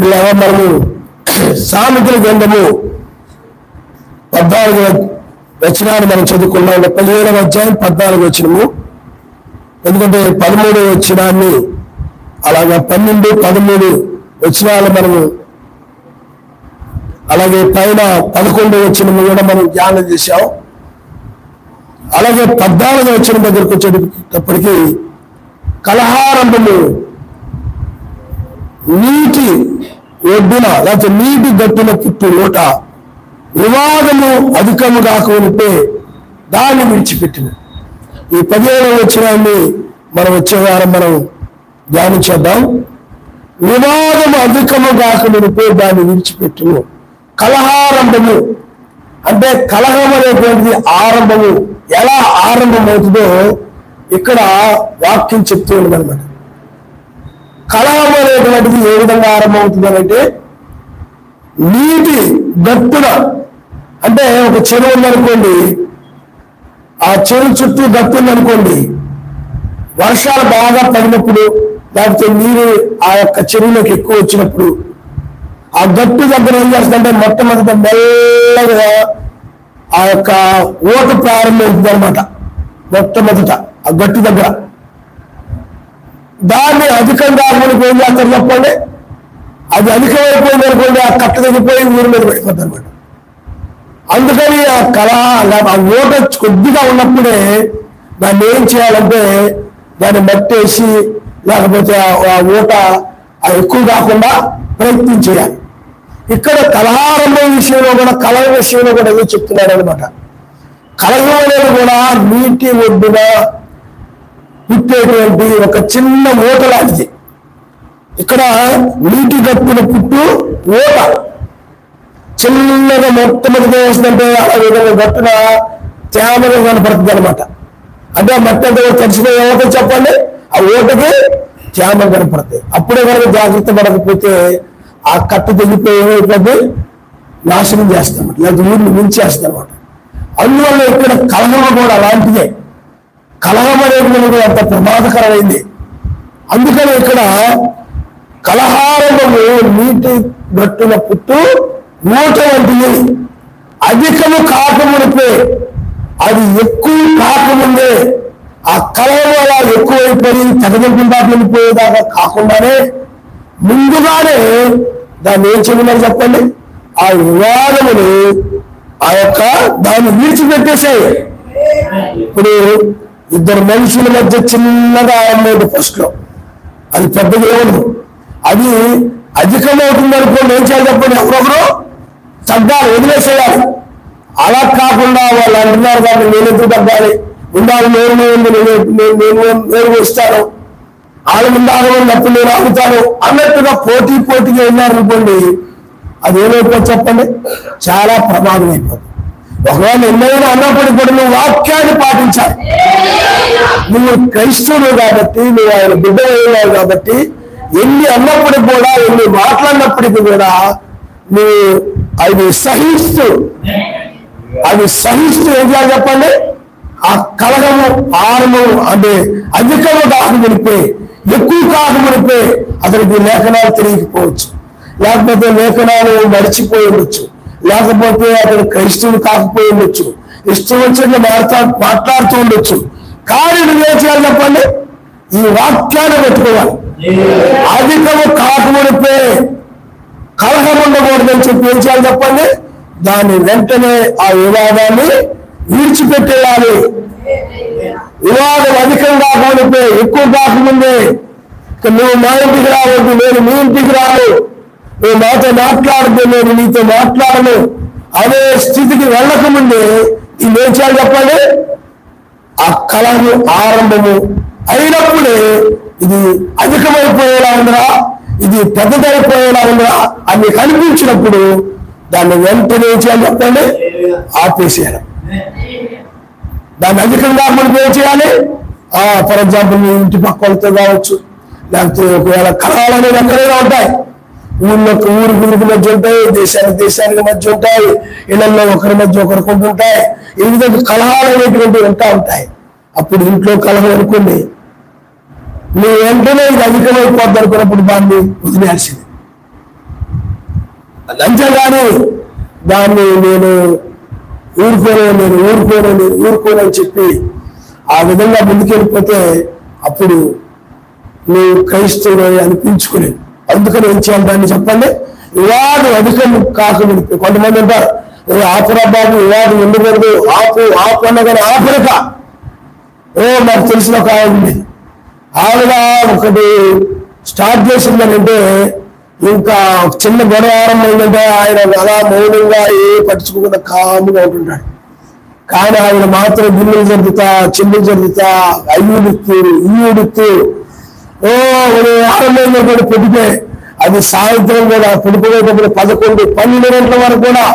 ఇలా మనము సామెతల గ్రంథము 14వ వచనాన్ని మనం చదువుకున్నాం. 17వ అధ్యాయం 14వ వచనము. ఎందుకంటే 13వ వచనాన్ని అలాగా 12, 13 వచనాలు మనము అలాగే పైన 11వ వచనము కూడా మనం ధ్యానం చేశాం. అలాగే 14వ వచనం దగ్గరకు వచ్చేటప్పటికి కలహారంభము నీటి ఒడ్డున లేకపోతే నీటి గట్టున పుట్టు నోట వివాదము అధికము కాకపోతే దాన్ని విడిచిపెట్టిన. ఈ 17వ వచనాన్ని మనం వచ్చే వారం మనం ధ్యానించేద్దాం. వివాదము అధికము కాకపోతే దాన్ని విడిచిపెట్టును. కలహారంభము అంటే కలహం అనేటువంటిది ఆరంభము ఎలా ఆరంభమవుతుందో ఇక్కడ వాక్యం చెప్తూ ఉన్నదన్నమాట. కలహం అనేటువంటిది ఏ విధంగా ఆరంభమవుతుంది అంటే నీటి గట్టున, అంటే ఒక చెరువు ఉందనుకోండి, ఆ చెరువు చుట్టూ గట్టు ఉందనుకోండి, వర్షాలు బాగా పడినప్పుడు లేకపోతే నీరు ఆ యొక్క చెరువులోకి ఎక్కువ వచ్చినప్పుడు ఆ గట్టు దగ్గర ఏం చేస్తుందంటే మొట్టమొదట మెల్లగా ఆ యొక్క ఓటు ప్రారంభమవుతుంది అనమాట. మొట్టమొదట ఆ గట్టు దగ్గర దాన్ని అధికంగా ఏం చేస్తారు చెప్పండి, అది అధికమైపోయింది అనుకోండి, ఆ కట్ట తగ్గిపోయి ఊరి మీద పడిపోతుంది అనమాట. అందుకని ఆ ఆ ఓట కొద్దిగా ఉన్నప్పుడే దాన్ని ఏం చేయాలంటే దాన్ని మట్టేసి లేకపోతే ఆ ఓట ఎక్కువ కాకుండా ప్రయత్నం చేయాలి. ఇక్కడ కలహారంభం విషయంలో కూడా కలహ విషయంలో కూడా ఏదో చెప్తున్నాడు అనమాట. కలహం అనేది కూడా నీటి ఒడ్డున పుట్టేటువంటి ఒక చిన్న ఓట లాంటిది. ఇక్కడ నీటి గట్టున పుట్టు ఓట చిన్నగా మొట్టమొదటి వస్తుందంటే ఆ విధంగా గట్టున తేమగా కనపడుతుంది అనమాట. అంటే మట్టి అంతా తడిసిపోయి ఏమవుతుంది చెప్పండి, ఆ ఓటకి తేమ కనపడుతుంది. అప్పుడే కనుక జాగ్రత్త పడకపోతే ఆ కట్ట తెగిపోయి ఏమైపోతే నాశనం చేస్తాం, లేదా ఊరిని మించేస్తాం అనమాట. అందువల్ల ఇక్కడ కలహం కూడా అలాంటిదే. కలహం అనేది అంత ప్రమాదకరమైంది. అందుకని ఇక్కడ కలహారంభము నీటి గట్టున పుట్టు ఓట వంటిది. అధికము కాకమునిపే, అది ఎక్కువ కాకముందే ఆ కలహం అలా ఎక్కువైపోయి తగదకుండా వెళ్ళిపోయేదాకా కాకుండానే ముందుగానే దాన్ని ఏం చేయమని చెప్పండి, ఆ వివాదములు ఆ యొక్క దాన్ని విడిచిపెట్టేసాయి. ఇప్పుడు ఇద్దరు మనుషుల మధ్య చిన్నగా అమ్మేది ఫస్ట్ లో, అది పెద్దగా ఏమదు, అది అధికమవుతుంది అనుకోండి, ఏం చేయాలి చెప్పండి, ఎవరొకరు తగ్గాలి, వదిలేసేయాలి. అలా కాకుండా వాళ్ళు అంటున్నారు కాబట్టి నేను ఎందుకు తగ్గాలి, ఉండాలి, నేను ఇస్తాను, వాళ్ళ ముందు ఆగమన్నప్పుడు నేను ఆగుతాను అన్నట్టుగా పోటీగా ఉన్నారనుకోండి, అది ఏమైపోతుంది చెప్పండి, చాలా ప్రమాదం అయిపోతుంది. ఒకవేళ ఎన్నైనా అన్నప్పటికీ కూడా నువ్వు వాక్యాన్ని పాటించాలి. నువ్వు క్రైస్తవుడు కాబట్టి, నువ్వు ఆయన బిడ్డ అయినావు కాబట్టి, ఎన్ని అన్నప్పటికి కూడా, ఎన్ని మాట్లాడినప్పటికీ కూడా నువ్వు అది సహిస్తూ ఏం చేయాలి చెప్పండి, ఆ కలగము ఆరంభం అంటే అధికము కాకమునిపే, ఎక్కువ కాకమునిపే అతనికి లేఖనాలు తెలియకపోవచ్చు, లేకపోతే లేఖనాలు మరిచిపోయి ఉండొచ్చు, లేకపోతే అతను క్రైస్తవుడు కాకపోయి ఉండొచ్చు, ఇష్టం వచ్చినట్లు మాట్లాడుతూ ఉండొచ్చు. కానీ నువ్వేం చేయాలి చెప్పండి, ఈ వాక్యాన్ని పెట్టుకోవాలి. అధికము కాకమునిపే కలహం ఉండకూడదని చెప్పి ఏం చేయాలి చెప్పండి, దాన్ని వెంటనే ఆ వివాదాన్ని విడిచిపెట్టేయాలి. వివాదం అధికం కాకమునిపే, ఎక్కువ కాకముందే, నువ్వు మా ఇంటికి రావద్దు, నేను మీ ఇంటికి రాను, నువ్వు నాతో మాట్లాడదు, నేను నీతో మాట్లాడను అనే స్థితికి వెళ్ళకముందే ఇదేం చేయాలి చెప్పండి, ఆ కళను ఆరంభము అయినప్పుడే ఇది అధికమైపోయేలా ఉందిరా, ఇది పెద్దదైపోయేలా ఉందిరా అని కనిపించినప్పుడు దాన్ని వెంటనే చేయాలి చెప్పండి, ఆపేసేయాలి. దాన్ని అధికంగా మనం ఏం చేయాలి, ఫర్ ఎగ్జాంపుల్ మీ ఇంటి పక్క వాళ్ళతో కావచ్చు, లేకపోతే ఒకవేళ కళలు అనేవి ఎక్కడైనా ఉంటాయి, ఊరికి మధ్య ఉంటాయి, దేశానికి మధ్య ఉంటాయి, ఇళ్లలో ఒకరి మధ్య ఒకరికి ఉంటుంటాయి, ఈ విధంగా కలహాలు అనేటువంటివి ఉంటాయి. అప్పుడు ఇంట్లో కలహం అనుకోండి, నువ్వు వెంటనే ఇది అధికమైపోద్ది అనుకున్నప్పుడు దాన్ని వదిలేయాల్సింది. అంతేగాని దాన్ని నేను ఊరుకోనని చెప్పి ఆ విధంగా ముందుకెళ్ళిపోతే అప్పుడు నువ్వు క్రైస్తవుడు అనిపించుకుని, అందుకని ఏం చేయాలి దాన్ని చెప్పండి. వివాదం అధికం కాకముందు కొంతమంది ఉంటారు, ఆపురా బాబు వివాదం ఉండకూడదు, ఆపు అన్నగానే ఆపరక. నాకు తెలిసిన ఒక ఆవిడ ఉంది, ఆవిడ ఒకటి స్టార్ట్ చేసిందనంటే ఇంకా చిన్న గొడవ ఆరంభమైందంటే ఆయన అలా మౌనంగా పట్టించుకోకుండా కాముగా ఉంటుంటాడు. కానీ ఆయన మాత్రం గిన్నెలు జరుగుతా, చెల్లు జరుగుతా, ఇయ్యుడుతూ ఆరంభంలో కూడా పొద్దుటే, అది సాయంత్రం కూడా పొడిపోయేటప్పుడు 11-12 గంటల వరకు కూడా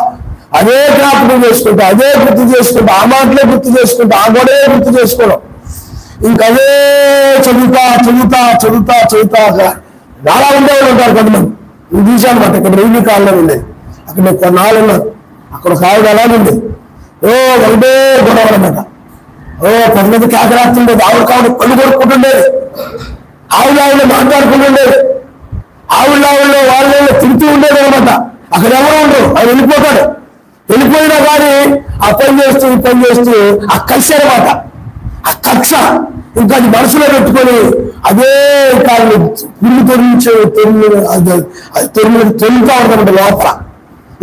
అదే జ్ఞాపకం చేసుకుంటా, అదే గుర్తు చేసుకుంటా, ఆ మాటలే గుర్తు చేసుకుంటా, ఆ గొడవే గుర్తు చేసుకోవడం, ఇంకదే చదువుతా చాలా ఉండేవాళ్ళు ఉంటారు కొంతమంది. ఇది చూశానమాట, ఇక్కడ రైల్వే కాలంలో ఉండేది, అక్కడ నేను కొన్నాళ్ళు ఉన్నాను. అక్కడ ఒక ఆవిడ అలాగే ఉండేది, ఒకటే గొడవ అనమాట. కొంతమంది కేకరాస్తుండేది, ఆవిడ కావిడ పళ్ళు కొడుకుంటుండేది, ఆవిడ మాట్లాడుకుంటుండేది, ఆవిడ వాళ్ళ తిరుగుతూ ఉండేది అనమాట. అక్కడ ఎవరు ఉండరు, ఆయన వెళ్ళిపోయినా కానీ ఆ పని చేస్తూ ఆ కక్ష అనమాట, ఆ కక్ష ఇంకా అది మనసులో పెట్టుకొని అదే కాళ్ళు తొలుగుతా ఉంటుందంట లోపల.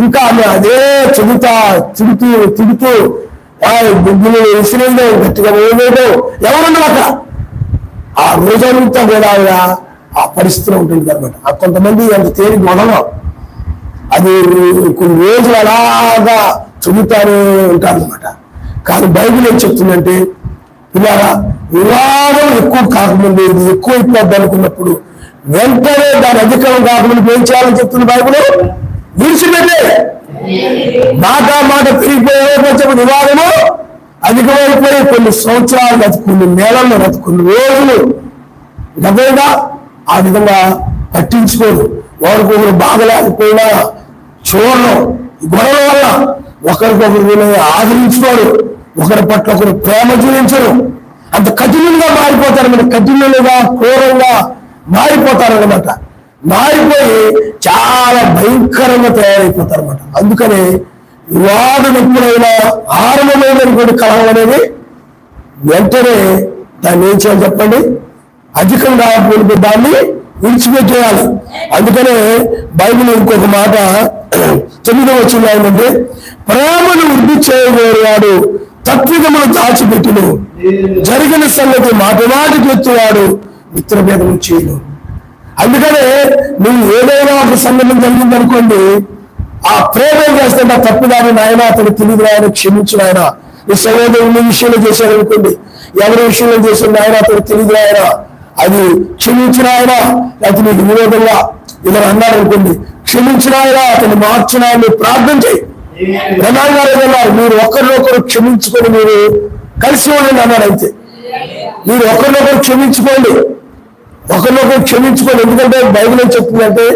ఇంకా ఆమె అదే తిడుతూ విసిరేదో గట్టిగా వేయలేదో ఎవరున్నారు అక్కడ. ఆ రోజంతా కూడా ఆవిడ ఆ పరిస్థితిలో ఉంటుంది అనమాట. కొంతమంది అంత తేలి మొదలు అది కొన్ని రోజులు అలాగా చదువుతానే ఉంటారు అనమాట. కానీ బైబిల్ ఏం చెప్తుందంటే, ఇలా వివాదం ఎక్కువ కాకముందు ఇది ఎక్కువ అయిపోద్ది అనుకున్నప్పుడు వెంటనే దాని అధికం కాకముందు ఏం చేయాలని చెప్తుంది బైబిల్. విడిచిపెట్టే మాట పెరిగిపోయే వివాదము అధికమైపోయి కొన్ని సంవత్సరాలు, కొన్ని నెలల్లో, కొన్ని రోజులు గతంగా ఆ విధంగా పట్టించుకోరు. ఒకరికొకరు బాగలేకపోయినా చూడడం, గొడవల వల్ల ఒకరికొకరు ఆదరించుకోరు, ఒకరి పట్ల ఒకరు ప్రేమ చూపించరు, అంత కఠినంగా మారిపోతారు. మీరు కఠినంగా క్రూరంగా మారిపోతారన్నమాట. మారిపోయి చాలా భయంకరంగా తయారైపోతారు అన్నమాట. అందుకని వివాదం ఎప్పుడైనా ఆరంభమైనటువంటి కలహం అనేది వెంటనే దాన్ని ఏం చేయాలి చెప్పండి, అధికంగా దాన్ని విడిచిపెట్టేయాలి. అందుకనే బైబిల్ ఇంకొక మాట 9వ వచనంలో ఏంటంటే, ప్రేమను వృద్ధి చేయగోరేవాడు తత్వికమును దాచిపెట్టును, జరిగిన సంగతి మాటికి ఎత్తువాడు మిత్రభేదము చేయను. అందుకనే నువ్వు ఏదైనా ఒక సంఘటన జరిగిందనుకోండి, ఆ ప్రేమ ఏం చేస్తుంటే తప్పుదాని నాయన అతను తెలియదు ఆయన క్షమించిన ఆయన, నీ సహోదరుని విషయంలో చేశాడు అనుకోండి, ఎవరి విషయంలో చేసిన ఆయన అతను తెలియదు ఆయన, అది క్షమించిన ఆయన, లేకపోతే నీకు విరోధంగా ఇలా అన్నాడు అనుకోండి, క్షమించిన ఆయన అతను మార్చిన ఆయన ప్రార్థన చేయి. ప్రధానంగా అన్నారు, మీరు ఒకరినొకరు క్షమించుకొని మీరు కలిసి ఉండండి అన్నాడు. అయితే మీరు ఒకరినొకరు క్షమించుకోండి. ఎందుకంటే బైబిల్ ఏం చెప్తుందంటే,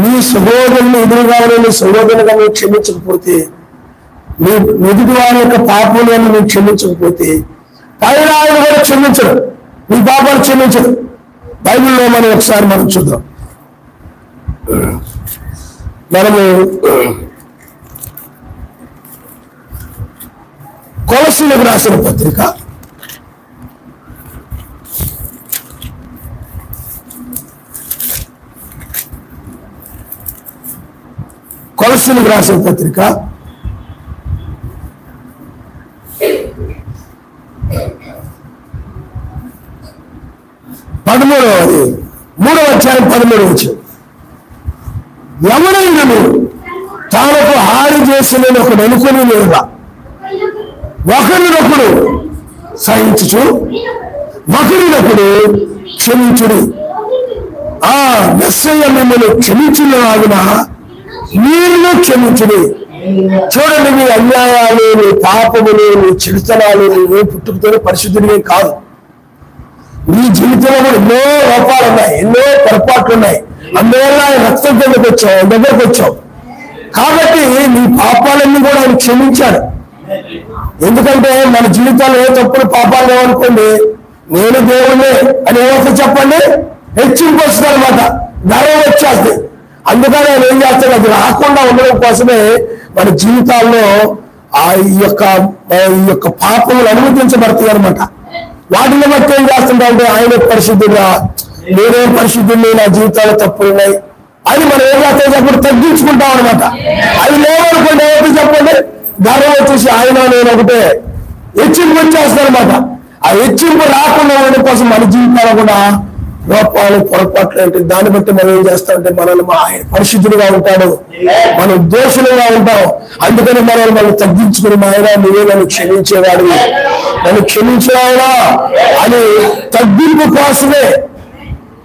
నీ సహోదరుని ఎదురుగా నీ సహోదరునిగా నువ్వు క్షమించకపోతే, నీ ఎదుటి వారి యొక్క పాపములను నువ్వు క్షమించకపోతే పైన ఆయన కూడా క్షమించడు, నీ పాపాలు క్షమించడు. బైబిల్లో మనం చూద్దాం. మనము కొలస్సీలకు రాసిన పత్రిక 3వ అధ్యాయం 13వ వచనం, ఎవరైనా తానకు హాని చేసిన ఒకడు అనుకుని లేదా ఒకరినొకడు సహించుచు ఒకరినొకడు క్షమించుడు, ఆ మెస్సయ్య మిమ్మల్ని క్షమించులాగిన మీరు క్షమించుడు. చూడండి, మీ అన్యాయాలు, మీ పాపములు, మీ చెడుతనాలు ఏ పుట్టుకతోనే పరిశుద్ధుడివే కాదు. నీ జీవితంలో కూడా ఎన్నో లోపాలు ఉన్నాయి, ఎన్నో పొరపాట్లు ఉన్నాయి. అందువల్ల ఆయన రక్తం దగ్గరకు వచ్చావు కాబట్టి నీ పాపాలన్నీ కూడా ఆయన క్షమించాడు. ఎందుకంటే మన జీవితాల్లో ఏ తప్పుడు పాపాలు లేవనుకోండి, నేను దేవుణ్ణి అని ఎవరితో చెప్పండి, హెచ్చింపు వస్తుంది అనమాట, గర్వం వచ్చేస్తుంది. అందుకని ఆయన ఏం చేస్తాడు, అది రాకుండా ఉండడం కోసమే మన జీవితాల్లో ఈ యొక్క పాపములు అనుమతించబడతాయి అనమాట. వాటిని బట్టి ఏం చేస్తుంటే ఆయన పరిశుద్ధుడా, నేనేం పరిశుద్ధుని, నా జీవితాలు తప్పులు ఉన్నాయి అని మనం ఏం చేస్తాం చెప్పండి, తగ్గించుకుంటాం అనమాట. అది లేవనుకోండి, ఏమైతే చెప్పండి, గర్వం వచ్చేసి ఆయన నేను ఒకటే హెచ్చింపు వచ్చేస్తాను అనమాట. ఆ హెచ్చింపు రాకుండా ఉండడం కోసం మన జీవితాలు కూడా లోపాలు పొరపాట్లు ఏంటి, దాన్ని బట్టి మనం ఏం చేస్తామంటే మనల్ని ఆయన పరిశుద్ధులుగా ఉంటాడు, మనం దోషులుగా ఉంటాం. అందుకని మనం తగ్గించుకుని ఆయన నువ్వే నన్ను క్షమించేవాడు, నన్ను క్షమించేవాడా అని తగ్గింపు కోసమే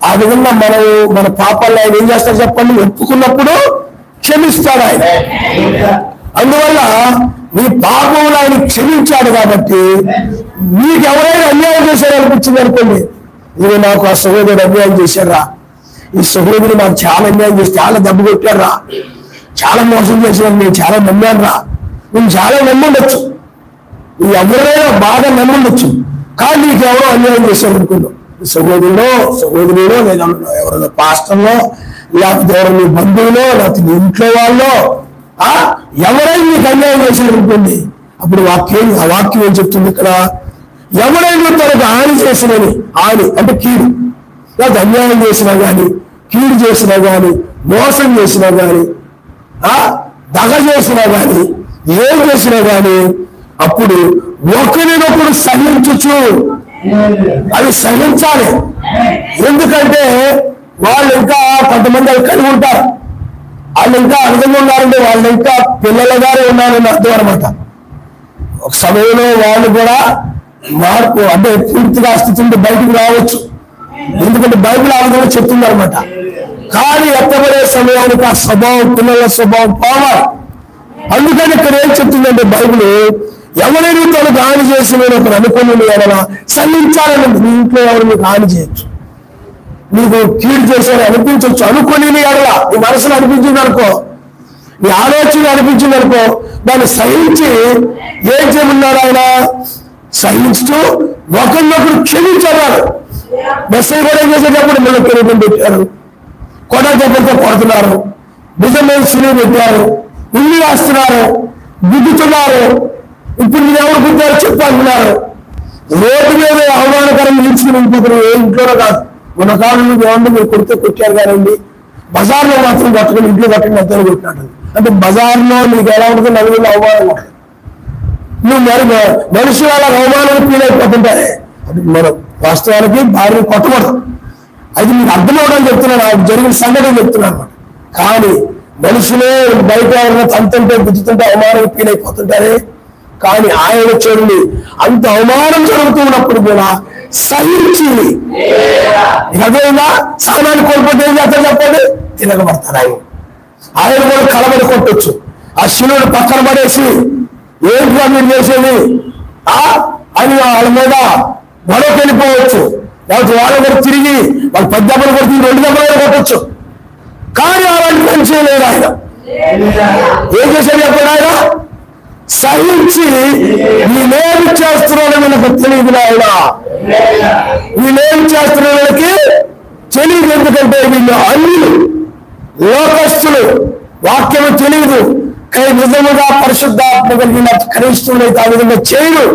ఆ విధంగా మనం మన పాపాలను ఆయన ఏం చేస్తారు చెప్పండి, ఒప్పుకున్నప్పుడు క్షమిస్తాడు ఆయన. అందువల్ల మీ పాపములు ఆయన క్షమించాడు కాబట్టి మీకు ఎవరైనా అన్యాయం చేశారనిపించింది అనుకోండి, ఇది నాకు ఆ సహోదరుడు అన్యాయం చేశారా, ఈ సహోదరుడు నాకు చాలా అన్యాయం చేసి చాలా దెబ్బ కొట్టారా, చాలా మోసం చేశారు, నేను చాలా నమ్మాను రా, నేను చాలా నమ్ముండొచ్చు, నువ్వు ఎవరైనా బాగా నమ్ముండొచ్చు, కానీ నీకు ఎవరో అన్యాయం చేశారు అనుకున్నావు, సహోదరులో లేదా ఎవరైనా పాస్టర్లో లేకపోతే ఎవరైనా నీ బంధువులో లేకపోతే నీ ఇంట్లో వాళ్ళు ఎవరైనా నీకు అన్యాయం చేశారు అనుకోండి, అప్పుడు ఆ వాక్యం ఏం చెప్తుంది ఇక్కడ, ఎవరైనా తనకు హాని చేసినని, హాని అంటే కీడు, లేకపోతే అన్యాయం చేసినా కానీ, కీడు చేసినా కానీ, మోసం చేసినా కానీ, దగ చేసినా కానీ, ఏం చేసినా కానీ, అప్పుడు ఒకరినొకరు సహించచ్చు, అవి సహించాలి. ఎందుకంటే వాళ్ళు ఇంకా కొంతమంది అవి కలిగి ఉంటారు, వాళ్ళు ఇంకా అర్థంగా ఉన్నారంటే వాళ్ళు ఇంకా పిల్లలుగానే ఉన్నారని అర్థం అనమాట. ఒక సమయంలో వాళ్ళు కూడా మార్పు అంటే పూర్తిగా స్థితి నుండి బయటకు రావచ్చు, ఎందుకంటే బైబిల్ ఆ విధంగా చెప్తుంది అనమాట. కానీ ఎత్తబడే సమయానికి ఆ స్వభావం, పిల్లల స్వభావం పోవాలి. అందుకని ఇక్కడ ఏం చెప్తుందంటే బైబిల్, ఎవరైనా తనకు హాని చేసి నేను ఒకరు అనుకుని ఎలా సహించాలని, మీ ఇంట్లో ఎవరు మీకు హాని చేయొచ్చు, మీకు కీడు చేశారని అనిపించవచ్చు, అనుకుని ఎడలా నీ మనసులో అనిపించింది అనుకో, నీ ఆలోచన అనిపించింది అనుకో, దాన్ని సహించి ఏం చేయమన్నారు ఆయన, సహించుతూ ఒకరినొకరు క్షమించేవారు. మెస్సేజ్ కూడా ఏం చేసేటప్పుడు మళ్ళీ పెరుగుని పెట్టారు, కొడ దెబ్బతో కొడుతున్నారు, నిజమైన సిలువ పెట్టారు, ఇల్లు వేస్తున్నారు, గుద్దుతున్నారు, ఇప్పుడు మీరు ఎవరు గుద్దారో చెప్పాలన్నారు, రోడ్డు మీద అవమానకరంగా నిలుచుకుని వెళ్ళిపోతున్నారు, ఏ ఇంట్లోనే కాదు. మన కాలంలో ఏమన్నా మీరు కొడితే కొట్టారు కానండి, బజార్లో మాత్రం కొట్టుకుని ఇంట్లో కట్టండి అంతా కొట్టినాడు. అంటే బజార్లో నీకు ఎలా ఉంటుంది, నలుగురిలో అవమానం ఉంటుంది, నువ్వు మరి మనిషి వాళ్ళ అవమానం ఫీల్ అయిపోతుంటారే. అది మనం వాస్తవానికి భార్యను కొట్టకూడదు, అది మీకు అర్థమవడం చెప్తున్నాను, నాకు జరిగిన సంఘటన చెప్తున్నాను అనమాట. కానీ మనుషులే బయట ఎవరైనా తంతుంటే గుద్దుతుంటే అవమానం ఫీల్ అయిపోతుంటారే. కానీ ఆయన చూడండి, అంత అవమానం జరుగుతున్నప్పుడు కూడా సహించి, అదేనా సహనాన్ని కోల్పోతే ఏం చేస్తారు చెప్పండి, తిరగబడతారు. ఆయన కూడా కలబడి కొట్టొచ్చు, ఆ శిలువను పక్కన పడేసి ఏంటిగా మీరు చేసేది అని వాళ్ళ మీద గొడవకి వెళ్ళిపోవచ్చు, లేకపోతే వాళ్ళు కూడా తిరిగి వాళ్ళు 10 దెబ్బలు కొడుతూ 2 దెబ్బలు కొట్టచ్చు. కానీ అలాంటి పని చేయలేదు ఆయన. ఏం చేశాడు చెప్పండి, ఆయన సహించి వీళ్ళేమి చేస్తున్నాడని నాకు తెలియదు, ఆయన వీళ్ళేమి చేస్తున్నాళ్ళకి తెలియదు. ఎందుకంటే వీళ్ళు అన్యులు, లోకస్తులు, వాక్యము తెలియదు. కానీ నిజముగా పరిశుద్ధాత్మ కలిగిన క్రైస్తవులైతే ఆ విధంగా చేయరు.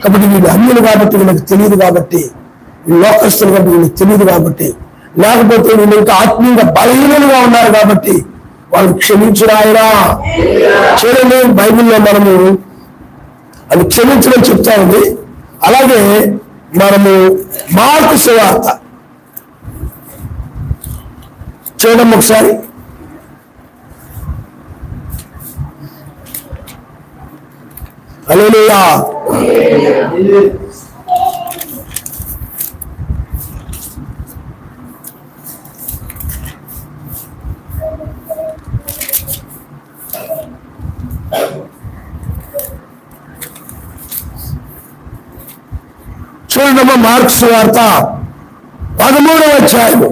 కాబట్టి వీళ్ళు అన్యులు కాబట్టి వీళ్ళకి తెలియదు, కాబట్టి వీళ్ళు లోకస్తులు కాబట్టి వీళ్ళకి తెలియదు, కాబట్టి లేకపోతే వీళ్ళు ఇంకా ఆత్మీయంగా బలహీనంగా ఉన్నారు కాబట్టి వాళ్ళు క్షమించిన ఆయన చూడండి. బైబిల్లో మనము అది క్షమించడం చెప్తా ఉంది. అలాగే మనము మార్కు సువార్త చూడండి ఒకసారి. హల్లెలూయా. చూడండి మార్కు సువార్త 13వ అధ్యాయము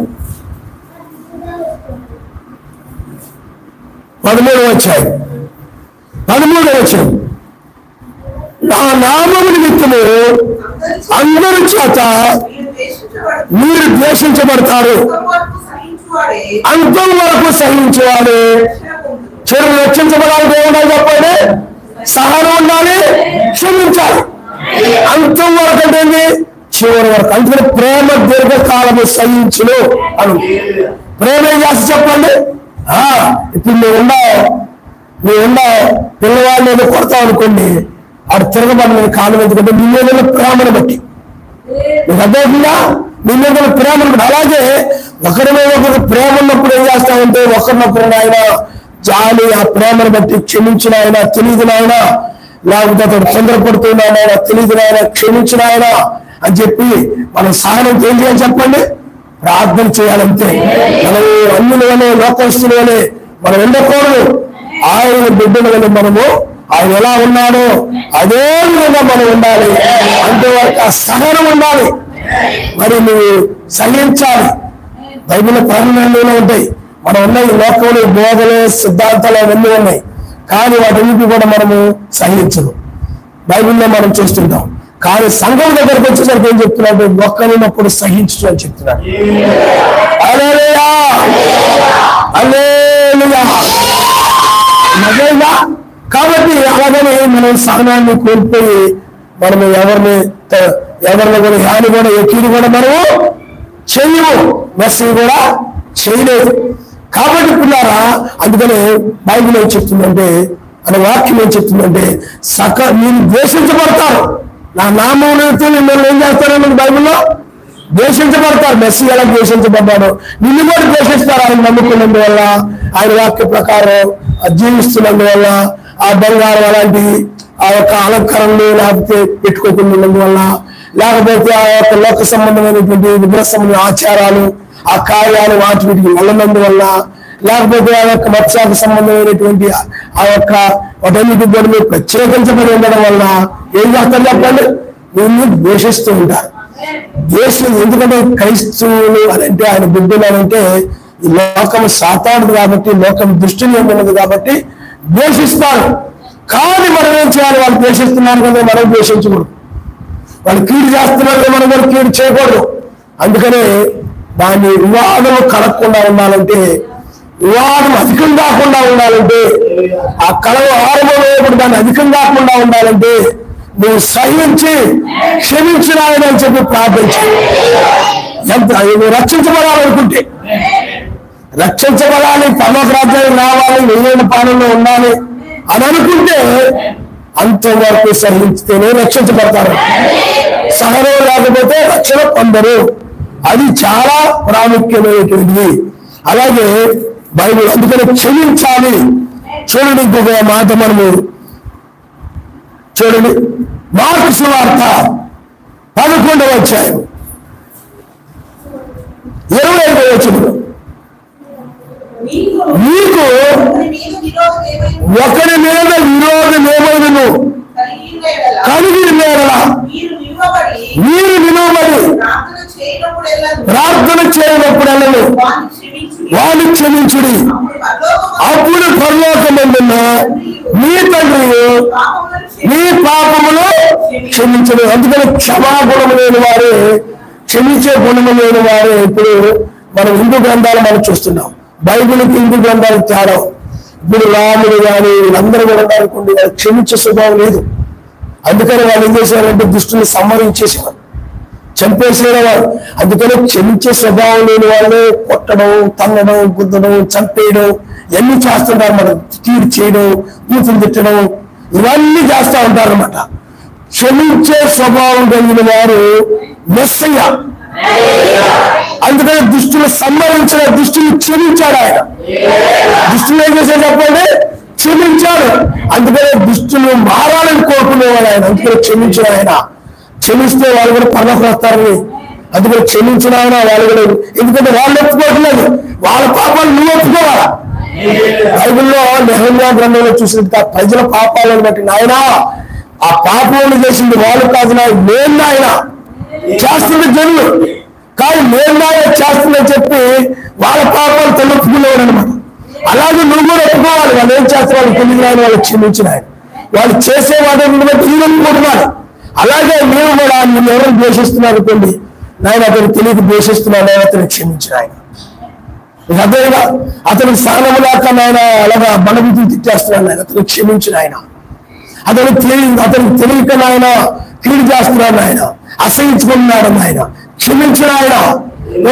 13వ వచనం. నా నామము నిమిత్తము అందరి చేత మీరు ద్వేషించబడతారు, అంతం వరకు సహించేవాడు. చెడు రక్షించబడాలి ఏమన్నా చెప్పండి, సహనం ఉండాలి, క్షమించాలి. అంతం వరకు అంటే చివరి వరకు. అందుకని ప్రేమ దీర్ఘకాలము సహించును అను. ప్రేమ ఏం చేస్తే చెప్పండి. ఇప్పుడు నువ్వున్న పిల్లవాడిని ఏదో కొడతావు అనుకోండి, ఆడు తిరగబడి నేను కాలం ఎందుకంటే నీ మీద ప్రేమను బట్టి. నీకు అర్థమవుతుందా? నీ మీద ప్రేమను బట్టి. అలాగే ఒకరి మీద ఒకరికి ప్రేమ ఉన్నప్పుడు ఏం చేస్తామంటే ఒకరినొకరిని ఆయన జాలి ఆ ప్రేమను బట్టి క్షమించిన ఆయన, తెలియదు నాయన, లేకపోతే అతడు తొందరపడుతున్నాయన, తెలియదు నాయన, క్షమించిన ఆయన అని చెప్పి మనం సహనం ఏం చేయాలి చెప్పండి, ప్రార్థన చేయాలంటే. మనం అన్యుల వలె లోకస్తుల వలె మనం ఉండకూడదు. ఆయన బిడ్డల వలె మనము ఆయన ఎలా ఉన్నాడో అదే విధంగా మనం ఉండాలి. అంటే ఆ సహనం ఉండాలి. మరి నువ్వు సహించాలి. బైబిల్లో ప్రాణాలు ఉంటాయి. మనం ఉన్న ఈ లోకంలో బోధలు సిద్ధాంతాలు అవన్నీ ఉన్నాయి, కానీ వాటన్నిటి కూడా మనము సహించదు. బైబిల్లో మనం చూస్తుంటాం. కానీ సంఘం దగ్గరకు వచ్చేసరికి ఏం చెప్తున్నాడు, ఒక్కరినప్పుడు సహించు అని చెప్తున్నాడు. హల్లెలూయా, హల్లెలూయా. కాబట్టి అలాగనే మనం సహనాన్ని కోల్పోయి మనము ఎవరిని కూడా యాని కూడా ఎక్కిని కూడా మనము చెయ్యము, మెస్సీ కూడా చేయలేదు. కాబట్టి పిల్లారా, అందుకనే బైబిల్ ఏం చెప్తుందంటే, అనే వాక్యం ఏం చెప్తుందంటే, మీరు ద్వేషించబడతారు, నా నామముతో మిమ్మల్ని ఏం చేస్తారని బైబిల్లో ద్వేషించబడతారు. మెస్సీ ఎలా ద్వేషించబడ్డాడు, నిన్ను కూడా ద్వేషిస్తారు. ఆయన నమ్ముకున్నందువల్ల, ఆయన వాక్య ప్రకారం జీవిస్తున్నందువల్ల, ఆ బంగారం అలాంటి ఆ యొక్క అలంకరణలు లేకపోతే పెట్టుకోకుండాన్నందువల్ల, లేకపోతే ఆ యొక్క లోక సంబంధమైనటువంటి విగ్రహ సంబంధ ఆచారాలు, ఆ కార్యాలు వాటి వీటికి వెళ్ళనందువల్ల, లేకపోతే ఆ యొక్క మత్స్యాకు సంబంధమైనటువంటి ఆ యొక్క వాటన్నిటి కూడా మీరు ప్రత్యేకించబడి ఉండడం వల్ల ఏం చేస్తారు చెప్పండి, వీళ్ళు ద్వేషిస్తూ ఉంటారు. ద్వేషం ఎందుకంటే క్రైస్తవులు అని అంటే, ఆయన బిడ్డలు అని అంటే ఈ లోకం సాతానుడు కాబట్టి, లోకం దృష్టిని ఉన్నది కాబట్టి ద్వేషిస్తారు. కానీ మనం ఏం చేయాలి, వాళ్ళు ద్వేషిస్తున్నారు కదా మనం ద్వేషించకూడదు. వాళ్ళు కీడు చేస్తున్నారు కదా మనం కూడా కీడు చేయకూడదు. అందుకనే దాన్ని వివాదము కలగకుండా ఉండాలంటే, వివాదం అధికం కాకుండా ఉండాలంటే, ఆ కలవ ఆరంభమైనప్పుడు దాన్ని అధికం కాకుండా ఉండాలంటే నువ్వు సహించి క్షమించిన ఆయన అని చెప్పి ప్రార్థించి, నువ్వు రక్షించబడాలనుకుంటే, రక్షించబడాలి, పరలోక రాజ్యానికి రావాలి, వెయ్యేళ్ళ పాలనలో ఉండాలి అని అనుకుంటే అంతవరకు సహించితేనే రక్షించబడతారు. సహనం లేకపోతే రక్షణ పొందరు. అది చాలా ప్రాముఖ్యమైనటువంటిది. అలాగే బైబిల్ అందుకని క్షమించాలి. చూడండి, ఇంకొక మాట మనము చూడండి, మార్కు సువార్త 11వ అధ్యాయం 25వ వచనం, మీకు ఒకరి మీద విరోధం ఏమైనను కలిగి మీరు విలువబడి ప్రార్థన చేయనప్పుడెల్లను వాడిని క్షమించుడి, అప్పుడు పరలోకమందున్న మీ తండ్రి మీ పాపములు క్షమించడు. అందుకని క్షమాగుణము లేని వారే, క్షమించే గుణము లేని వారే. ఇప్పుడు మనం హిందూ గ్రంథాలు మనం చూస్తున్నాం, బైబిల్కి హిందూ గ్రంథాలకు తేడా. ఇప్పుడు రాముడు కానీ వీళ్ళందరూ కూడా అనుకోండి, క్షమించే స్వభావం లేదు. అందుకని వాళ్ళు ఏం చేసేవారంటే దుష్టుని సంహరించేసేవారు, చంపేసేవారు. అందుకని క్షమించే స్వభావం లేని వాళ్ళు కొట్టడం, తన్నడం, గుద్దడం, చంపేయడం ఇవన్నీ చేస్తుంటారు. మనం కీడు చేయడం, కూతురు తిట్టడం ఇవన్నీ చేస్తూ ఉంటారన్నమాట. క్షమించే స్వభావం కలిగిన వారు మెస్సయ్య. అందుకని దుష్టులు సంహరించిన, దుష్టులు క్షమించాడు ఆయన. దుష్టులు ఏం చేశారు చెప్పండి, క్షమించాడు. అందుకనే దుష్టులు మారాలని కోరుకునేవాడు ఆయన. అందుకని క్షమించిన ఆయన. క్షమిస్తే వాళ్ళు కూడా పరలోకం వస్తారని అందుకని క్షమించిన ఆయన వాళ్ళు కూడా, ఎందుకంటే వాళ్ళు ఒప్పుకోవట్లేదు, వాళ్ళ పాపాలు నువ్వు ఒప్పుకోవాలా. బైబిల్లో నెహెమ్యా గ్రంథంలో చూసిన ప్రజల పాపాలను బట్టి, నాయన ఆ పాపాలను చేసింది వాళ్ళు కాదు, నేను నాయన చేస్తున్న జనులు కానీ నేను నాయన చేస్తుందని చెప్పి వాళ్ళ పాపాలు తొలొప్పుకునేవాడు అనమాట. అలాగే నువ్వు కూడా ఒప్పుకోవాలి, వాళ్ళు ఏం చేస్తారు వాళ్ళు తెలియదు ఆయన, వాళ్ళు క్షమించిన ఆయన. వాళ్ళు చేసే వాటిని బట్టి ఈయన ఒప్పుకుంటున్నారు. అలాగే మీరు కూడా నిన్ను ఎవరు ద్వేషిస్తున్నారు అనుకోండి, నాయన అతను తెలియక ద్వేషిస్తున్నాను, అతను క్షమించిన ఆయన. అదేగా అతనికి స్థానం లేక ఆయన అలాగా బండబుద్ధులు తిట్టేస్తున్నాడు ఆయన. అతను క్షమించిన ఆయన. అతనికి తెలియక ఆయన కీడు చేస్తున్నాడు ఆయన, అసహించుకున్నాడు ఆయన. క్షమించిన ఆయన.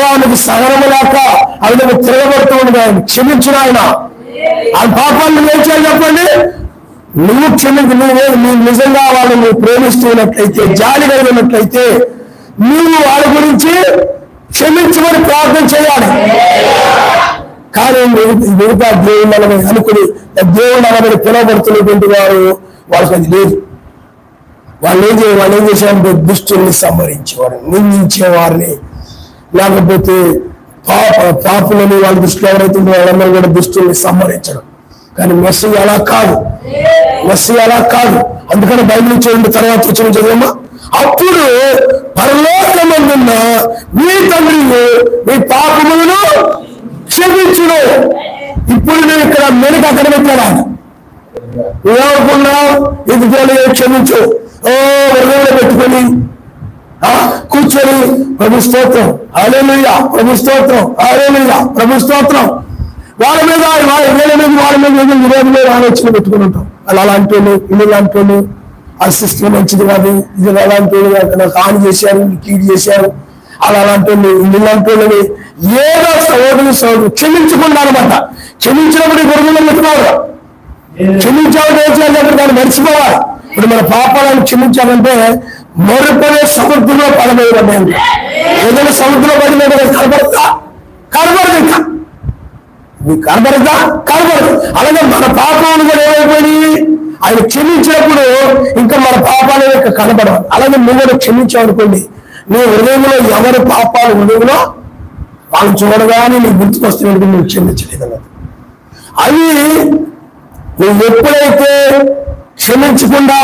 ఆయనకు సహనము లేక ఆయన తిరగబడుతూ ఉండదు ఆయన. క్షమించిన ఆయన. ఆ పాపాలు నువ్వు ఏం చేయాలి చెప్పండి? నువ్వు నువ్వు నిజంగా వాళ్ళని ప్రేమిస్తున్నట్లయితే, జాలి కలిగినట్లయితే నువ్వు వాళ్ళ గురించి క్షమించమని ప్రార్థన చేయాలి. కానీ మిగతా దేవుళ్ళని అనుకుని దేవుళ్ళు అనబడి పిలువబడుతున్నటువంటి వారు వాళ్ళకి అది లేదు. వాళ్ళు ఏం చేశారంటే దుష్టుల్ని సంహరించేవారు, నిందించేవారిని, లేకపోతే పాపులని వాళ్ళ దృష్టిలో ఎవరైతే వాళ్ళందరూ కూడా దుష్టుల్ని సంహరించడం. కానీ మెస్సీ అలా కాదు. అందుకని బైబిల్ చూడండి, తర్వాత వచ్చిన చదివమ్మా. అప్పుడు పరలోకమందున్న మీ తండ్రి మీ పాపములను క్షమించును. ఇప్పుడు నేను ఇక్కడ మెరుగు అక్కడ పెట్టాను. నువ్వేమనుకున్నావు? ఎదుటి క్షమించు. హృదయంలో పెట్టుకొని కూర్చొని ప్రభు స్తోత్రం, హల్లెలూయా, ప్రభు స్తోత్రం, హల్లెలూయా, ప్రభు స్తోత్రం. వాళ్ళ మీద విరోధంలో ఆలోచన పెట్టుకుని ఉంటాం. వాళ్ళు అలాంటి వాళ్ళు, ఇల్లు లాంటి వాళ్ళు, ఆ సిస్టమ్ మంచిది కాదు, ఇది అలాంటి వాళ్ళు నాకు హాని చేశారు, కీడు చేశారు, అలాంటి వాళ్ళు, ఇల్లు లాంటి వాళ్ళని ఏదో సోదరు క్షమించకుండా అనమాట. క్షమించినప్పుడు గురువులను పెట్టుకోవాలి. క్షమించాలని ఏం చేయాలంటే దాన్ని మర్చిపోవాలి. ఇప్పుడు మన పాపాలను క్షమించాలంటే మరుపడే సముద్రంలో పడబోయేది. ఏదైనా సముద్రంలో పడిన కనబడతా ఇంకా మీకు కనబడదు. అలాగే మన పాపాలు కూడా ఏమైపోయి ఆయన క్షమించినప్పుడు ఇంకా మన పాపాలు కనబడవాలి. అలాగే నువ్వు కూడా క్షమించావనుకోండి, నీ హృదయంలో ఎవరి పాపాలు హృదయంలో వాళ్ళు చూడగానే నీకు గుర్తుకొస్తున్నట్టు నువ్వు క్షమించలేదు అన్నది. అవి నువ్వు ఎప్పుడైతే క్షమించకుండా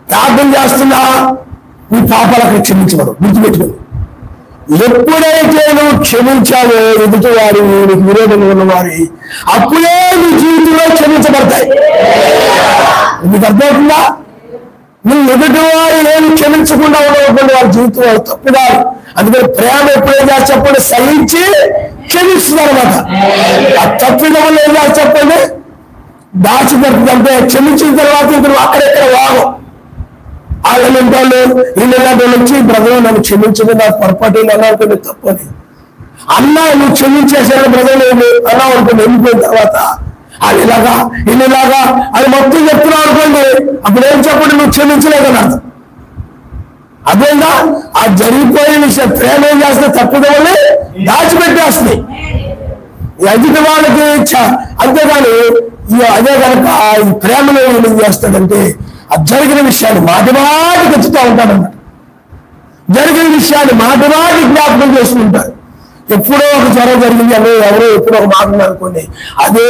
ప్రార్థన చేస్తున్నా నీ పాపాలు అక్కడ క్షమించబడు. గుర్తుపెట్టుకుని ఎప్పుడైతే నువ్వు క్షమించావో ఎదుటి వారి నీకు విరోధంగా ఉన్నవారి అప్పుడే నీ జీవితంలో క్షమించబడతాయి. నీకు అర్థమవుతుందా? నువ్వు ఎదుటి వారు ఏమి క్షమించకుండా ఉండకుండా వారి జీవితం వాళ్ళు తప్పుదారు. అందుకని ప్రేమ ఎప్పుడైనా చెప్పండి సహించి క్షమిస్తున్నారు అనమాట. ఆ తప్పిన వల్ల ఏం చేసి చెప్పండి దాచిపెడుతుంది. అంటే క్షమించిన తర్వాత ఇంక అక్కడెక్కడ వాగు వాళ్ళని వాళ్ళు ఇళ్ళ వచ్చి బ్రదర్ నన్ను క్షమించదు, నాకు పొరపాటు అన్నానుకోండి తప్పని అన్నా నువ్వు క్షమించేసాడు బ్రదర్ అన్నావు అనుకోండి. వెళ్ళిపోయిన తర్వాత వాళ్ళు ఇలాగా అది మొత్తం చెప్తున్నావు అనుకోండి. అప్పుడు ఏం చెప్పండి నువ్వు క్షమించలేదన్నా. అదేగా ఆ జరిగిపోయిన విషయం ప్రేమ ఏం చేస్తే తప్పుదోని దాచిపెట్టేస్తుంది ఎదుటి వాళ్ళకి. అంతేగాని అదే కనుక ఈ ప్రేమలో ఏం చేస్తాడంటే ఆ జరిగిన విషయాన్ని మాటిమాటికి ఎత్తుతూ ఉంటాడన్నమాట. జరిగిన విషయాన్ని మాటిమాటి జ్ఞాపకం చేస్తుంటారు. ఎప్పుడో ఒక జ్వరం జరిగింది ఎవరో ఎప్పుడో ఒక మాట అనుకోండి, అదే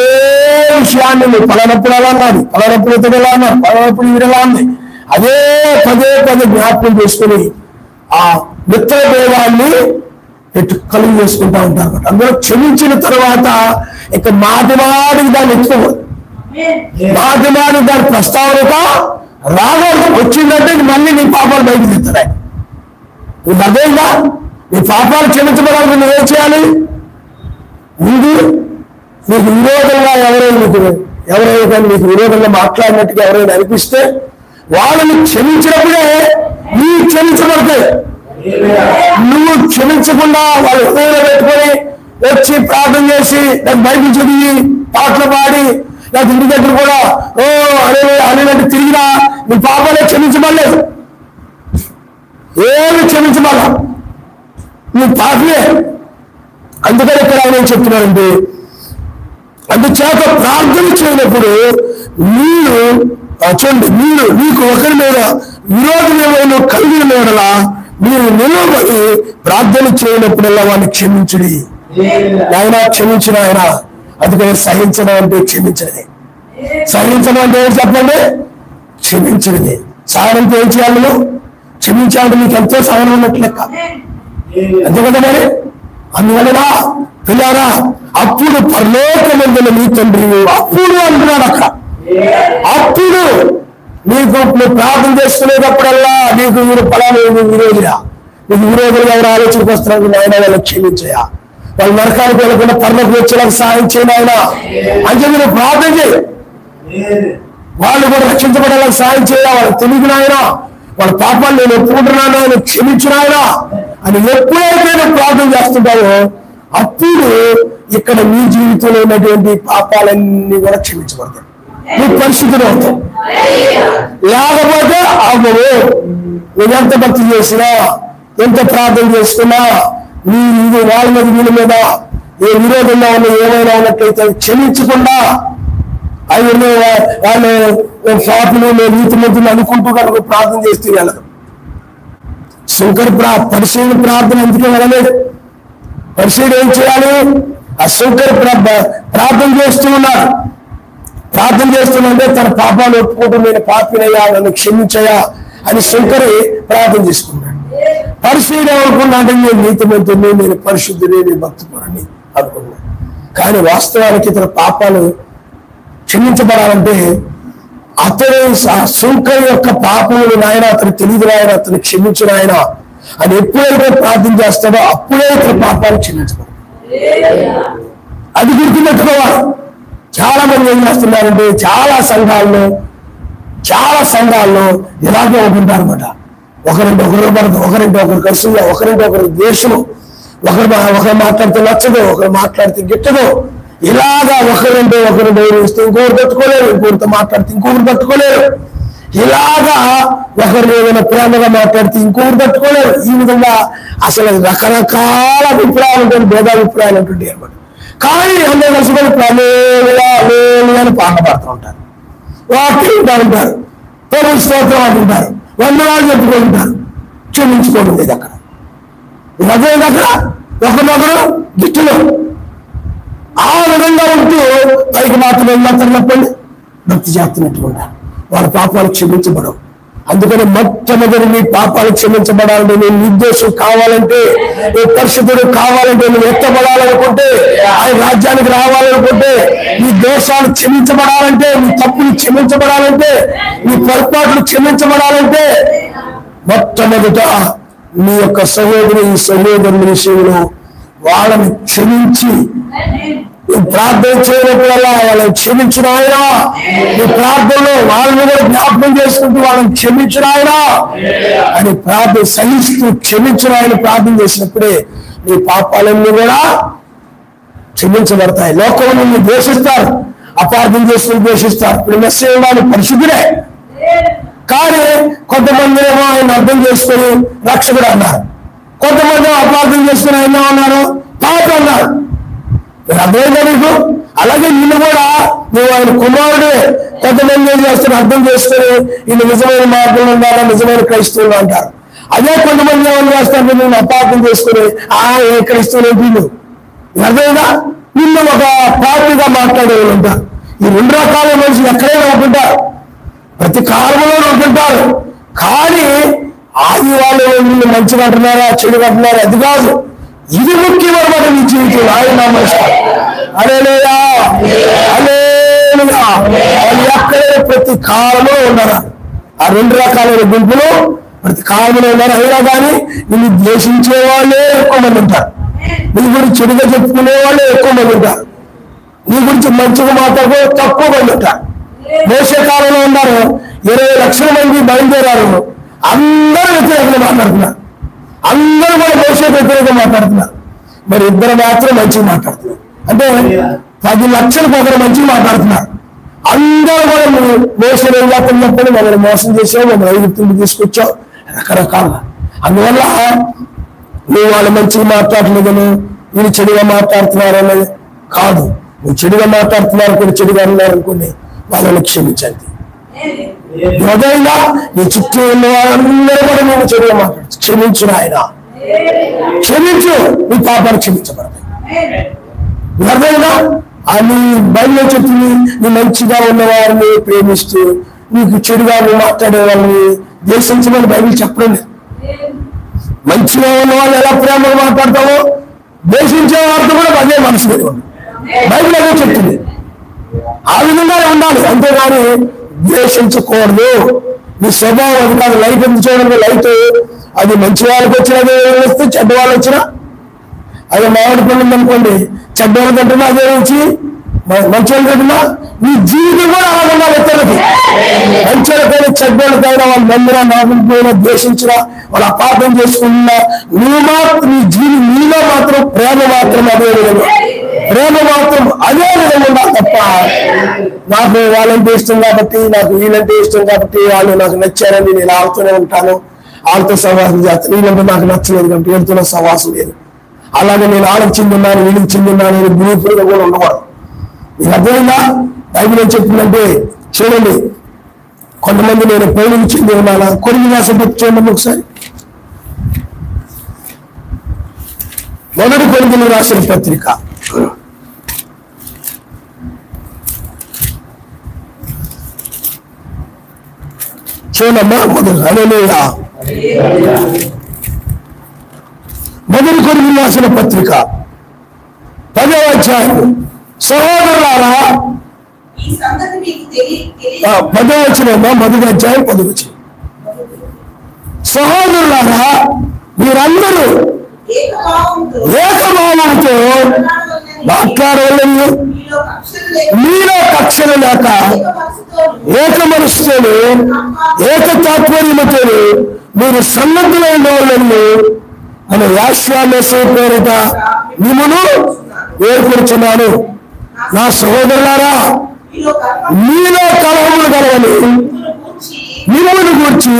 విషయాన్ని నువ్వు పలానప్పుడు అలా అన్నది, పలానప్పుడు ఇతడు ఎలా అన్నారు, పలానప్పుడు ఇవిడలా ఉంది, అదే పదే జ్ఞాపకం చేసుకుని ఆ మిత్రభేదాన్ని కలుగు చేసుకుంటా ఉంటారు. అందులో క్షమించిన తర్వాత ఇక మాటిమాటికి దాన్ని ఎత్తుకోవాలి. మాటిమాటికి దాని ప్రస్తావనక రాకూడదు. వచ్చిందంటే మళ్ళీ నీ పాపాలు బయటకు తెస్తాయి. నీకు అదేంగా నీ పాపాలు క్షమించబడాలని నువ్వేం చేయాలి? ముందు నీకు విరోధంగా ఎవరైనా నీకు విరోధంగా మాట్లాడినట్టుగా ఎవరైనా అనిపిస్తే వాళ్ళని క్షమించినప్పుడే నీ క్షమించబడతాయి. నువ్వు క్షమించకుండా వాళ్ళు హృదయంలో పెట్టుకొని వచ్చి ప్రార్థన చేసి దాన్ని బయటకు చదివి పాటలు పాడి నాకు ఇంటి దగ్గర కూడా అనేటట్టు తిరిగినా నీ పాపాలే క్షమించబడలేదు. ఏమి క్షమించబడ నీ పాపలే. అందుకని ఇక్కడ ఆయన ఏం చెప్తున్నారంటే అందుచేత ప్రార్థన చేయనప్పుడు మీరు చూడండి, మీకు ఒకరి మీద విరోధం ఏమైనా కలిగిన మీదలా మీరు నిలబడి ప్రార్థన చేయనప్పుడల్లా వాడిని క్షమించుడి. ఆయన క్షమించిన ఆయన. అందుకని సహించడం అంటే క్షమించడమే. సహించడం అంటే ఏం చెప్పండి? క్షమించడమే. సహనంతో ఏం చేయాలి? నువ్వు క్షమించాలంటే నీకు ఎంతో సహనం ఉన్నట్లు లెక్క. అంతే కదా మరి. అందువలన పిల్లారా అప్పుడు పరలోకమందున మీ తండ్రి అప్పుడు అంటున్నాడు అక్కడ. అప్పుడు నీకు నువ్వు ప్రార్థన చేసుకునేటప్పుడల్లా నీకు మీరు ఫలానా విరోధులా, నీకు విరోధులుగా ఎవరు ఆలోచనకు వస్తున్నారు, ఆయన వాళ్ళకి క్షమించయా, వాళ్ళు నరకానికి వెళ్ళకుండా పరలోకి వచ్చేలాగా సహాయం చేయను ఆయన అని చెప్పి నువ్వు ప్రార్థన చేయి. వాళ్ళు కూడా రక్షించబడేలా సహాయం చేయాలి. వాళ్ళకి తెలియదు ఆయన, వాళ్ళ పాపాలు నేను ఒప్పుకుంటున్నాను, ఆయన క్షమించిన ఆయన అని ఎప్పుడైతే నువ్వు ప్రార్థన చేస్తుంటావో అప్పుడు ఇక్కడ నీ జీవితంలో ఉన్నటువంటి పాపాలన్నీ కూడా క్షమించబడతాయి, నువ్వు పరిశుద్ధులు అవుతావు. లేకపోతే అవ్వవు. నువ్వు ఎంత భక్తి చేసినా, ఎంత ప్రార్థన చేసుకున్నా, నీ ఇది వాళ్ళ మీద వీళ్ళ మీద ఏ విరోధంగా ఉన్న ఏమైనా ఉన్నట్లయితే క్షమించకుండా అవి వాళ్ళు షాపులు నీతి మంత్రులు అనుకుంటూ కనుక ప్రార్థన చేస్తూ వెళ్ళదు. శంకర్ పరిశీలన ప్రార్థన ఎందుకే వెళ్ళలేదు. పరిశీలన ఏం చేయాలి? ఆ శంకర్ ప్రార్థన చేస్తూ ఉన్నాడు. ప్రార్థన చేస్తుందంటే తన పాపాలు ఒప్పుకుంటూ నేను పాపినయ్యా, నన్ను క్షమించయా అని శంకరి ప్రార్థన చేసుకున్నాడు. పరిశీలన అనుకున్నాడు, నేను నీతిమంతుడిని, నేను పరిశుద్ధుని, నేను భక్తిపరుని అనుకున్నాడు. కానీ వాస్తవానికి ఇతర పాపాలు క్షమించబడాలంటే అతని శంకరి యొక్క పాపములు నాయన అతను తెలియదు నాయన, అతను క్షమించిన ఆయన అని ఎప్పుడైతే ప్రార్థన చేస్తాడో అప్పుడే ఇతర పాపాలు క్షమించబడతాయి. అది గుర్తుపెట్టుకోవాలి. చాలా మంది ఏం చేస్తున్నారంటే చాలా సంఘాల్లో ఇలాగే ఉంటుంటారు అనమాట. ఒకరింటి ఒకరు పడదు, ఒకరింటి ఒకరు కలుసుగా, ఒకరింటి ఒకరు ద్వేషము, ఒకరు మాట్లాడితే నచ్చదు, ఒకరు మాట్లాడితే గిట్టదు. ఇలాగా ఒకరింటి ఒకరు గౌరవిస్తే ఇంకొకరు తట్టుకోలేరు, ఇంకొకరితో మాట్లాడితే ఇంకొకరు తట్టుకోలేరు. ఇలాగా ఒకరు ఏదైనా ప్రేమగా మాట్లాడితే ఇంకొకరు తట్టుకోలేరు. ఈ విధంగా అసలు రకరకాల అభిప్రాయాలు ఉంటాయి, భేదాభిప్రాయాలు ఉంటుంటాయి అనమాట. కానీ అందరూ కలుసుకొని అని పాట పాడుతూ ఉంటారు, వాక్యం వింటూ ఉంటారు, ప్రభు స్తోత్రం అంటుంటారు, వందనాలు చెప్పుకుంటారు. క్షమించుకోవడం లేదు అక్కడ. అదేది అక్కడ ఒకరినొకరు గిట్టులు ఆ విధంగా ఉంటూ పైకి మాత్రం తన్నప్పండి భక్తి చేస్తున్నట్టు ఉంటారు. వాళ్ళ పాపాలు క్షమించబడవు. అందుకని మొట్టమొదటి నీ పాపాలు క్షమించబడాలంటే, నీ నిర్దోషం కావాలంటే, నీ పరిశుద్ధుడు కావాలంటే, నువ్వు ఎత్తబడాలనుకుంటే, ఆయన రాజ్యానికి రావాలనుకుంటే, నీ దోషాలు క్షమించబడాలంటే, నీ తప్పులు క్షమించబడాలంటే, నీ పొరపాట్లు క్షమించబడాలంటే మొట్టమొదట నీ యొక్క సహోదరుని విషయంలో వాళ్ళని క్షమించి ప్రార్థన చేయనప్పుడల్లా వాళ్ళని క్షమించిన ఆయన, నీ ప్రార్థనలో వాళ్ళని కూడా జ్ఞాపకం చేసుకుంటూ వాళ్ళని క్షమించిన ఆయన అని ప్రార్థన సహిస్తూ క్షమించిన ఆయన ప్రార్థన చేసినప్పుడే నీ పాపాలన్నీ కూడా క్షమించబడతాయి. లోకంలో నిన్ను ద్వేషిస్తారు, అపార్థం చేసుకుని ద్వేషిస్తారు. ఇప్పుడు మెస్సేజ్ వాళ్ళు పరిశుద్ధులే, కానీ కొంతమంది ఏమో ఆయన అర్థం చేసుకుని రక్షకుడు అన్నారు, కొంతమంది అపార్థం చేసుకుని ఆయన అన్నారు పాపం అన్నారు. అర్థమైందా నీకు? అలాగే నిన్ను కూడా నువ్వు ఆయన కుమారుడే. కొంతమంది ఏం చేస్తారు, అర్థం చేసుకుని ఈయన నిజమైన మార్గంలో ఉన్నారా, నిజమైన క్రైస్తవులు అంటారు. అదే కొంతమంది ఏమని చేస్తారు, నేను అపార్థం చేసుకుని ఏ క్రైస్తవులు వీళ్ళు. అర్థమైందా? నిన్ను ఒక పార్టీగా మాట్లాడే వాళ్ళు ఉంటారు. ఈ రెండు రకాల మనుషులు ఎక్కడైనా ఉంటుంటారు, ప్రతి కాలంలో ఉంటుంటారు. కానీ ఆది వాళ్ళు వీళ్ళు మంచిగా అంటున్నారా చెడుగా అంటున్నారా అది కాదు, ఇది ముఖ్యమన్నమాట నీ జీవితం. ఆయన నమస్కారం అలేలుయా అలేలుయా. వాళ్ళు ఎక్కడైనా ప్రతి కాలంలో ఉన్నారు. ఆ రెండు రకాలైన గుంపులు ప్రతి కాలంలో ఉన్నారు. అయినా కానీ నిన్ను ద్వేషించే వాళ్ళే ఎక్కువ మంది ఉంటారు, నీ గురించి చెడుగా చెప్పుకునే వాళ్ళే ఎక్కువ మంది ఉంటారు, నీ గురించి మంచిగా మాట్లాడుకో తక్కువ మంది ఉంటారు. మోసే కాలంలో ఉన్నారు 20 లక్షల మంది బయలుదేరారు, అందరూ వ్యతిరేకంగా మాట్లాడుతున్నారు, అందరూ కూడా మోసే వ్యతిరేకంగా మాట్లాడుతున్నారు. మరి ఇద్దరు మాత్రం మంచిగా మాట్లాడుతున్నారు. అంటే 10 లక్షలకు ఒకరు మంచిగా మాట్లాడుతున్నారు. అందరూ కూడా మోసే ఏం చేస్తున్నప్పుడు మమ్మల్ని మోసం చేసావు, మమ్మల్ని ఐగుప్తుని తీసుకొచ్చావు రకరకాలుగా. అందువల్ల నువ్వు వాళ్ళు మంచిగా మాట్లాడలేదని వీళ్ళు చెడుగా మాట్లాడుతున్నారు అనేది కాదు. నువ్వు చెడుగా మాట్లాడుతున్నారు కొన్ని చెడుగా అన్నారు అనుకోండి, వాళ్ళని క్షమించండి. మొదలైనా నీ చుట్టూ ఉన్న వాళ్ళందరూ కూడా నేను చెడుగా మాట్లాడు, క్షమించు ఆయన, క్షమించు, నీ పాపాలు క్షమించబడతాయి. మొదలైనా అని బయలులో చెప్తుంది, నీ మంచిగా ఉన్న వారిని ప్రేమిస్తూ నీకు చెడుగా మాట్లాడే వాళ్ళని ద్వేషించమని బైబిల్ చెప్పడం లేదు. మంచిగా ఉన్న వాళ్ళు ఎలా ప్రేమగా మాట్లాడతామో ద్వేషించే వారితో కూడా అదే మనసు మీద ఉంది. బైబిల్ అదే చెప్తుంది, ఆ విధంగానే ఉండాలి. అంతేగాని ద్వేషించకూడదు. నీ స్వభావం అది కాదు. లైట్ ఎందుకు చూడండి, లైట్ అది మంచి వాళ్ళకి వచ్చినది వస్తే చెడ్డ వాళ్ళు వచ్చినా అదే మామిడి పండు ఉందనుకోండి, చెడ్డోళ్ళ కంటున్నా అదే రుచి, మంచోళ్ళ కంటున్నా నీ జీవితం కూడా అలాగన్నా ఇతరులకి. మంచోళ్ళకైనా చెడ్డోళ్ళకైనా వాళ్ళు నమ్మినా నమ్మకపోయినా ద్వేషించినా వాళ్ళు అపార్థం చేసుకున్నా నువ్వు మాత్రం నీ నీలో మాత్రం ప్రేమ మాత్రం అదే విధంగా, ప్రేమ మాత్రం అదే విధంగా ఉండాలి తప్ప నాకు వాళ్ళంటే ఇష్టం కాబట్టి, నాకు వీళ్ళంటే ఇష్టం కాబట్టి, వాళ్ళు నాకు నచ్చారని నేను ఆడుతూనే ఉంటాను, వాళ్ళతో సహవాసం చేస్తాను, వీళ్ళంటే నాకు నచ్చలేదు కాబట్టి వీళ్ళతో సహవాసం లేదు. అలాగే నేను వాళ్ళకి చెందున్నాను వీళ్ళకి చెందున్నాను నేను గ్రూపులుగా కూడా ఉండకూడదు. మీకు అర్థమైందా? బైబిల్ ఏం చెప్తుందంటే చూడండి, కొంతమంది నేను పౌలుకి చెంది ఉన్నానా, కొరింథీ రాసిన పత్రిక చూడండి ఒకసారి. మొదటి కొరింథీ రాసిన పత్రిక చూడమ్మా. హల్లెలూయా. మొదటి కొరింథీ రాసిన పత్రిక 10వ అధ్యాయం. సహోదరులారా, 10వ వచనమ్మా, మొదటి అధ్యాయం 10వ వచనం. సహోదరులారా, మీరందరూ ఏకభావంతో మాట్లాడవలెను, మీలో కక్షలు లేక ఏక మనస్సుతోను ఏక తాత్పర్యముతో మీరు సన్నద్ధులై ఉండవలెను మన యాశ్వామేశ్వర పేరిట మిమ్మును ఏర్పరుచున్నాను. నా సహోదరులారా, మీలో కలహములు కలవని మిమ్మును గూర్చి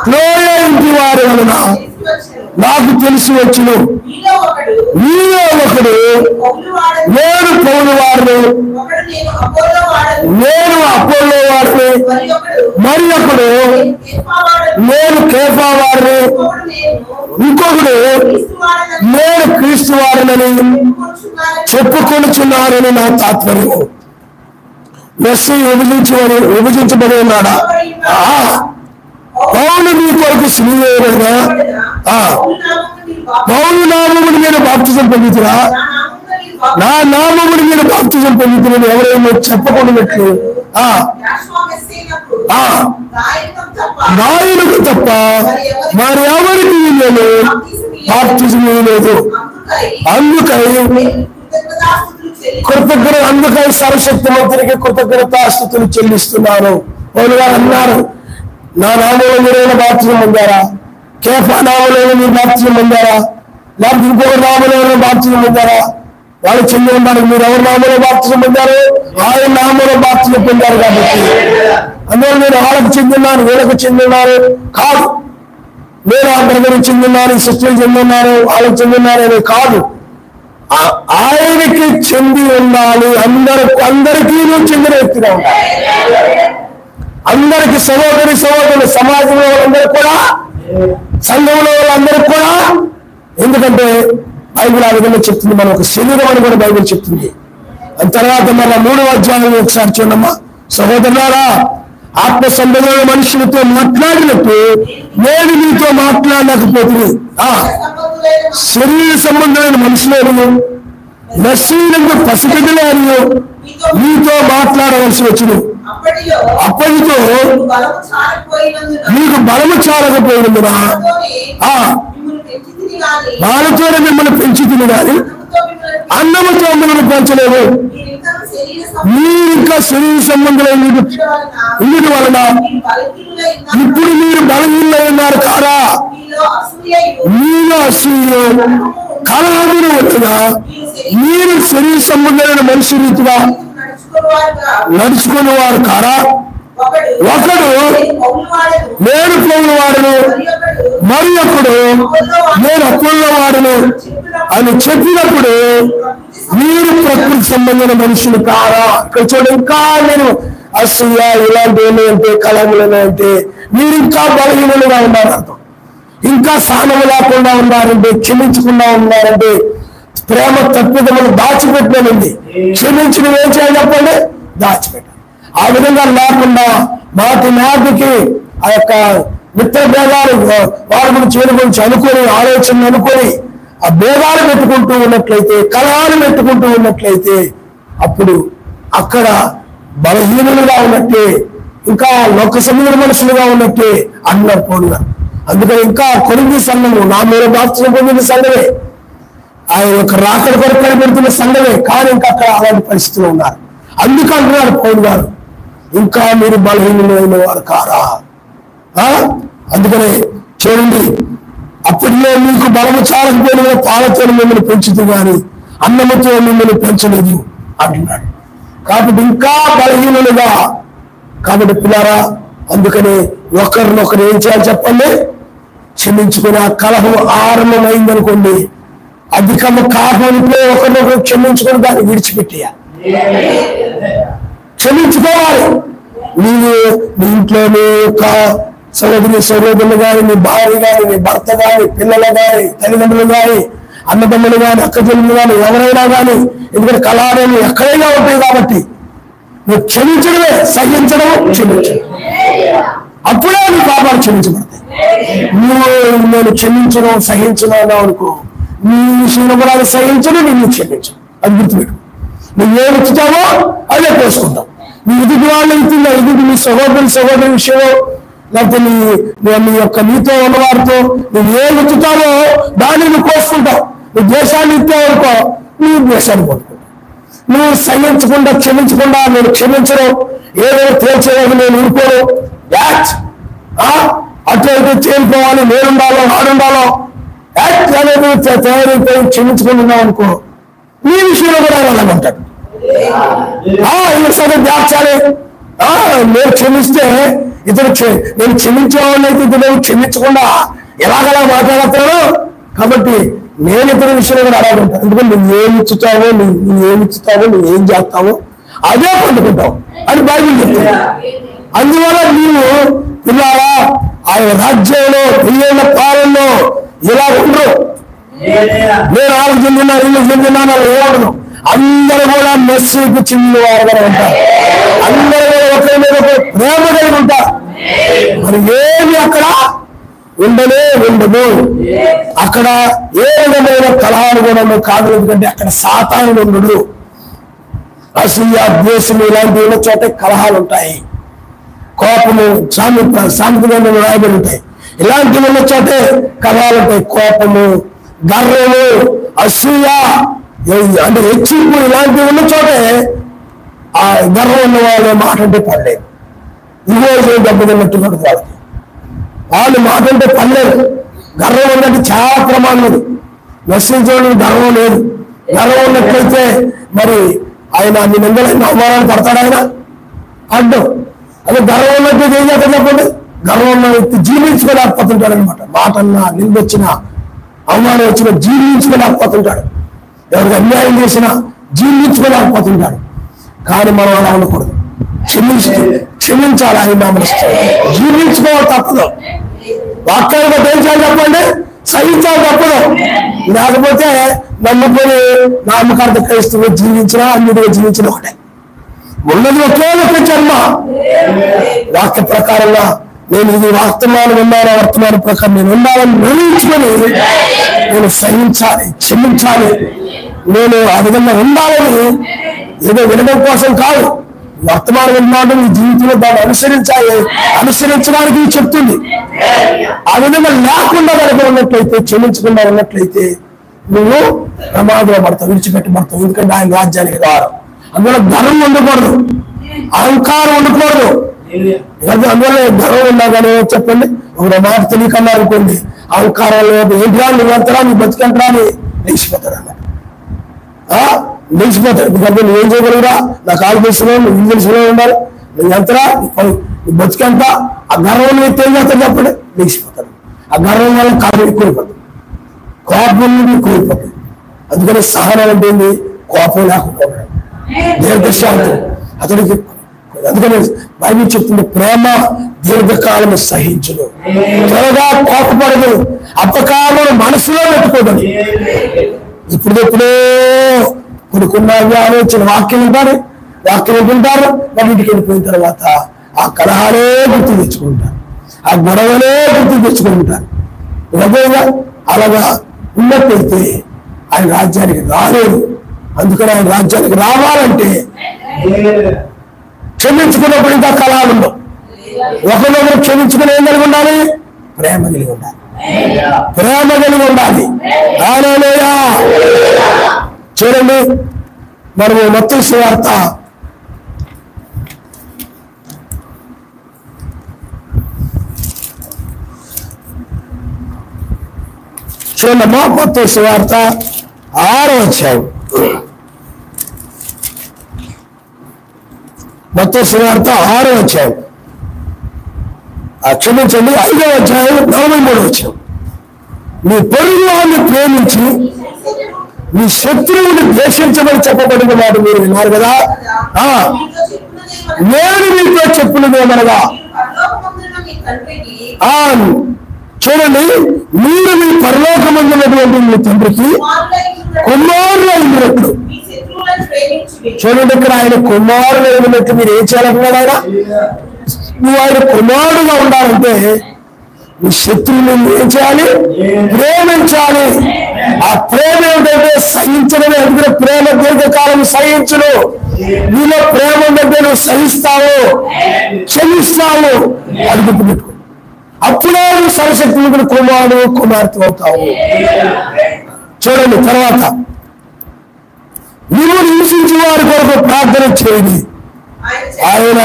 క్లోయ ఇంటి వారి వలన నాకు తెలిసి వచ్చును. మీలో ఒకడు నేను పౌలు వారిని, నేను అపోలో వారిని, మరి ఒకడు నేను కేఫా వారిని, ఇంకొకడు నేను క్రీస్తు వారిని చెప్పుకొనుచున్నారని నా తాత్పర్యం. మెస్సీ విభజించబడి ఉన్నాడా? పౌలు మీ కొరకు సిలువ వేయబడినా, పౌలు నామముని మీద బాప్తిజం పొందుతురా, నా నామముని మీద బాప్తిజం పొందుతున్నాను ఎవరైనా చెప్పకూడనట్లు నాయనకు తప్ప మరి ఎవరికి నేను బాప్తిజం లేదు. అందుకై సర్వశక్తి మంత్రికి కృతజ్ఞతాస్తుతులు చెల్లిస్తున్నాను. పౌలు గారు అన్నారు, నా నామంలో మీరైనా బాప్తిజం పొందారా? కేఫా నామంలో మీరు బాప్తిజం పొందారా? లేకపోతే ఇంకొక నామంలో బాప్తిజం పొందారా? వాళ్ళు చెంది ఉండడానికి మీరు ఎవరి నామంలో బాప్తిజం పొందారు? ఆయన నామంలో బాప్తిజం పొందారు. కాబట్టి అందువల్ల నేను వాళ్ళకి చెందిన్నాను వీళ్ళకి చెందిన్నారు కాదు, నేను ఆ బ్రదర్కి చెందిన్నాను ఈ సిస్టర్కి చెందిన్నాను వాళ్ళకి చెందిన్నాను అని కాదు, ఆయనకి చెంది ఉండాలి. అందరికీ నువ్వు చెందిన వ్యక్తిగా ఉండాలి. అందరికి సహోదరులు సమాజంలో వాళ్ళందరూ కూడా, సంఘంలో వాళ్ళందరికీ కూడా. ఎందుకంటే బైబిల్ ఆ విధంగా చెప్తుంది, మనం ఒక శరీరం అని కూడా బైబిల్ చెప్తుంది. ఆ తర్వాత మన 3వ అధ్యాయం ఒకసారి చూడమ్మా. సహోదరులారా, ఆత్మ సంబంధమైన మనుషులతో మాట్లాడినట్టు నేను మీతో మాట్లాడలేకపోతుంది. శరీర సంబంధమైన మనుషులను మెస్సీలకు పసిపిల్లలను మీతో మాట్లాడవలసి వచ్చును. అప్పటితో మీకు బలము చాలకపోయినందున వాళ్ళతోనే మిమ్మల్ని పెంచుతుంది కానీ అన్నముతో మిమ్మల్ని పెంచలేదు. మీరు ఇంకా శరీర సంబంధులైన ఇంటి వలన ఇప్పుడు మీరు బలహీనై ఉన్నారు కారా? మీలో అసూయ కలహములు వచ్చినా మీరు శరీర సంబంధమైన మనిషి రీతిగా నడుచుకునే వారు కారా? ఒకడు నేను పౌలు వాడను, మరి ఒకడు నేను అపోల్లో వాడను అని చెప్పినప్పుడు మీరు ప్రకృతి సంబంధమైన మనుషులు కారా? ఇక్కడ చూడండి, ఇంకా నేను అసూయ ఇలాంటివి అంటే కలములు అంటే మీరు ఇంకా బలహీనులుగా ఉన్నారు అర్థం. ఇంకా సహనము లేకుండా ఉన్నారంటే, క్షమించకుండా ఉన్నారంటే, ప్రేమ తప్పిదములు దాచిపెట్టినది. క్షమించిన ఏం చేయాలి చెప్పండి? దాచిపెట్టాలి. ఆ విధంగా లేకుండా మాటికి ఆ యొక్క మిత్ర భేదాలు వారి గురించి వీరి గురించి అనుకొని ఆలోచన అనుకొని ఆ భేదాలు పెట్టుకుంటూ ఉన్నట్లయితే, కలహాలు పెట్టుకుంటూ ఉన్నట్లయితే అప్పుడు అక్కడ బలహీనులుగా ఉన్నట్టే, ఇంకా లోక సంబంధ మనుషులుగా ఉన్నట్టే అన్నారు పౌలు గారు. అందుకని ఇంకా కొరింథీ సంఘము నా మీద బాప్తిజం పొందిన సంఘమే ఆయన యొక్క రాకడ కొరకు కనిపెడుతున్న సంఘమే, కానీ ఇంకా అక్కడ అలాంటి పరిస్థితులు ఉన్నారు. అందుకు అంటున్నాడు పౌలు గారు, ఇంకా మీరు బలహీనమైన వారు కారా? అందుకనే చూడండి, అప్పటిలో మీకు బలము చాలకపోయిన పాలతో మిమ్మల్ని పెంచుతూ కానీ అన్నముతో మిమ్మల్ని పెంచలేదు అంటున్నాడు. కాబట్టి ఇంకా బలహీనులుగా. కాబట్టి పిల్లారా, అందుకని ఒకరినొకరు ఏం చేయాలి చెప్పండి? క్షమించుకుని. ఆ కలహం ఆరంభమైందనుకోండి, అధికము కాకపోతే ఒకరినొకరు క్షమించుకొని దాన్ని విడిచిపెట్టేయాలి. క్షమించుకోవాలి. నీవు నీ ఇంట్లో నీ యొక్క సహోదరులు కానీ, నీ భార్య కానీ, నీ భర్త కానీ, పిల్లలు కానీ, తల్లిదండ్రులు కానీ, అన్నదమ్ములు కానీ, అక్కచెల్లెలు కానీ, ఎవరైనా కానీ, ఎందుకంటే కళాలు ఎక్కడైనా ఉంటాయి కాబట్టి నువ్వు క్షమించడమే, సహించడం, క్షమించడం. అప్పుడే నీ పాపాలు క్షమించబడతాయి. నేను క్షమించడం, సహించడం అన్నావు అనుకో, నీ విషయంలో కూడా సహించడం, నిన్ను క్షమించడం. అది గుర్తుపెట్టు. నువ్వు ఏం ఇచ్చుతావో అదే పోసుకుంటావు. నీ ఎదుటి వాళ్ళు ఇస్తుందా, ఎదుటి నీ సహోదరి విషయంలో, లేకపోతే నీ యొక్క నీతో ఉన్నవారితో నువ్వు ఏం ఇచ్చుతావో దాన్ని నువ్వు కోసుకుంటావు. నువ్వు ద్వేషాన్ని ఇస్తావు అనుకో, నువ్వు ద్వేషాన్ని కొట్టుకుంటావు. నువ్వు సహించకుండా, క్షమించకుండా, నేను క్షమించడం, ఏదో తేల్చేవాడు నేను ఊరుకోను, యాక్ట్ అటు ఇటు చేరిపోవాలి, నేనుండాలో ఆడుండాలో యాక్ట్ అనేది తయారైపోయి క్షమించుకుంటున్నావు అనుకో, నీ విషయంలో కూడా అలాగంటాడు. సరే దాచాలి. నేను క్షమిస్తే ఇతను, నేను క్షమించేవాడిని అయితే ఇతను క్షమించకుండా ఎలాగలా మాట్లాడతాను. కాబట్టి నేను ఇతని విషయంలో కూడా అలాగే ఉంటాను. ఎందుకంటే నువ్వు ఏమి ఇచ్చుతావో, నువ్వు ఏం చేస్తావో అదే పొందుకుంటావు అని బైబిల్ చెప్తుంది. అందువల్ల నీవు పిల్లారా ఆయన రాజ్యంలో 1000 పాలనలో ఇలా ఉండరు. నేను 6 చెందినా 2 చెందినా ఏమడను. అందరూ కూడా మెస్సీకి చెందిన వారుగా ఉంటారు. అందరూ కూడా ఒకరి మీద ఒకరు ప్రేమ కలిగి ఉంటారు. మరి ఏమి అక్కడ ఉండదు. అక్కడ ఏ విధమైన కలహాలు కూడా కాదు. ఎందుకంటే అక్కడ సాతాను ఉండడు. అసూయ, ద్వేషము ఇలాంటివి ఉన్న చోట కలహాలు ఉంటాయి. కోపము, సామెతలు రాయబడి ఉంటాయి. ఇలాంటివి ఉన్న చోటే కలహాలు ఉంటాయి. కోపము, గర్వము, అసూయ, అంటే హెచ్చింపు ఇలాంటివి ఉన్న చోటే ఆ గర్వం ఉన్న వాళ్ళు మాట అంటే పడలేదు. ఇవో దెబ్బతిన్నట్టున్నాడు వాళ్ళకి. వాళ్ళు మాట అంటే పడలేదు. గర్వం ఉన్నట్టు చాలా ప్రమాదం. నశించడానికి గర్వం లేదు. గర్వం ఉన్నట్లయితే మరి ఆయన అన్ని నిందలైన అవమానాలు పడతాడు. ఆయన అడ్డం. అదే గర్వం ఉన్నట్టు ఏం చేస్తాడు చెప్పండి? గర్వం ఉన్న వ్యక్తి జీవించుకోలేకపోతుంటాడు అనమాట. మాట అన్నా, నిందొచ్చినా, అవమానం వచ్చినా జీవించుకోలేకపోతుంటాడు. ఎవరికి అన్యాయం చేసినా జీవించుకోలేకపోతుంటాడు. కానీ మనం అలా ఉండకూడదు. క్షమించాలి. ఆయన జీవించుకోవాలి తప్పదు. వాక్యాన్ని ఏం చేయాలి చెప్పండి? సహించాలి తప్పదు. లేకపోతే నమ్మకొని నామకార్థ క్రైస్తవులు జీవించినా అన్నిటిగా జీవించిన ఒకటే. ఉన్నది ఒకే ఒక జన్మ. వాక్య ప్రకారంగా నేను ఇది వర్తమానం ప్రకారం నేను ఉండాలని నిర్ణయించుకొని నేను సహించాలి, క్షమించాలి. నేను ఆ విధంగా ఉండాలని ఏదో వినడం కోసం కాదు. వర్తమానం విన్నాడు నీ జీవితంలో దాన్ని అనుసరించడానికి చెప్తుంది. ఆ విధంగా లేకుండా కనుక ఉన్నట్లయితే, క్షమించకుండా ఉన్నట్లయితే నువ్వు ప్రమాదంలో పడతావు, విడిచిపెట్టబడతావు. ఎందుకంటే ఆయన రాజ్యానికి రారు. అందువల్ల ధనం ఉండకూడదు, అహంకారం ఉండకూడదు. అందువల్ల గర్వం ఉన్నా కానీ చెప్పండి, ఒక మాట తెలియకన్నా అనుకోండి, అహంకారాలు ఏంటిరా నువ్వు ఎంతరా, నీ బతికెంతరా అని లేచిపోతాడు అన్నమాట. లేచిపోతాడు. ఎందుకంటే నువ్వేం చేయగలరా, నా కాలు తెలుసుకున్నావు, నువ్వు ఇల్లు తెలుసుకునే ఉండాలి, నువ్వు ఎంతరా, నీ బతికెంత. ఆ గర్వం ఏం చేస్తాడు చెప్పండి, లేచిపోతాడు. ఆ గర్వం వల్ల కాలం ఎక్కువైపోతుంది, కోపం ఎక్కువైపోతుంది. అందుకని సహనం అంటే కోపం లేకుండా ఉండడం, దీర్ఘశాంతం అతడికి. అందుకని బైబిల్ చెప్తుంది, ప్రేమ దీర్ఘకాలము సహించును, త్వరగా కోపపడదు, అపకారం మనసులో పెట్టుకోదని. ఇప్పుడెప్పుడో కొడుకున్నాగా ఆలోచన వాక్యం వింటారు, వాటికి వెళ్ళిపోయిన తర్వాత ఆ కలహాలే గుర్తు తెచ్చుకుంటారు, ఆ గొడవలే గుర్తు తెచ్చుకుంటారు. అదేగా అలాగా ఉన్నట్లయితే ఆయన రాజ్యానికి రాలేదు. అందుకని ఆయన రాజ్యానికి రావాలంటే క్షమించుకున్నప్పుడు ఇంకా కలహాలు ఉండవు. ఒకరినొకరు క్షమించుకుని ఏం కలిగి ఉండాలి? ప్రేమ కలిగి ఉండాలి. ప్రేమ కలిగి ఉండాలి. హల్లెలూయా. చూడండి, మనము మత్తయి సువార్త చూడమ్మా, మత్తయి సువార్త 6వ అధ్యాయం. మత్తయి సువార్త 6వ అధ్యాయం, క్షమించండి 5వ అధ్యాయం 43వ వచనం. నీ పొరుగు వారిని ప్రేమించి నీ శత్రువుని ద్వేషించమని చెప్పబడిన మాట మీరు విన్నారు కదా. నేను మీతో చెప్పున్నదేమనగా, చూడండి, మీరు మీ పరలోకమందున్నటువంటి మీ తండ్రికి కుమారులు అయినట్లు. చూడండి, ఇక్కడ ఆయన కుమారులు అయినట్టు మీరు ఏం చేయాలనుకున్నాడు? ఆయన నువ్వు ఆయన కుమారుడుగా ఉండాలంటే నీ శత్రువులను ఏం చేయాలి? ప్రేమించాలి. ఆ ప్రేమ ఏమిటంటే సహించడమే. అందుకే ప్రేమ దీర్ఘకాలం సహించును. నీలో ప్రేమ ఉందంటే నువ్వు సహిస్తావు, క్షమిస్తావు. అది గుర్తుపెట్టుకో. అప్పుడే నువ్వు సర్వశక్తిమంతుడు కుమారుడు కుమార్తె అవుతావు. చూడండి, తర్వాత నీవు హింసించే వారి కొరకు ప్రార్థన చేయండి. ఆయన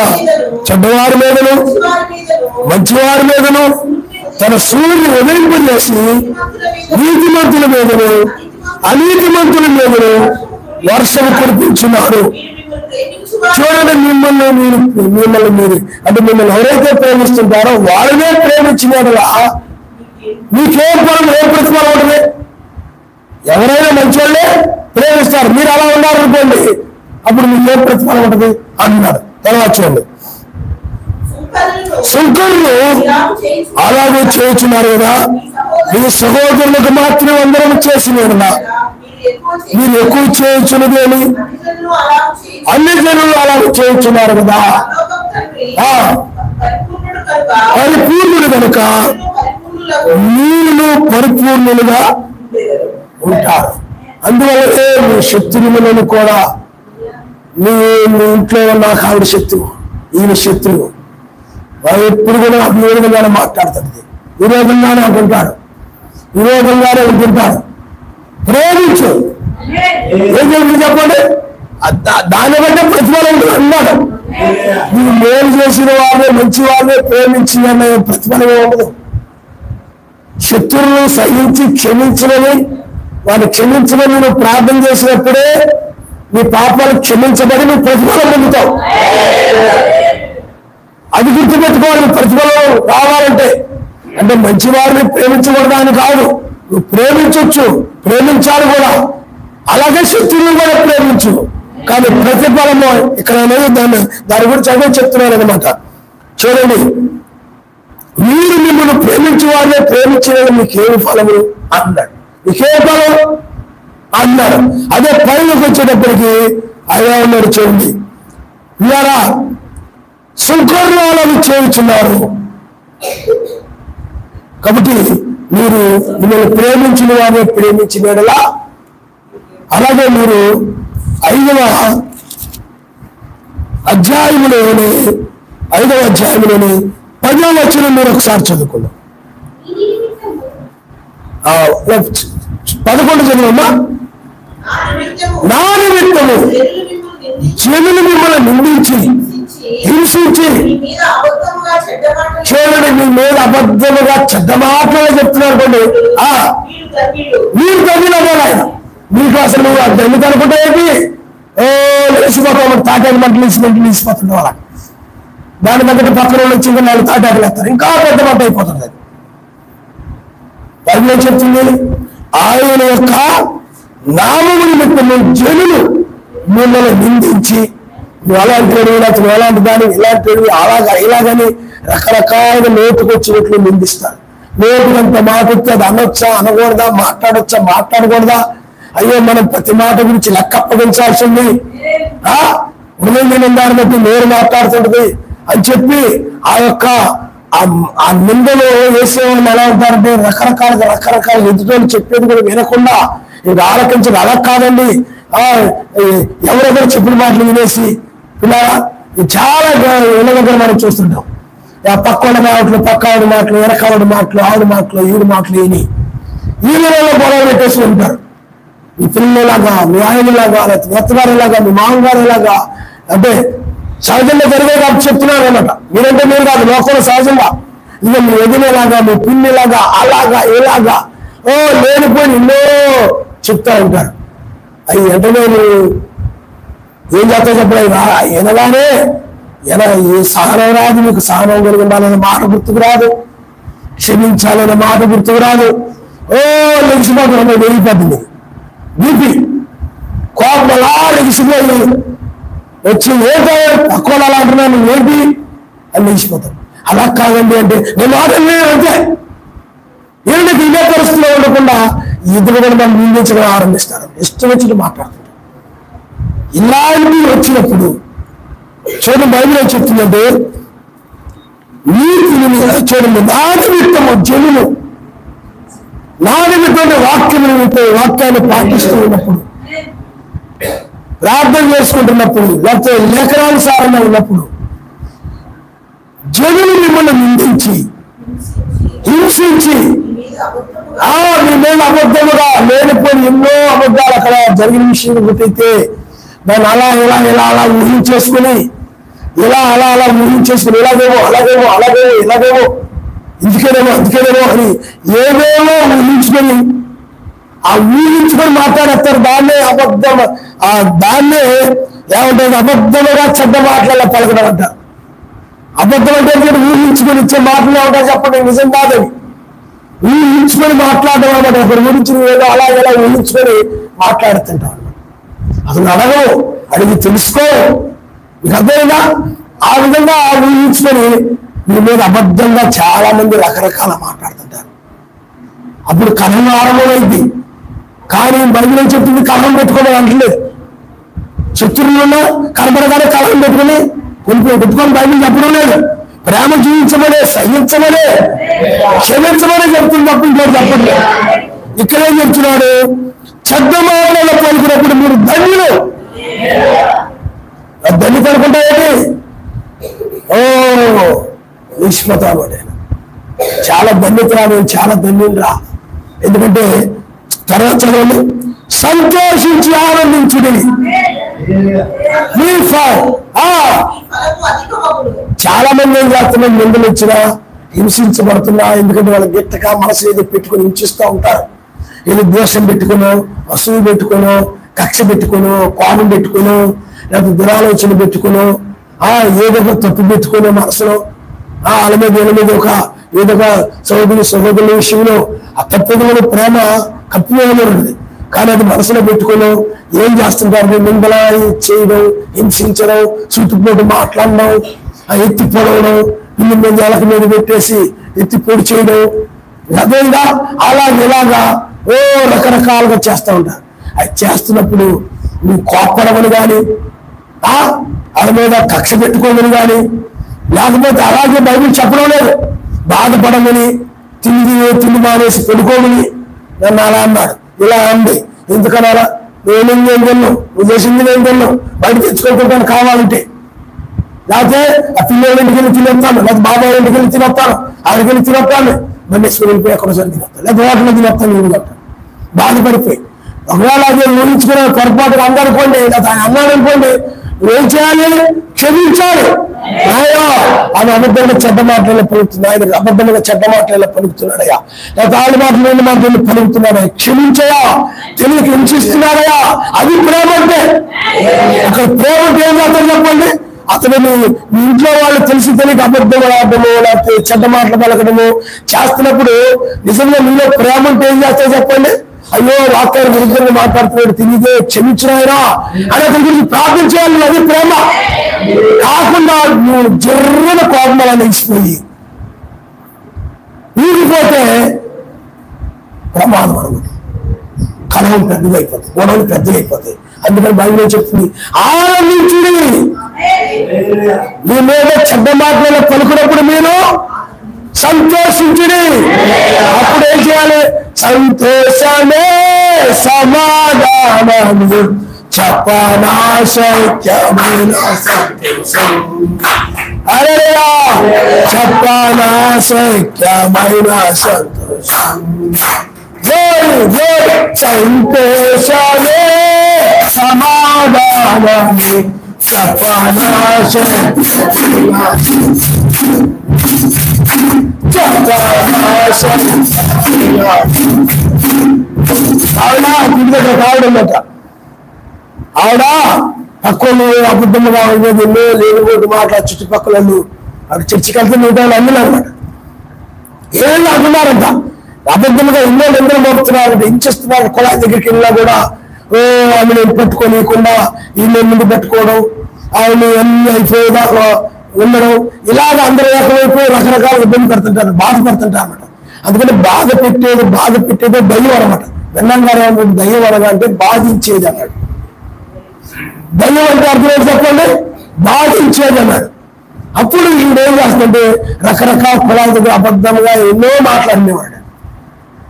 చెడ్డవారి మీదను మంచివారి మీదను తన సూర్యుని ఉదయింపజేసి నీతిమంతుల మీదను అనీతిమంతుల మీదను వర్షం కురిపించున్నాడు. చూడండి, మిమ్మల్ని మీరు అంటే మిమ్మల్ని ఎవరైతే ప్రేమిస్తుంటారో వాళ్ళనే ప్రేమించినట్లా మీకేం పరం, ఏం ప్రతిఫలం ఉంటుంది? ఎవరైనా మంచివాళ్ళే ప్రేమిస్తారు. మీరు అలా ఉన్నారనుకోండి, అప్పుడు మీకేం ప్రతిఫలం ఉంటుంది అన్నాడు. తర్వాత చూడండి, సుంకరులు అలాగే చేస్తున్నారు కదా, మీ సహోదరులకు మాత్రం అందరం చేసిన మీరు ఎక్కువ చేయించున్నది అని అన్ని జనులు అలాగే చేయించున్నారు కదా. పరిపూర్ణుడు కనుక మీరు పరిపూర్ణులుగా ఉంటారు. అందువల్లే మీ శత్రువులను కూడా మీ ఇంట్లో ఉన్న ఆవిడ శత్రువు, ఈయన శత్రువు, వాడు ఎప్పుడు కూడా ఈ విధంగానే మాట్లాడుతుంది, విరోధంగానే అనుకుంటాడు, విరోధంగానే ఉంటుంటాడు. ప్రేమించు. ఏం చెప్తుంది చెప్పండి? దాన్ని బట్టే ప్రతిఫలం అన్నాడు. నువ్వు మేలు చేసిన వాళ్ళే మంచి వాళ్ళే ప్రేమించి అన్న ప్రతిఫలమే ఉండదు. శత్రువులను సహించి క్షమించమని వాళ్ళు క్షమించమని నువ్వు ప్రార్థన చేసినప్పుడే నీ పాపాలు క్షమించబడి నువ్వు ప్రతిఫలం పొందుతావు. అది గుర్తుపెట్టుకోవాలి. ప్రతిఫలం రావాలంటే అంటే మంచి వారిని ప్రేమించకూడదని కాదు, నువ్వు ప్రేమించవచ్చు, ప్రేమించాలి కూడా. అలాగే శత్రువులు కూడా ప్రేమించు. కానీ ప్రతిఫలము ఇక్కడ అనేది దాని గురించి అదే చెప్తున్నారు అనమాట. చూడండి, మీరు మిమ్మల్ని ప్రేమించే వారినే ప్రేమించిన మీకేమి ఫలము అన్నాడు. మీకే ఫలం అన్నాడు. అదే పైనకి వచ్చేటప్పటికి ఆయన ఉన్నాడు. చూడండి, ఇలా సుంకర్ణాలను చేయించున్నారు కాబట్టి మీరు మిమ్మల్ని ప్రేమించిన వారిని ప్రేమించినలా. అలాగే మీరు 5వ అధ్యాయంలోని 10వ వచనం మీరు ఒకసారి చదువుకున్నాం. 11 చదువమ్మా. నా నిమిత్తము జనులు మిమ్మల్ని నిందించి హింసించి, చూడండి, మీ మీద అబద్ధముగా చెడ్డ మాటలు చెప్తున్నారు కొన్ని. మీరు తగ్గినదే ఆయన మీకు అసలు నువ్వు అది ఎందుకు అనుకుంటే లేచిపోతావు. తాటాకు మంటలు లేచిపోతుంది వాళ్ళ. దాని దగ్గర పక్కన వచ్చి 4 తాటాకులు వేస్తారు, ఇంకా పెద్ద మంట అయిపోతుంది. అది బైబిల్ ఏం చెప్తుంది? ఆయన యొక్క నామము నిమిత్తము జనులు మిమ్మల్ని నిందించి, నువ్వు అలాంటి అతను ఎలాంటి దాన్ని ఇలాంటి ఇలాగని రకరకాలుగా నోటుకు వచ్చినట్లు నిందిస్తారు. నోటుకంత మాట వస్తే అది అనొచ్చా, అనకూడదా, మాట్లాడొచ్చా, మాట్లాడకూడదా, అయ్యో మనం ప్రతి మాట గురించి లెక్క అప్పగించాల్సింది, హృదయం దాన్ని బట్టి నోరు మాట్లాడుతుంటది అని చెప్పి ఆ నిందలో వేసేవాళ్ళు ఎలా ఉంటారంటే రకరకాల ఎదుటోళ్ళు చెప్పేది కూడా వినకుండా ఇది ఆలకించదు. అలా కాదండి, ఎవరెవరు చెప్పిన మాటలు వినేసి ఇలా చాలా ఇళ్ళ దగ్గర మనం చూస్తుంటాం. పక్కవాడి మాటలు వెనకావాడి మాటలు ఆవిడ మాటలు ఈవిడ మాటలు విని వీళ్ళలో గొడవ పెట్టేసి ఉంటారు. మీ పిల్లలాగా, మీ ఆయనలాగా, లేకపోతే అత్తగారిలాగా, మీ మామగారిలాగా, అంటే సహజంగా జరిగే కాబట్టి చెప్తున్నారు అన్నమాట. మీరంటే మీరు కాదు, లోకంలో సహజంగా ఇక మీ వదిలేలాగా, మీ పిల్లిలాగా, అలాగా ఇలాగా లేనిపోయి ఎన్నో చెప్తా ఉంటారు. అవి వెంటనే ఏం చేస్తా చెప్పలేదు. ఎనగానే ఈ సహనం రాదు, మీకు సహనం కలిగి ఉండాలనే మాట గుర్తుకు రాదు, క్షమించాలనే మాట గుర్తుకు రాదు. లెగిసిపోతుంది, వెళ్ళిపోతుంది బీపీ, కోపం అలా లెగిసిపోయి వచ్చి ఏంటో తక్కువ అలా అంటున్నాను ఏంటి అని లెగిసిపోతాం. అలా కాదండి అంటే నేను మాటలు అంతే. వీళ్ళకి ఇదే పరిస్థితిలో ఉండకుండా ఇద్దరు కూడా మనం నిందించడం ఆరంభిస్తారు, ఇష్టం వచ్చినట్టు మాట్లాడుతుంటారు. ఇలాంటివి వచ్చినప్పుడు చూడండి, బైబిల్ చెప్తుందంటే నీతిని చూడండి, నా నిమిత్తము జనులు నా నిమిత్తం వాక్యాన్ని పాటిస్తూ ఉన్నప్పుడు, ప్రార్థన చేసుకుంటున్నప్పుడు, లేకపోతే లేఖనానుసారంగా ఉన్నప్పుడు జనులు మిమ్మల్ని నిందించి హింసించి మీ మీద అబద్ధముగా లేనిపోయి ఎన్నో అబద్ధాలు అక్కడ జరిగిన విషయం గుర్తయితే దాన్ని అలా ఊహించేసుకుని అలా ఊహించేసుకుని ఇలాగేమో ఇందుకేనేమో అని ఏవేమో ఊహించుకొని మాట్లాడేస్తారు. దాన్నే దాన్నే ఏమంటారు, అబద్ధముగా చెడ్డ మాటలలో పలకడం అంటారు. అబద్ధం అంటే ఊహించుకొని ఇచ్చే మాటలు ఏమంటారు చెప్పండి, నిజం కాదని ఊహించుకొని మాట్లాడడం అన్నమాట. ఒకరి గురించి ఏదో అలా ఊహించుకొని మాట్లాడుతుంటాం. అసలు అడిగి తెలుసుకో, మీకు అర్థమైందా? ఆ విధంగా ఊహించుకొని మీ మీద అబద్ధంగా చాలా మంది రకరకాల మాట్లాడుతుంటారు. అప్పుడు కథం ఆరంభమైంది. కానీ బైబిల్ చెప్తుంది కథం పెట్టుకోవడం అంటలేదు. శత్రువులు కనబడగానే కథం పెట్టుకుని పెట్టుకొని బైబిల్ చెప్పడం లేదు. ప్రేమ జీవించమనే, సహించమనే, క్షమించమనే చెప్తుంది తప్ప ఇంకోటి చెప్పండి. ఇక్కడేం చెప్తున్నాడు, చెడ్డ మాటలలో పలుకున్నప్పుడు మీరు ధన్యులు. ధన్యత అనుకుంటా ఏంటి? నిష్పతాను చాలా ధన్యత రా, నేను చాలా ధన్యురా. ఎందుకంటే తర్వాత చదవండి, సంతోషించి ఆనందించుడి. చాలా మంది ఏం చేస్తున్నారు, నిందలు ఇచ్చినా హింసించబడుతున్నా, ఎందుకంటే వాళ్ళ గిట్టగా మనసు ఏదో పెట్టుకుని హింసిస్తూ ఉంటారు. ఏదో ద్వేషం పెట్టుకునో, అసూయ పెట్టుకునో, కక్ష పెట్టుకునో, కోపం పెట్టుకునో, లేకపోతే దురాలోచన పెట్టుకునో, ఏదో ఒక తప్పు పెట్టుకునే మనసులో వాళ్ళ మీద ఏదో ఒక సహోదరుల విషయంలో ఆ తప్పుదల ప్రేమ కప్పివేయబడింది. కానీ అది మనసులో పెట్టుకుని ఏం చేస్తుంటారు, నిందల చేయడం, హింసించడం, చుట్టుపోటు మాట్లాడడం, ఎత్తి పొడవడం, ఇల్లు మీద ఎలక మీద పెట్టేసి ఎత్తి పొడి చేయడం, అదేగా ఇలాగా రకరకాలుగా చేస్తూ ఉంటారు. అది చేస్తున్నప్పుడు నువ్వు కోప్పడమని కానీ వాళ్ళ మీద కక్ష పెట్టుకోమని కానీ, లేకపోతే అలాగే బైబిల్ చెప్పడం లేదు. బాధపడమని, తిండి మానేసి పెట్టుకోమని నన్ను అలా అన్నాడు, ఇలా అంది, ఎందుకనాలా, నేనేం తిన్నావు, నువ్వు చేసింది నేను తిన్నావు, బయట తెచ్చుకోకుండా కావాలంటే, లేకపోతే ఆ పిల్లల ఇంటికి వెళ్ళి తినొస్తాను, లేకపోతే బాబాయ్ ఇంటికి వెళ్ళి తినొస్తాను, ఆడికి వెళ్ళి తినొస్తాను, బండేశ్వరి వెళ్ళిపోయి ఎక్కడోసారి తినొస్తాను, లేకపోతే హోటల్లో తినొస్తాను, నేను చెప్తాను. బాధపడిపోయి ఒకవేళ అది ఊహించుకునే పొరపాటు అందనుకోండి, లేకపోతే ఆయన అన్నాడు అనుకోండి, ఏం చేయాలి, క్షమించాలి. ఆయన అబద్ధంగా చెడ్డ మాటలలో పలుకుతున్నాడు, ఆయన అబద్ధంగా చెడ్డ మాటలలో పలుకుతున్నాడయా, లేకపోతే ఆళ్ళ మాటలు మాటలు పలుకుతున్నాడయా, క్షమించయా, తెలియక హింసిస్తున్నాడయా. అది ప్రేమ అంటే. అక్కడ ప్రేమ అంటే ఏం చేస్తారు చెప్పండి, అతను మీ ఇంట్లో వాళ్ళు తెలిసి తెలియక అబద్ధం ఆడటము, లేకపోతే చెడ్డ మాటలు పలకడము చేస్తున్నప్పుడు నిజంగా మీలో ప్రేమ అంటే ఏం చేస్తారు చెప్పండి, అయ్యో వాక్యాన్ని విరుద్ధంగా మాట్లాడుతున్నాడు, తిరిగితే క్షమించినాయనా అని అతని గురించి ప్రార్థన చేయాలి. అది ప్రేమ. కాకుండా నువ్వు జర్రన కోపంగా నిలిచిపోయి ఊగిపోతే ప్రమాదం అనుకుంటుంది, కలహం పెద్దదైపోతుంది, గొడవలు పెద్దదైపోతాయి. అందుకని బైబిల్ చెప్తుంది, ఆనందించుడి. మీ మీద చెడ్డ మాటలలో పలుకున్నప్పుడు మీరు సంతోషించుడి. అప్పుడు ఏం చేయాలి, సంతోషమే సమాధానము చెప్పనా శక్యమైన సంతోషం. హల్లెలూయా, చెప్పనా శక్యమైన సంతోషం. సంతోషమే సమాధానమే చెప్పనా ఆవిడ ఆవిడ తక్కువ అబద్ధంగా ఉండేది లేనిపోటు మాట చుట్టుపక్కల అక్కడ చర్చికి వెళ్తే మిగతా అమ్మినా అనమాట. ఏమైనా అంటున్నారంట, అబద్ధంగా ఇల్లు అందరూ మోపుతున్నారు, ఇంచేస్తున్నారు. కుళాయి దగ్గరికి వెళ్ళినా కూడా ఆమెను పెట్టుకోలేకుండా ఇల్లు ముందు పెట్టుకోవడం, ఆమెను అన్ని అయిపోయేదాకా ఉండడం, ఇలాగ అందరూ ఏకమైపోయి రకరకాల ఇబ్బంది పడుతుంటారు, బాధపడుతుంటారు అనమాట. అందుకని బాధ పెట్టేదే దయ్యం అనమాట. వెన్నం గారు దయ్యం అనగా అంటే బాధించేది అన్నాడు. దయ్యం అంటే అర్థం చెప్పండి, బాధించేది అన్నాడు. అప్పుడు ఈవిడేం చేస్తుంటే రకరకాల కులాల దగ్గర అబద్ధంగా ఎన్నో మాట్లాడినేవాడు.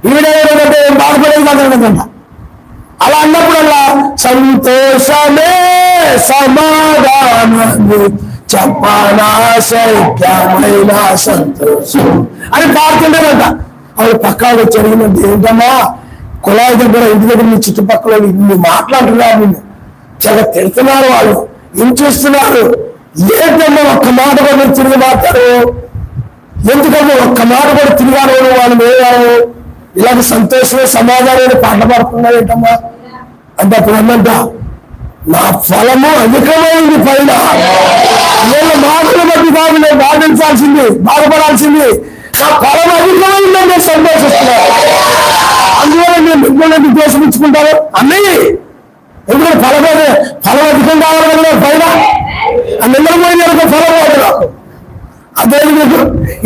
ఈవిడేంటే బాధపడేది మాట్లాడదంట. అలా అన్నప్పుడల్లా సంతోషమే సమాధానమే చెప్పనా శక్యమైన సంతోషం అని పాడుతుండేనంట. ఆవిడ పక్కా జరిగినట్టు ఏంటమ్మా, కుళాయి దగ్గర ఇంటి దగ్గర మీ చుట్టుపక్కల ఇన్ని మాట్లాడుతున్నారు, నిన్ను చాలా తిడుతున్నారు, వాళ్ళు ఏం చేస్తున్నారు, ఏంటమ్మా ఒక్క మాట కూడా తిరిగి మాట్లాడు, ఎందుకమ్మా ఒక్క మాట కూడా తిరిగాను వాళ్ళు వేయాలి, ఇలాగ సంతోషమే సమాధానం పాట పాడుతున్నావు ఏంటమ్మా అంటే అప్పుడు అన్నంట, నా ఫలము అధికమైంది పైన, నేను మాటలు బట్టి కాదు నేను బాధించాల్సింది, బాధపడాల్సింది, నా ఫలం అధికమైందని నేను సంతోషిస్తున్నాను. అందువల్ల నేను మిమ్మల్ని దోషించుకుంటాను అన్నయ్య, ఎందుకంటే ఫలం అధికం కావాలి కదా పైన, నిన్న పోయిన ఫలం కాదు నాకు. అదే మీకు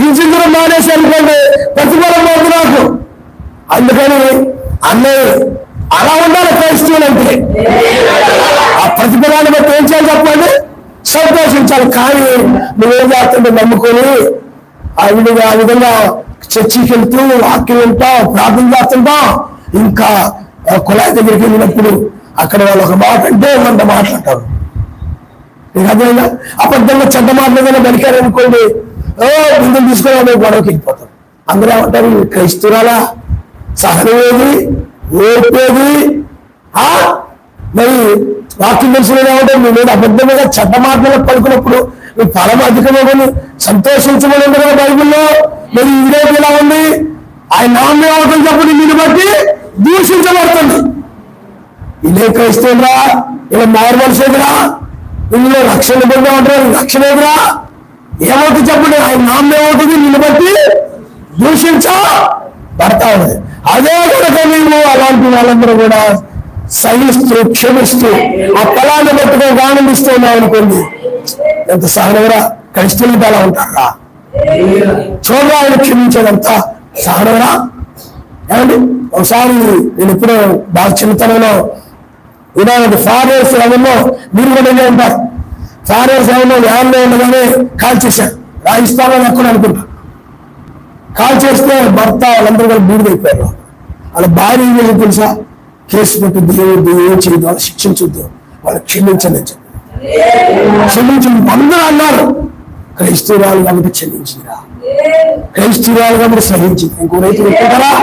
ఇంచుదూరం మానేసి అనుకోండి ప్రతిఫలం పోదు నాకు. అందుకని అన్నయ్య అలా ఉండాలి క్రైస్తవులు అంటే. ఆ ప్రతిఫలాన్ని బట్టి ఏం చేయాలి చెప్పండి, సంతోషించాలి. కానీ నువ్వేం చేస్తుంటే నమ్ముకొని ఆ విధంగా చర్చికి వెళ్తూ వాక్యం వింటాం, ప్రార్థన చేస్తుంటాం, ఇంకా కుళాయి దగ్గరికి వెళ్ళినప్పుడు అక్కడ వాళ్ళు ఒక మాట అంటే వంద మాట్లాడతారు. నీకు అర్థమైందా? అబద్ధంగా చెడ్డ మాటలు పలికారనుకోండి, బిందులు తీసుకొని గొడవకి వెళ్ళిపోతారు. అందరూ ఏమంటారు, క్రైస్తవురాలా, సహనమేది, ఓర్పేది, మరి వాక్యం తెలిసిన ఏమంటే మీ మీద అబద్ధంగా చెడ్డ మాటలు పలుకున్నప్పుడు మీ ఫలం అధికమని సంతోషించమని ఉంది కదా బైబిల్లో. మరి ఇదేంటి ఇలా ఉంది, ఆయన నామం ఏమవుతుంది చెప్పండి, దీన్ని బట్టి దూషించబడుతుంది. ఇదే క్రైస్తవురా, ఇలా మారుమనిసేదిరా, ఇందులో రక్షణ పొందే ఉంటారు, రక్షణ ఎదురా ఏమవుతుంది చెప్పండి, ఆయన నామం ఏమవుతుంది, నిన్ను బట్టి దూషించబడతా ఉంది. అదే కనుక నీవు అలాంటి వాళ్ళందరూ కూడా సహిస్తూ క్షమిస్తూ ఆ ఫలాన్ని బట్టుకొని ఆనందిస్తూ ఉన్నావు అనుకోండి, ఎంత సహనవరా. క్రైస్తవులు అలా ఉంటారా, చూడరా ఆయన క్షమించేదంతా సహనవరా. ఏమండి ఒకసారి నేను ఎప్పుడో బాగా చిన్నతనంలో ఉదాహరణ ఫారెన్స్ ఎవరిలో మీరు కూడా ఉంటారు, ఫారెన్స్ ఎవరిలో ల్యాండ్లో ఉండగానే కాల్ చేశారు, రాజస్థాన్ ఎక్కడ అనుకుంటా. కాల్ చేస్తే భర్త వాళ్ళందరూ కూడా బూడిదైపోయారు. వాళ్ళ భార్య ఏం చేసి తెలుసా, కేసు పెట్టి దేవుడు ఏం చేయదు, వాళ్ళు శిక్షించొద్దు, వాళ్ళు క్షమించండి అని చెప్పి క్షమించండి అందరూ అన్నారు. క్రైస్తవురాలు కాబట్టి క్షమించిందిరా, క్రైస్తవురాలు కాబట్టి సహించింది. ఇంకో రైతు పెట్టుకుంటారా,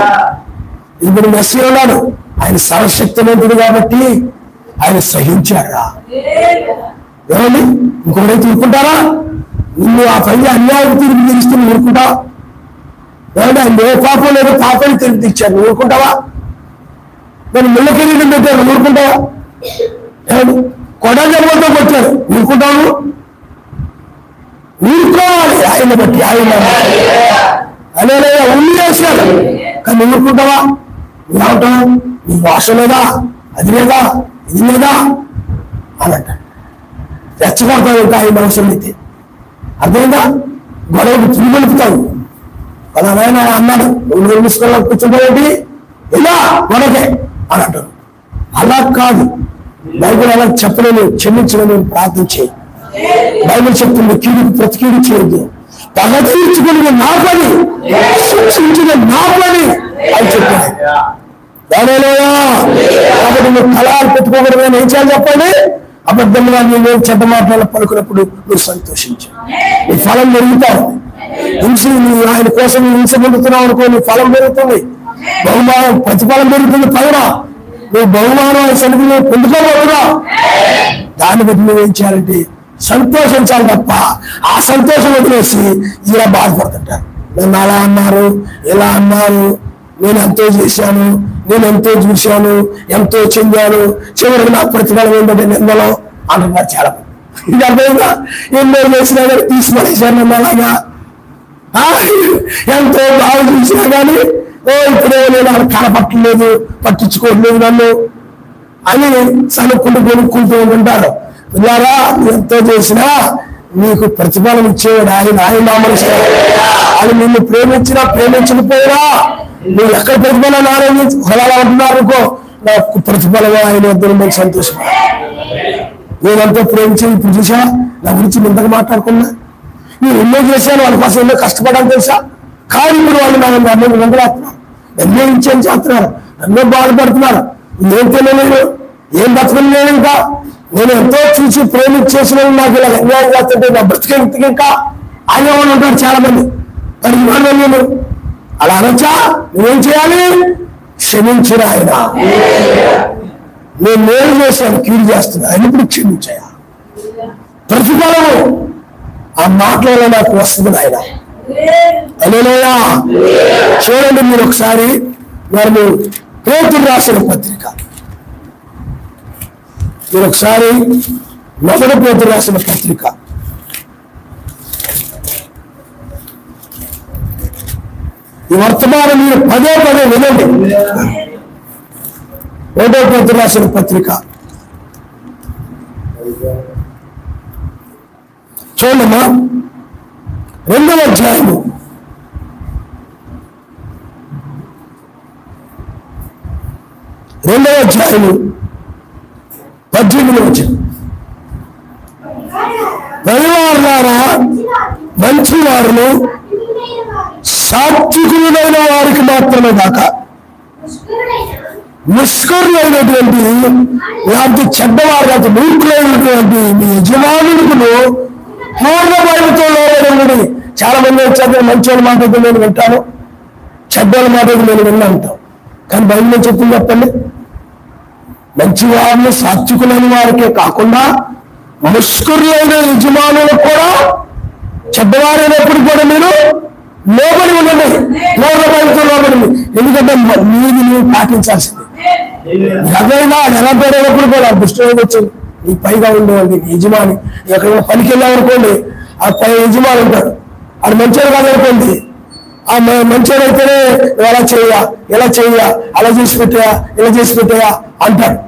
ఇప్పుడు మెస్సీ ఉన్నాడు, ఆయన సర్వశక్తివంతుడు కాబట్టి ఆయన సహించారా. ఏమండి ఇంకో రైతు ఊరుకుంటారా, నువ్వు ఆ పని అన్యాయం తిరిగి తీరిస్తే నువ్వు ఊరుకుంటావా? ఏమంటే ఆయన ఏ పాపం లేదు, పాపాన్ని తిరిగి తెచ్చారు, నువ్వు ఊరుకుంటావా? నేను ముళ్ళకెళ్ళి పెట్టారు, ఊరుకుంటావా? ఏమండి కొడజన్మతో కొట్టారు, ఊరుకుంటావు? ఊరుకోవాలి ఆయన బట్టి, ఆయన అనే ఉల్లి వేసినాడు కానీ ఊరుకుంటావా? ఏమంటావు, నీ భాష లేదా, అది లేదా, ఇది లేదా అని అంట. రెచ్చగొడతావు ఇంకా ఆయన అవసరం అయితే, అర్థమైందా? గొడవకు తిరిగెలుపుతావు. అలా ఆయన అన్నాడు, నువ్వు తీసుకొని కూర్చోబోయేది ఇలా గొడవకే అని అంటారు. అలా కాదు, బైబిల్ అలా చెప్పలేను, క్షమించలేను, ప్రార్థన చేయి. బైబిల్ చెప్తుంది కీడుకు ప్రతి కీడు చేయొద్దు, పగ తీర్చుకుని నా పని, శిక్షించిన నా పని అని చెప్పింది. కాబట్టి నువ్వు కళాలు పెట్టుకోకూడదు. ఏం చేయాలి చెప్పండి? అబద్ధంగా నేను చెడ్డ మాటలు పలుకున్నప్పుడు నువ్వు సంతోషించు, నీ ఫలం పెరుగుతావు. ఆయన కోసం హింస పొందుతున్నావు అనుకో, నీ ఫలం పెరుగుతుంది, బహుమానం ప్రతిఫలం పెరుగుతుంది. పైన నువ్వు బహుమానం సరికి నువ్వు పొందుకోబోతున్నా. దాన్ని బట్టి నువ్వేం చేయాలంటే సంతోషించాలి తప్ప ఆ సంతోషం వదిలేసి ఇలా బాధపడుతుంటారు. నన్ను అలా అన్నారు, ఇలా అన్నారు, నేను ఎంతో చేశాను, నేను ఎంతో చూశాను, ఎంతో చెందాను, చివరికి నా ప్రతిఫలం ఏంటంటే నిందలం అంటున్నారు చాలా మంది. ఇది అర్థమైందా? ఎన్నో చేసినా కానీ తీసి పడేశారు నన్ను అలాగా. ఎంతో బాగా చూసినా కానీ ఇప్పుడే నేను అలా కనపట్టలేదు, పట్టించుకోవట్లేదు నన్ను అని కొనుక్కుంటూ ఉంటారు. పిల్లారా, ఎంతో చేసినా నీకు ప్రతిఫలం ఇచ్చేవాడు ఆయన నామనిస్తాడు. అది నిన్ను ప్రేమించకపోయినా నువ్వు ఎక్కడ ప్రతిఫలం ఆనందించి ఫలాలు అంటున్నారు అనుకో, నాకు ప్రతిఫలం ఆయన వద్ద మంచి సంతోషం. నేనంతా ప్రేమించి ఇప్పుడు చూసా నా గురించి ఇంతగా మాట్లాడుకున్నా, నేను ఎన్నో చేశాను, వాళ్ళ కోసం ఎన్నో కష్టపడాలని తెలుసా. కానీ ఇప్పుడు వాళ్ళు నన్ను వెంటలాడుతున్నారు, ఎన్నో ఇచ్చేం చేస్తున్నారు, ఎన్నో బాధపడుతున్నారు. ఏం తెలియలేదు, ఏం బతకలేదు. ఇంకా నేను ఎంతో చూసి ప్రేమించేసిన నాకు ఇలా అన్యాయం చేస్తుంటే నా బ్రతికే ఇంకా ఆయన వాళ్ళు ఉంటారు చాలా మంది. మరి ఇవాళ నేను అలా అనొచ్చా? నువ్వేం చేయాలి? క్షమించిన ఆయన నేను మేలు చేశాను, కీడు చేస్తున్నా, ఆయన ఇప్పుడు క్షమించాయా. ప్రతిఫలము ఆ మాటలలో నాకు వస్తుంది ఆయన. హల్లెలూయా. చూడండి మీరు ఒకసారి మనము పేతురు రాసిన పత్రిక, మీరు ఒకసారి మొదటి పేతురు రాసిన పత్రిక ఈ వర్తమానం మీరు పదే వినండి. ఒకటో పేతురు రాసిన పత్రిక చూడమ్మా, 2వ అధ్యాయము 18వ వచనం. పరివారులారా, మంచి వారును సాత్వికులైన వారికి మాత్రమే కాక నిష్కరులైనటువంటి ఇలాంటి చెడ్డవారు, లాంటి మూర్ఖులైనటువంటి మీ యజమానులకు పూర్ణ భయంతో లోబడి. చాలా మంది వచ్చాక మంచి వాళ్ళ మాట అయితే నేను వింటాను, చెడ్డల మాట అయితే నేను విన్నా ఉంటాం. కానీ బయట చెప్పింది చెప్పండి, మంచి వారిని సాత్వికులైన వారికే కాకుండా నిష్కరులైన యజమానులకు కూడా, చెడ్డవారైనప్పుడు కూడా మీరు లోబడి ఉండండి, పూర్ణ భయంతో లోబడి. ఎందుకంటే మీది నువ్వు పాటించాల్సింది. ఎవరైనా ఎలా పేరైనప్పుడు కూడా దుష్టం వచ్చింది నీ పైగా ఉండేవాడి యజమాని. ఎక్కడైనా పనికి వెళ్ళామనుకోండి, ఆ పై యజమాని ఉంటాడు, అది మంచివాడు కాదనుకోండి, ఆ మంచివాడైతేనే ఎలా చెయ్యా, ఎలా చెయ్యా, అలా చేసి పెట్టాయా, ఇలా చేసి పెట్టాయా అంటాడు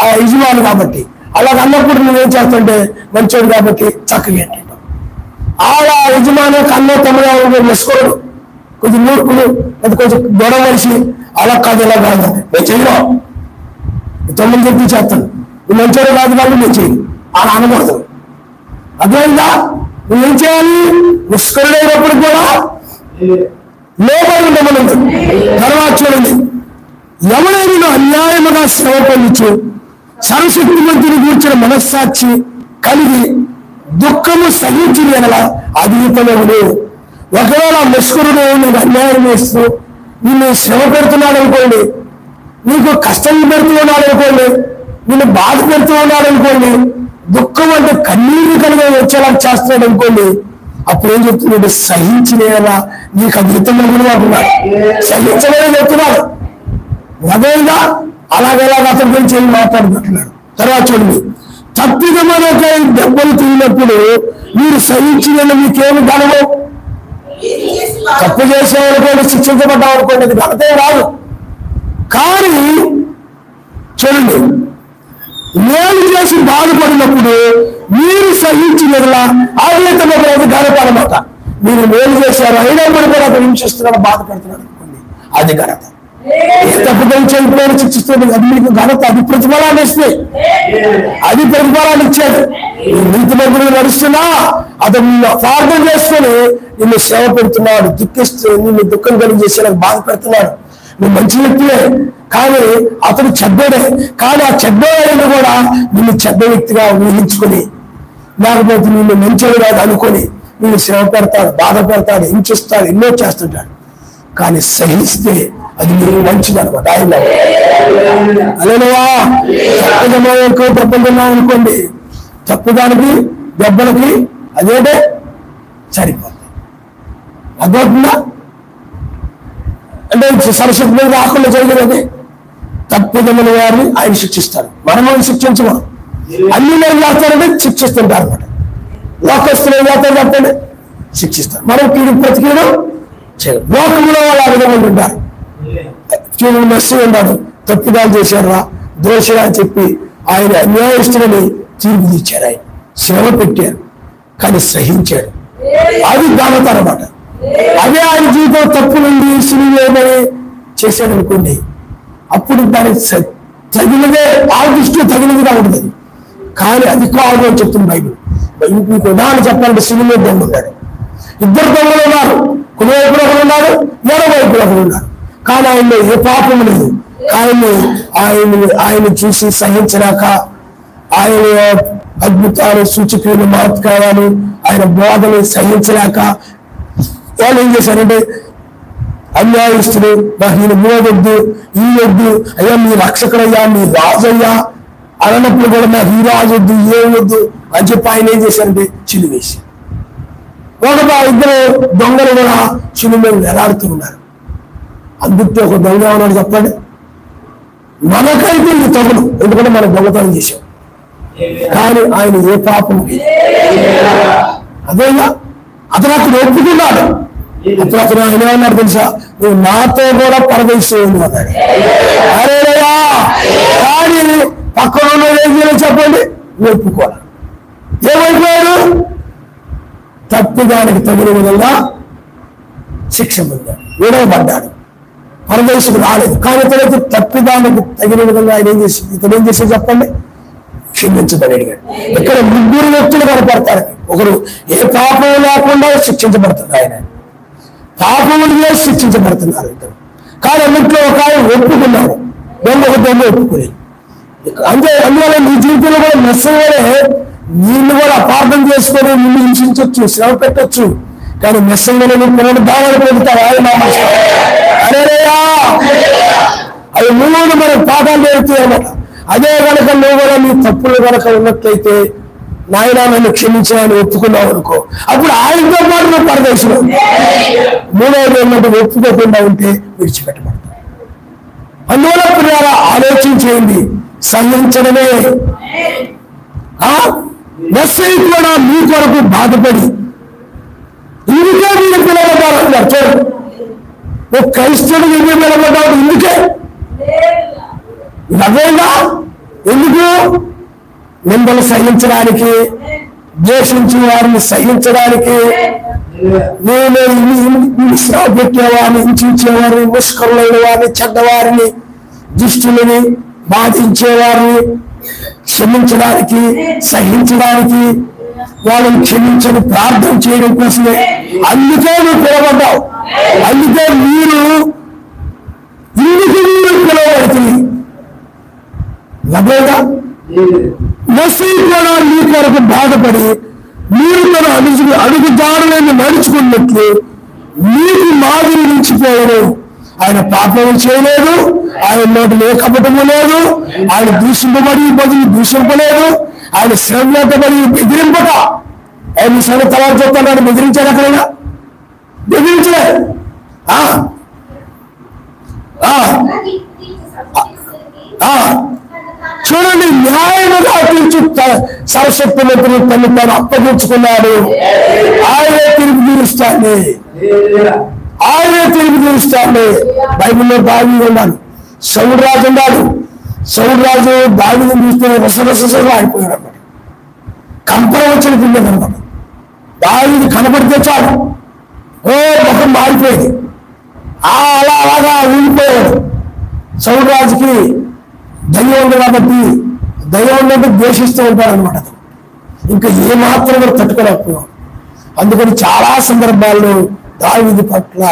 ఆ యజమాని. కాబట్టి అలాగ అన్నప్పుడు నువ్వేం చేస్తుంటే మంచివాడు కాబట్టి చక్కగా ఏంటంటావు. అలా యజమాని కన్నో తమ్ముడా మెసుకోడు, కొంచెం మూర్ఖుడు, అది కొంచెం గొడవ మనిషి, అలా కాదు ఇలా కాదు నేను చెయ్యను, తమ్ముడు చెప్పి చేస్తాను, నువ్వు మంచివాడు కాదు కాబట్టి నేను చెయ్యి అలా అనకూడదు. అర్థమైందా? నువ్వేం చేయాలి? నిష్కరుడైనప్పుడు కూడా లోబడి ఉండమన్నది. తర్వాత చూడండి, ఎవరైనా అన్యాయముగా శ్రమ పొందొచ్చు సర్వశక్తిమంతుని కూర్చున్న మనస్సాక్షి కలిగి దుఃఖము సహించిన ఎడల అధికముడు. ఒకవేళ నిష్కరుడు నీకు అన్యాయం చేస్తూ నిన్ను శ్రమ పెడుతున్నాడు అనుకోండి, నీకు కష్టం పెడుతూ ఉన్నాడు అనుకోండి, నిన్ను బాధ పెడుతూ ఉన్నాడు అనుకోండి, దుఃఖం అంటే కన్నీరు కలిగి వచ్చేలా చేస్తున్నాడు అనుకోండి, అప్పుడు ఏం చెప్తున్నాడు? సహించినేలా నీకు అద్భుతమైన అంటున్నాడు, సహించలేదని చెప్తున్నాడు. అదేగా అలాగేలాగ అతని గురించి ఏం మాట్లాడుకుంటున్నాడు. తర్వాత చూడండి, తప్పిదమైన దెబ్బలు తిరిగినప్పుడు మీరు సహించిన మీకేమి గలవు? తప్పు చేసేవాళ్ళకోండి, శిక్షించబడ్డాం అనుకోండి, అది ఘనతే రాదు. కానీ చూడండి, మేలు చేసి బాధపడినప్పుడు మీరు సహించినలా ఆవేదనలో ఘనత అనమాట. మీరు మేలు చేశారు అయినప్పుడు కూడా అతను హింసిస్తున్నాడు, బాధపడుతున్నాడు అనుకోండి, అది ఘనత. తప్పుదల చేయకపోయిన శిక్షిస్తుంది, అది మీకు ఘనత, అది ప్రతిఫలాన్ని ఇస్తే, అది ప్రతిఫలాన్ని ఇచ్చాడు. నీతి మంత్రులు నడుస్తున్నా అతను ప్రార్థన చేసుకొని నిన్ను సేవ పెడుతున్నాడు, దుఃఖిస్తూ నిన్ను దుఃఖం కలిగేసేలా బాధ పెడుతున్నాడు. నువ్వు మంచి వ్యక్తివే, కానీ అతడు చెడ్డోడే. కానీ ఆ చెడ్డోడైనా కూడా నిన్ను చెడ్డ వ్యక్తిగా ఊహించుకొని, లేకపోతే నిన్ను మంచిగా అనుకొని నిన్ను శ్రమ పెడతాడు, బాధ పెడతాడు, హింసిస్తాడు, ఎన్నో చేస్తుంటాడు. కానీ సహిస్తే అది నీకు మంచిది అనమాట. ఆయన అలానేవా దెబ్బలున్నాం అనుకోండి, తప్పుదానికి దెబ్బలకి అదేంటే సరిపోతుంది. అర్థమవుతుందా? అంటే సరస్వతి మీద రాకుండా జరిగేది తప్పుదమ్మని వారిని ఆయన శిక్షిస్తాడు. మనం శిక్షించము. అన్ని నేను చేస్తారంటే శిక్షిస్తుంటారు అనమాట. లోకస్తులు ఏం చేస్తారు చెప్పండి, శిక్షిస్తారు. మనం కీడు ప్రతికీడు చేయరు. లోకంలో వాళ్ళు ఆ విధంగా ఉంటారు. కీడు మెస్సి ఉన్నాడు, తప్పుదాలు చేశారా, దోషగా అని చెప్పి ఆయన అన్యాయస్తులని తీర్పు తీర్చారు. ఆయన శ్రమ పెట్టారు, కానీ సహించాడు. అది ఘనత అనమాట. అదే ఆయన జీవితం తప్పు నుండి సినిమా చేశాడు అనుకోండి, అప్పుడు దానికి తగినదే ఆ దృష్టిలో తగినదిగా ఉంటుంది. కానీ అది కాదు అని చెప్తుంది బైబిల్. మీకు ఉదాహరణ చెప్పాలంటే సినిమా దొంగ ఉన్నాడు, ఇద్దరు దొంగలు ఉన్నారు. కుడివైపులో ఒకరు ఉన్నారు, ఎడవైపులో ఒకరు ఉన్నారు. కానీ ఆయనలో ఏ పాపం లేదు. ఆయన చూసి సహించలేక, ఆయన అద్భుతాలు, సూచక్రియలు, మహత్కారాలు, ఆయన బోధని సహించలేక వాళ్ళు ఏం చేశారంటే, అన్యాయస్తుడు, ఈయన మూడొద్దు, ఈ వద్దు, అయ్యా మీ రక్షకుడయ్యా, మీ రాజయ్యా అన్నప్పుడు కూడా నాకు ఈ రాజు వద్దు, ఏ వద్దు అని చెప్పి ఆయన ఏం చేశారంటే చిలువేసి. ఇద్దరు దొంగలు కూడా చిలువ వేలాడుతూ ఉన్నారు. అందుకే ఒక దొంగ ఏమన్నాడు చెప్పండి, మనకైతే ఇది తగులు, ఎందుకంటే మనం దొంగతనం చేశాం. కానీ ఆయన ఏ పాపం అదేగా అతను అక్కడ ఒప్పుకున్నాడు. అప్పుడు అతను ఆయన ఏమన్నాడు తెలుసా, నువ్వు నాతో కూడా పరదేశం అన్నాడు. అరేయా, కానీ పక్కన ఉన్న ఏం చేయాలి చెప్పండి, ఒప్పుకోవాలి. ఏమైపోయాడు, తప్పిదానికి తగిన విధంగా శిక్ష పొందాడు, విడవబడ్డాడు, పరదేశకు రాలేదు. కానీ ఇతనైతే తప్పిదానికి తగిన విధంగా ఆయన ఏం చేసి ఇతను ఏం చేసి చెప్పండి, క్షమించదని అడిగాడు. ఇక్కడ ముగ్గురు వ్యక్తులు కనపడతారు. ఒకరు ఏ పాపం లేకుండా శిక్షించబడుతుంది, ఆయన పాపములు చేసి శిక్షించబడుతున్నారు ఇద్దరు. కానీ అన్నింటిలో ఒక ఆయన ఒప్పుకున్నాడు, ఒక దొంగ ఒప్పుకుని. అంటే అందువల్ల నీ జీవితంలో కూడా మెస్సయ్యే నిన్ను కూడా అపార్థం చేసుకొని నిన్ను హింసించవచ్చు, శ్రమ పెట్టచ్చు. కానీ మెస్సయ్యలో నువ్వు పునరుద్ధారాలు పొందుతావు. ఆయన అవి మూడు మనకు పాఠాలు నేర్పుతాయి అన్నమాట. అదే కనుక నువ్వు కూడా నీ తప్పులు కనుక ఉన్నట్లయితే, నాయన నన్ను క్షమించాలని ఒప్పుకున్నావు అనుకో, అప్పుడు ఆయనతో పాటు నువ్వు పరదేశంలో. మూడవది ఏంటంటే ఒప్పుకోకుండా ఉంటే విడిచిపెట్టబడతావు. అందువల్ల ప్రియారా ఆలోచించేయండి, సహించడమే. మెస్సయ్య కూడా మీ కొరకు బాధపడి ఇందుకే మీరు పిలవబడ్డారు అన్నారు. చూడండి, నువ్వు క్రైస్తవుడు ఎందుకు పిలవబడ్డావు, ఇందుకే అదేగా. ఎందుకు? నిందలు సహించడానికి, ద్వేషించిన వారిని సహించడానికి, నేను శ్రమ పెట్టేవారిని, హింసించేవారిని, ముష్కరులైన వారిని, చెడ్డవారిని, దుష్టులని బాధించేవారిని క్షమించడానికి, సహించడానికి, వాళ్ళని క్షమించని ప్రార్థన చేయడం కోసమే. అందుకే నువ్వు పిలవబడ్డావు. అందుకే మీరు పిలవబడుతుంది. అదేగా మెస్సయ్య కూడా మీ కొరకు బాధపడి మీరు తన అడుగు దారులను నడుచుకున్నట్లు మీకు మాదిరి నిలిచిపోయారు. ఆయన పాపం చేయలేదు, ఆయన నోటిలో ఏ కపటము లేదు, ఆయన దూషింపబడి బదులు దూషింపలేదు, ఆయన శ్రమపడి బెదిరింపక. ఆయన శ్రమ తర్వాత చెప్తాడు, బెదిరించాడు ఎక్కడైనా? బెదిరించలేదు. చూడండి, న్యాయముగా తీర్చు సరస్వతి మంత్రులు తను తాను అప్పగించుకున్నాడు. ఆయనే తిరిగి తీరుస్తాడు, ఆయనే తిరిగి తీరుస్తాడు. బైబిల్లో దావీదు ఉన్నాడు, సౌలు రాజు ఉన్నాడు. సౌలు రాజు దావీదుని చూస్తే రసరసగా ఆడిపోయాడు అన్నమాట. కంపరం వచ్చిన పిల్లలు అనమాట. దావీదు కనపడితే చాలు ముఖం మారిపోయేది. అలా అలాగా ఊడిపోయాడు. సౌలు రాజుకి దయ్యం ఉంది కాబట్టి దయ్యం ఉన్నట్టు ద్వేషిస్తూ ఉంటాడు అనమాట. ఇంకా ఏమాత్రం కూడా తట్టుకోలేకపోయాం. అందుకని చాలా సందర్భాల్లో దావీదు పట్ల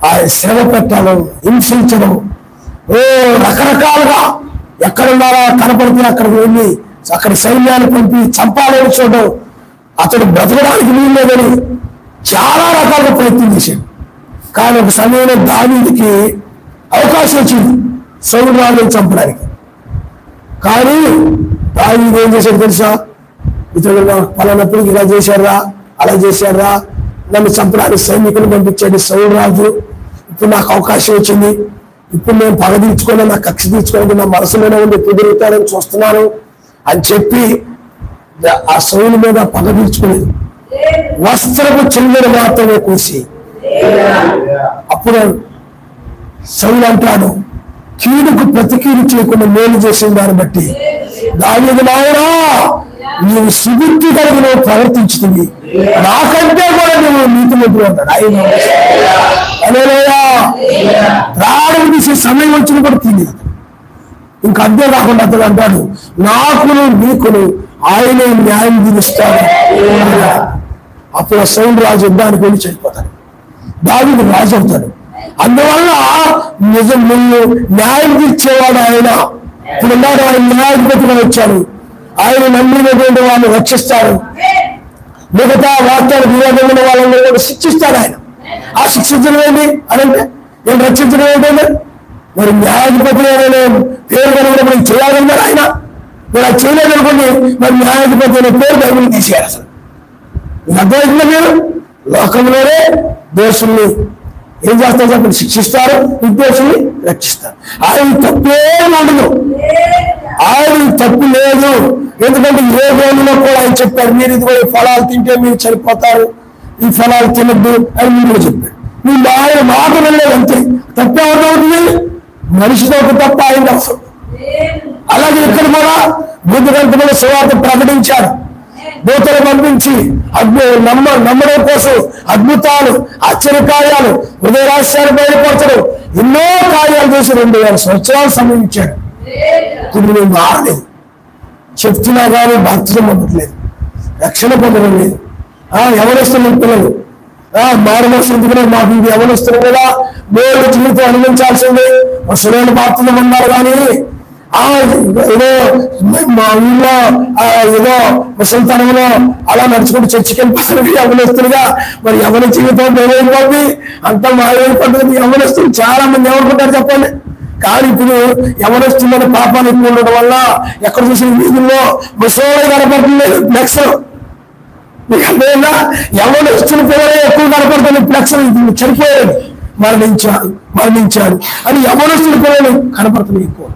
ఆయన శ్రమ పెట్టడం, హింసించడం, రకరకాలుగా ఎక్కడున్నారో కనపడితే అక్కడికి వెళ్ళి అక్కడ సైన్యాన్ని పంపి చంపాలని చూడడం, అతడు బ్రతకడానికి వీలు లేదని చాలా రకాలుగా ప్రయత్నం చేశాడు. కానీ ఒక సమయంలో దావీదుకి అవకాశం వచ్చింది సౌలు రాజుని చంపడానికి. కానీ దావీదు ఏం చేశాడు తెలుసా? ఇతడు పలానప్పుడు ఇలా చేశారా, అలా చేశారా, నన్ను చంపడానికి సైనికులు పంపించాడు సౌలు రాజు. ఇప్పుడు నాకు అవకాశం వచ్చింది, ఇప్పుడు నేను పగ తీర్చుకోవాలి, నా కక్ష తీర్చుకోవాలి, నా మనసులోనే ఉండి కుదురుతానని చూస్తున్నాను అని చెప్పి ఆ సౌలు మీద పగ తీర్చుకోలేదు. వస్త్రపు చెల్లెలు మాత్రమే కూసి అప్పుడు సౌలు అంటాడు, కీడుకు ప్రతి కీడు చేయకుండా మేలు చేసిన దాన్ని బట్టి దావీదు నాయనా నీవు సుబుద్ధి కలిగి నువ్వు ప్రవర్తించుతుంది, నాకంటే కూడా నువ్వు నీతిమంతుడు అంటాడు. ప్రాణం తీసే సమయం వచ్చిన కూడా తినేది. ఇంకా అంతే కాకుండా అతడు అంటాడు, నాకును నీకును ఆయనే న్యాయం తీరుస్తాడు. అప్పుడు సౌలు రాజు యుద్ధానికి వెళ్ళి చనిపోతాడు, దావీదు రాజు అవుతాడు. అందువల్ల నిజం నిన్ను న్యాయం తీర్చేవాడు ఆయన. ఇప్పుడు ఉన్నాడు, ఆయన న్యాయాధిపతిగా వచ్చాడు. ఆయన నమ్మినటువంటి వాళ్ళని రక్షిస్తాడు, మిగతా వాక్యాలు విరోధమైన వాళ్ళని కూడా శిక్షిస్తాడు ఆయన. ఆ శిక్షించడం ఏంటి అనంటే నేను రక్షించడం ఏంటంటే మరి న్యాయాధిపతి పేరు కలిగినప్పుడు చేయాలన్నారు ఆయన. మీరు అది చేయలేదనుకోండి, మరి న్యాయాధిపతి అనే పేరు బైబిల్ తీసేయాలి. అసలు మీకు అర్థమవుతుందా? మీరు లోకంలోనే దోషుల్ని ఏం చేస్తారు చెప్పండి, శిక్షిస్తారు, నిర్దోషుల్ని రక్షిస్తారు. ఆయన తప్పే ఉండదు, ఆయన తప్పు లేదు. ఎందుకంటే ఏ రోజులో కూడా ఆయన చెప్పారు, మీరు ఇదిగో ఈ ఫలాలు తింటే మీరు చనిపోతారు, ఈ ఫలాలు తినద్దు అని మీరు చెప్పారు. మీరు ఆయన మాట వెళ్ళలేదు అంతే. తప్పే అవుతుంది, మనిషితో తప్ప ఆయన అవసరం. అలాగే ఇక్కడ కూడా బుద్ధగంతుల సువార్త ప్రకటించాడు, దూతలు పంపించి నమ్మడం కోసం అద్భుతాలు, ఆశ్చర్యకార్యాలు, హృదయ రహస్యాలు బయలుపరచడం, ఎన్నో కార్యాలు చేసి 2000 సంవత్సరాలు సమయం ఇచ్చాడు. ఇప్పుడు నేను మారలేదు, చెప్తున్నా కానీ బాప్తిజం పొందట్లేదు, రక్షణ పొందడం లేదు. ఎవరొస్తున్నారు పిల్లలు మారుమోసం ఎందుకునే మాకు ఇది ఎవరొస్తున్నారు కదా, మూడు జీవితం అనుభవించాల్సిందే. ముసలి బాప్తిజం ఉన్నారు కానీ ఏదో మా ఊళ్ళో ఏదో ముసలితనంలో అలా నడుచుకుంటూ చర్చికి వెళ్ళిపోతుంది యవనస్తులుగా. మరి యవన జీవితం ఏమైపోతుంది, అంతా మాయమైపోతుంది. యవనస్తులు చాలా మంది ఏమనుకుంటారు చెప్పండి. కానీ ఇప్పుడు యవనస్తున్న పాపాలు ఎక్కువ ఉండడం వల్ల ఎక్కడ చూసిన వీధుల్లో ముసలి కనపడలేదు ఫ్లెక్స్. మీకు అర్థమైందా? యవనస్తుల పిల్లలే ఎక్కువ కనపడుతుంది ఫ్లెక్స్. చనిపోయాడు, మరణించాడు అని యవనస్తుల పిల్లలు కనపడుతుంది ఎక్కువ.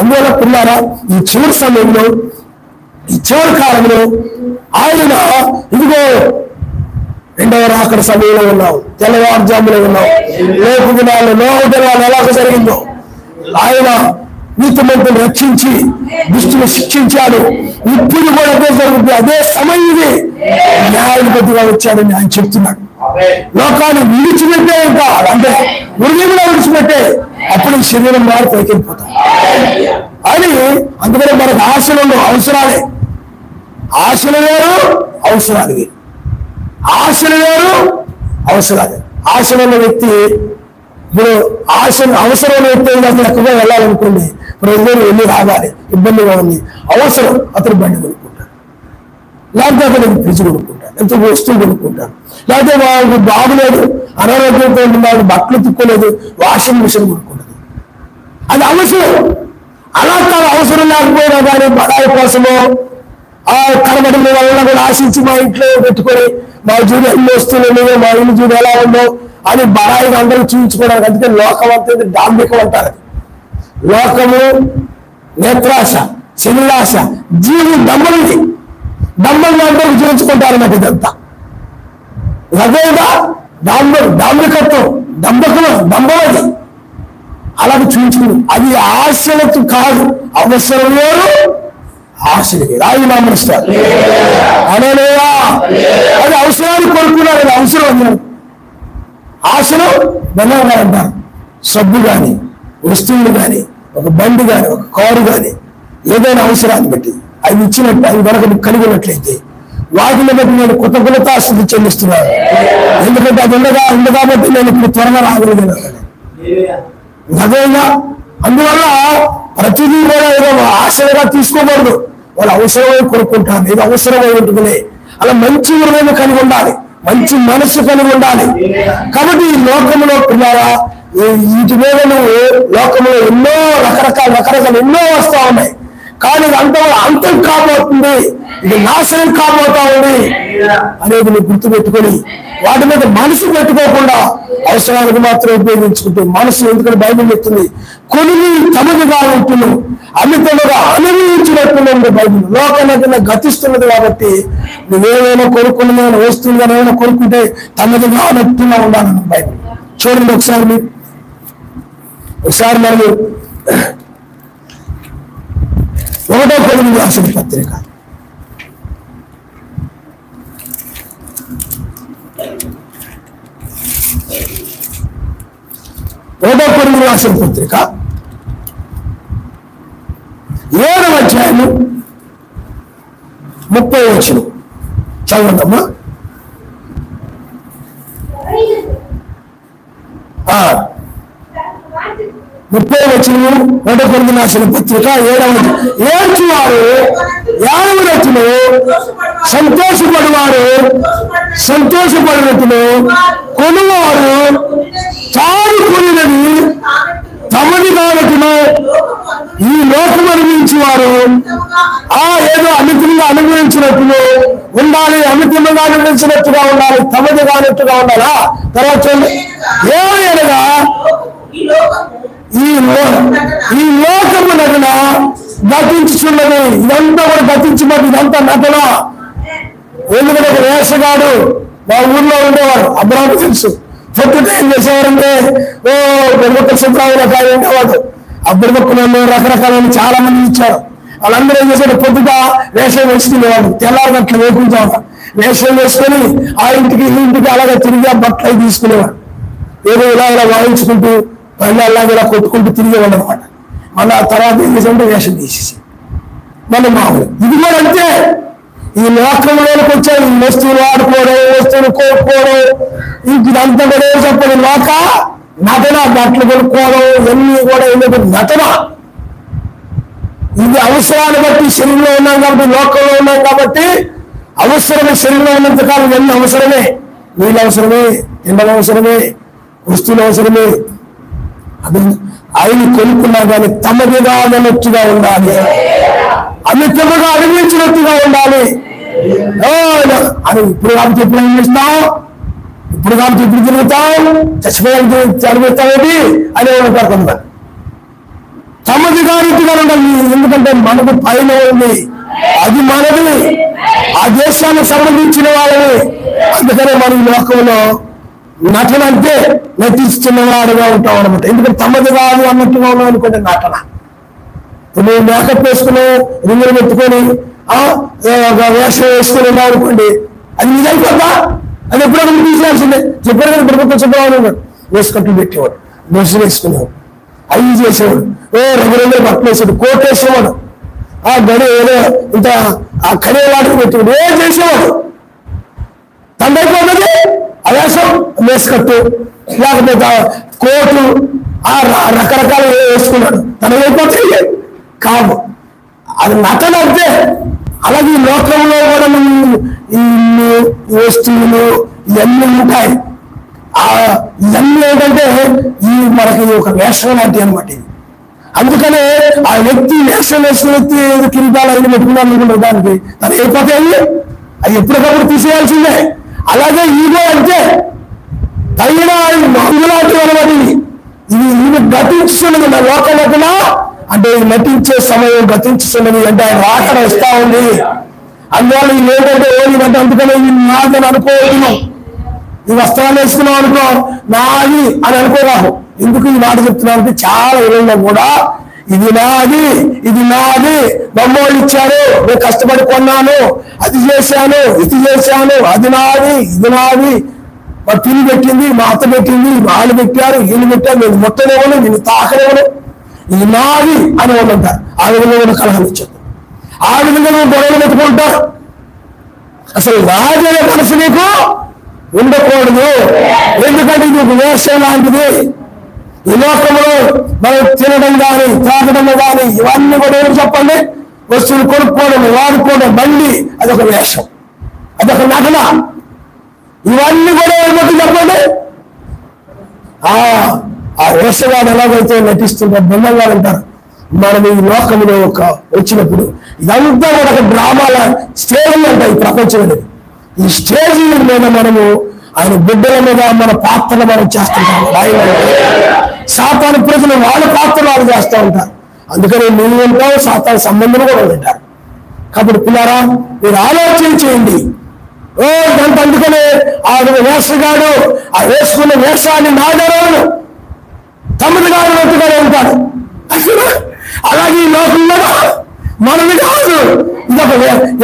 అందువల్ల పిల్లారా, ఈ చివరి సమయంలో, ఈ చివరి కాలంలో ఆయన ఇదిగో రెండవ రాకడ సమయంలో ఉన్నాం, తెల్లవారుజాములో ఉన్నాం. లోపు దినాలు నోహు దినాలు ఎలాగ జరిగిందో ఆయన నీతిమంతులను రక్షించి దుష్టుని శిక్షించాడు. ఇప్పుడు కూడా అదే జరుగుతుంది. అదే సమయం ఇది. న్యాయాధిపతిగా వచ్చాడని ఆయన చెప్తున్నాడు. లోకాన్ని విడిచిపెట్టే ఇంకా అంటే ఉరిగిలో విడిచిపెట్టే అప్పుడు శరీరం వారు పైకెళ్ళిపోతాం అని. అందుకని మనకు ఆశలు ఉండవు, అవసరాలే. ఆశలు వేరు, అవసరాలు వేరు. ఆశలు వేరు, అవసరాలే. ఆశలు ఉన్న వ్యక్తి ఇప్పుడు అవసరం ఉన్న వ్యక్తి అసలు ఎక్కువగా వెళ్ళాలనుకోండి, ప్రజలు వెళ్ళి రావాలి, ఇబ్బందిగా ఉంది. అవసరం అతను బండి కొనుక్కుంటాడు, లేకపోతే అతను ఫ్రిడ్జ్ కొనుక్కుంటాడు, లేకపోతే వస్తువులు కొనుక్కుంటాడు, లేకపోతే వాళ్ళకి బాగులేదు, అనారోగ్యంతో ఉన్నాడు, బట్టలు తిక్కలేదు, వాషింగ్ మిషన్ కొనుక్కుంటాడు. అది అవసరం. అలా కాదు అవసరం లేకపోయినా కానీ బడాయి కోసమో కనబడిన వల్ల కూడా ఆశించి మా ఇంట్లో పెట్టుకొని మా చూడు ఎన్ని వస్తువులు ఉన్నాయో, మా ఇల్లు చూడు ఎలా ఉందో అని బడాయిగా అందరూ చూపించుకోవడానికి. అందుకే లోకం అంతా డాంబికం అంటారు. లోకము, నేత్రాశ, శరీరాశ, జీవి దమ్మల్ని అందరూ చూపించుకుంటారు అన్నట్టు. ఇదంతా అదేగా డాంబికత్వం, డంబమది. అలాగే చూపించుకుని అది ఆశలకు కాదు, అవసరం వేరు, ఆశలు వేరు. ఆయన నామస్తారు అనేలేదా? అది అవసరాన్ని కోరుకున్నారు, అది అవసరం అన్నారు. ఆశలు బలంగా అంటారు. సబ్బు కానీ, వస్తువులు కానీ, ఒక బండి కానీ, ఒక కారు కానీ, ఏదైనా అవసరాన్ని బట్టి అవి ఇచ్చినట్టు అవి కనుక కలిగినట్లయితే వాటిని బట్టి నేను కృతజ్ఞతాస్తుతి చెల్లిస్తున్నాను. ఎందుకంటే అది ఉంది కాబట్టి నేను ఇప్పుడు త్వరగా రాగలిగినాను. అదేగా అందువల్ల ప్రతిదీ కూడా ఏదో ఆశగా తీసుకోకూడదు. వాళ్ళు అవసరమై కొనుక్కుంటారు, ఏదో అవసరమై ఉంటుందిలే. అలా మంచి హృదయం కలిగి ఉండాలి, మంచి మనస్సు కలిగి ఉండాలి. కాబట్టి ఈ లోకంలో పిల్లారా వీటి మీద నువ్వు లోకంలో ఎన్నో రకరకాల ఎన్నో వస్తా ఉన్నాయి. కానీ అంతం కాబోతుంది, ఇది నాశనం కాబోతా ఉంది అనేది నువ్వు గుర్తుపెట్టుకొని వాటి మీద మనసు పెట్టుకోకుండా అవసరానికి మాత్రం ఉపయోగించుకుంటూ మనసు, ఎందుకంటే బైబిల్ చెప్తుంది కొనుని తమదిగా ఉంటును అమితముగా అనుభవించినట్టు బైబిల్. లోకం గతిస్తున్నది కాబట్టి నువ్వేమైనా కొనుక్కున్న వస్తువులు ఏమైనా కొనుక్కుంటే తమదిగా అన్నట్టుగా ఉండాలని బైబిల్. చూడండి ఒకసారి మనం 1వ కొరింథీయులకు రాసిన పత్రిక 1వ కొరింథీయులకు రాసిన పత్రిక 7వ అధ్యాయము 30వ వచనం చదవండమ్మా. 30వ వచనము 1వ కొరింథీయులకు రాసిన పత్రిక 7వ ఏడ్చువారు యావనట్టును సంతోషపడినట్టును కొనువారు తాను కొనినది తమది కానట్టును ఈ లోకం అనుభవించి వారు ఏదో అమితంగా అనుభవించినట్టును ఉండాలి, అమితంగా అనుభవించినట్టుగా ఉండాలి, తమది కానట్టుగా ఉండాలా. తర్వాత చూడండి, ఏమనగా ఈ లోకము నటన గతించుచున్నది. ఇదంతా కూడా గతించినట్టు, ఇదంతా నటన. ఎందుకంటే ఒక వేషగాడు మా ఊర్లో ఉండేవాడు, అబ్రాహ్మణు తెలుసు. పొద్దుట ఏం చేసేవారంటే బుర్రముక్క సుబ్రాహుల కాయ ఉండేవాడు. ఆ బుర్రముక్కలను రకరకాల చాలా మంది ఇచ్చారు. వాళ్ళందరూ ఏం చేశారు, పొద్దుట వేషం వేసుకునేవాడు. తెల్లారి అట్లా వేసుకుంటాడు. వేషం వేసుకొని ఆ ఇంటికి ఈ ఇంటికి అలాగే తిరిగి ఆ బట్టలు తీసుకునేవాడు. ఏదో ఇలా వాయించుకుంటూ మళ్ళీ అలాగే ఇలా కొట్టుకుంటూ తిరిగేవాడు అనమాట. మళ్ళీ ఆ తర్వాత ఏం చేసామంటే వేషం తీసేసి మళ్ళీ మామూలు. ఇది కూడా అంతే. ఈ లోకంలోకి వచ్చాయి ఈ వస్తువులు ఆడుకోవడం, వస్తువులు కోరుకోవడం, ఇదంతా కూడా ఏం చెప్పండి లోక నటన. బట్టలు కొనుక్కోవడం ఇవన్నీ కూడా ఏంటంటే నటన. ఇది అవసరాన్ని బట్టి శరీరంలో ఉన్నాం కాబట్టి, లోకంలో ఉన్నాం కాబట్టి అవసరమే. శరీరంలో ఉన్నంతకాలం ఇవన్నీ అవసరమే. నీళ్ళు అవసరమే, ఎండలు అవసరమే, వస్తువులు అవసరమే. అది ఆయన కొనుక్కున్నా కానీ తమదిగా అన్నట్టుగా ఉండాలి, అమితముగా అనుభవించినట్టుగా ఉండాలి అని. ఇప్పుడు కాబట్టి ఎప్పుడు ఏం చేస్తాం, ఇప్పుడు కాబట్టి ఇప్పుడు తిరుగుతాం, చచ్చిపోయానికి చదివిస్తామేది అని అనుకుంటున్నాను. తమదిగా రీతిగా ఉండాలి. ఎందుకంటే మనకు పైన ఉంది, అది మనది, ఆ దేశానికి సంబంధించిన వాళ్ళని. అందుకనే మనం లోకంలో నటన అంటే నటిస్తున్నవాడుగా ఉంటాం అనమాట. ఎందుకంటే తమది కాదు అన్నట్టుగా ఉన్నాం అనుకోండి నటన. నువ్వు మేకప్ వేసుకుని రింగులు పెట్టుకొని వేషం వేసుకుని ఉన్నావు అనుకోండి, అది నిజైపోతా. అది ఎప్పుడైనా తీసేయాల్సిందే. చెప్పారు కదా ప్రభుత్వం చెప్పేవాడు, వేసుకట్టు పెట్టేవాడు, డ్రెస్ వేసుకునేవాడు, అవి చేసేవాడు, రంగురంగులు బట్టలు వేసేవాడు, కోట్ వేసేవాడు, ఆ గడి ఏదో ఇంత ఆ కడియలాటకు పెట్టేవాడు, ఏం చేసేవాడు. తండ్రైపోతుంది ఆ వేషం, వేసుకట్టు లేకపోతే కోటు ఆ రకరకాలు వేసుకున్నాడు, తనైపోతే కాదు. అది నటన అంటే. అలాగే ఈ లోకంలో కూడా ఈ వస్తువులు ఇవన్నీ ఉంటాయి. ఇవన్నీ ఏంటంటే మనకి ఒక వేషం లాంటివి అనమాట. అందుకనే ఆ వ్యక్తి వేషం వేసిన వ్యక్తి కిరీటాలు అన్ని పెట్టుకున్నాను అనుకుంటారు, దానికి తను అయిపోతే అవి ఎప్పటికప్పుడు తీసేయాల్సిందే. అలాగే ఈగో అంటే తగిన మందులాంటి అనమాట. ఇది గతించుతున్నది నా లోకంలో. అంటే నటించే సమయం గతించుతున్నది అంటే ఆయన రాకడ వస్తా ఉంది. అందువల్ల ఇది ఏంటంటే ఏమిటంటే అందుకనే ఇది నాదని అనుకోవద్దు. ఈ వస్త్రాలు వేసుకున్నాం అనుకో నాది అని అనుకోరాదు. ఎందుకు ఈ మాట చెప్తున్నాను అంటే చాలా ఇళ్ళలో కూడా ఇది నాది, ఇది నాది, బొమ్మలు ఇచ్చారు, నేను కష్టపడి కొన్నాను, అది చేశాను, ఇది చేశాను, అది నాది, ఇది నాది, మా పిల్లి పెట్టింది, మా అత్త పెట్టింది, వాళ్ళు పెట్టారు, వీళ్ళు పెట్టారు, నేను మొట్టలేవను, నేను తాకలేవను, ఇది నాది అని వాళ్ళు అంటారు. ఆ విధంగా కలహాలు వచ్చారు. ఆ విధంగా గొడవలు పెట్టుకుంటారు. అసలు రాజు అనే మనసు నీకు ఉండకూడదు. ఎందుకంటే ఇది ఒక వేషం లాంటిది. ఈ లోకంలో మనం తినడం కానీ తాగడం కానీ ఇవన్నీ కూడా ఏమి చెప్పండి, వస్తువులు కొనుక్కోవడం వాడుకోవడం బండి అదొక వేషం, అదొక నటన. ఇవన్నీ కూడా ఏమిటి చెప్పండి, ఆ వేషగాడు ఎలాగైతే నటిస్తుంటారు బొమ్మగా ఉంటారు. మనం ఈ లోకంలో వచ్చినప్పుడు ఇదంతా కూడా ఒక డ్రామాల స్టేజ్ అంటాయి ఈ ప్రపంచం అనేది. ఈ స్టేజ్ మీద మనము ఆయన బిడ్డల మీద మన పాత్రలు మనం చేస్తుంటాం. సాతాను ప్రజలు వాళ్ళ పాత్రలు వాళ్ళు చేస్తూ ఉంటారు. అందుకని నువ్వు ఉంటావు, సాతాను సంబంధం కూడా ఉంటారు. కాబట్టి పిల్లారా మీరు ఆలోచన చేయండి. అందుకనే ఆ వేషగాడు ఆ వేసుకున్న వేషాన్ని నాగరాడు తమ్ముడుగాడు వెతుగానే ఉంటాడు. అలాగే ఈ లోకంలో మనది కాదు ఇదొక.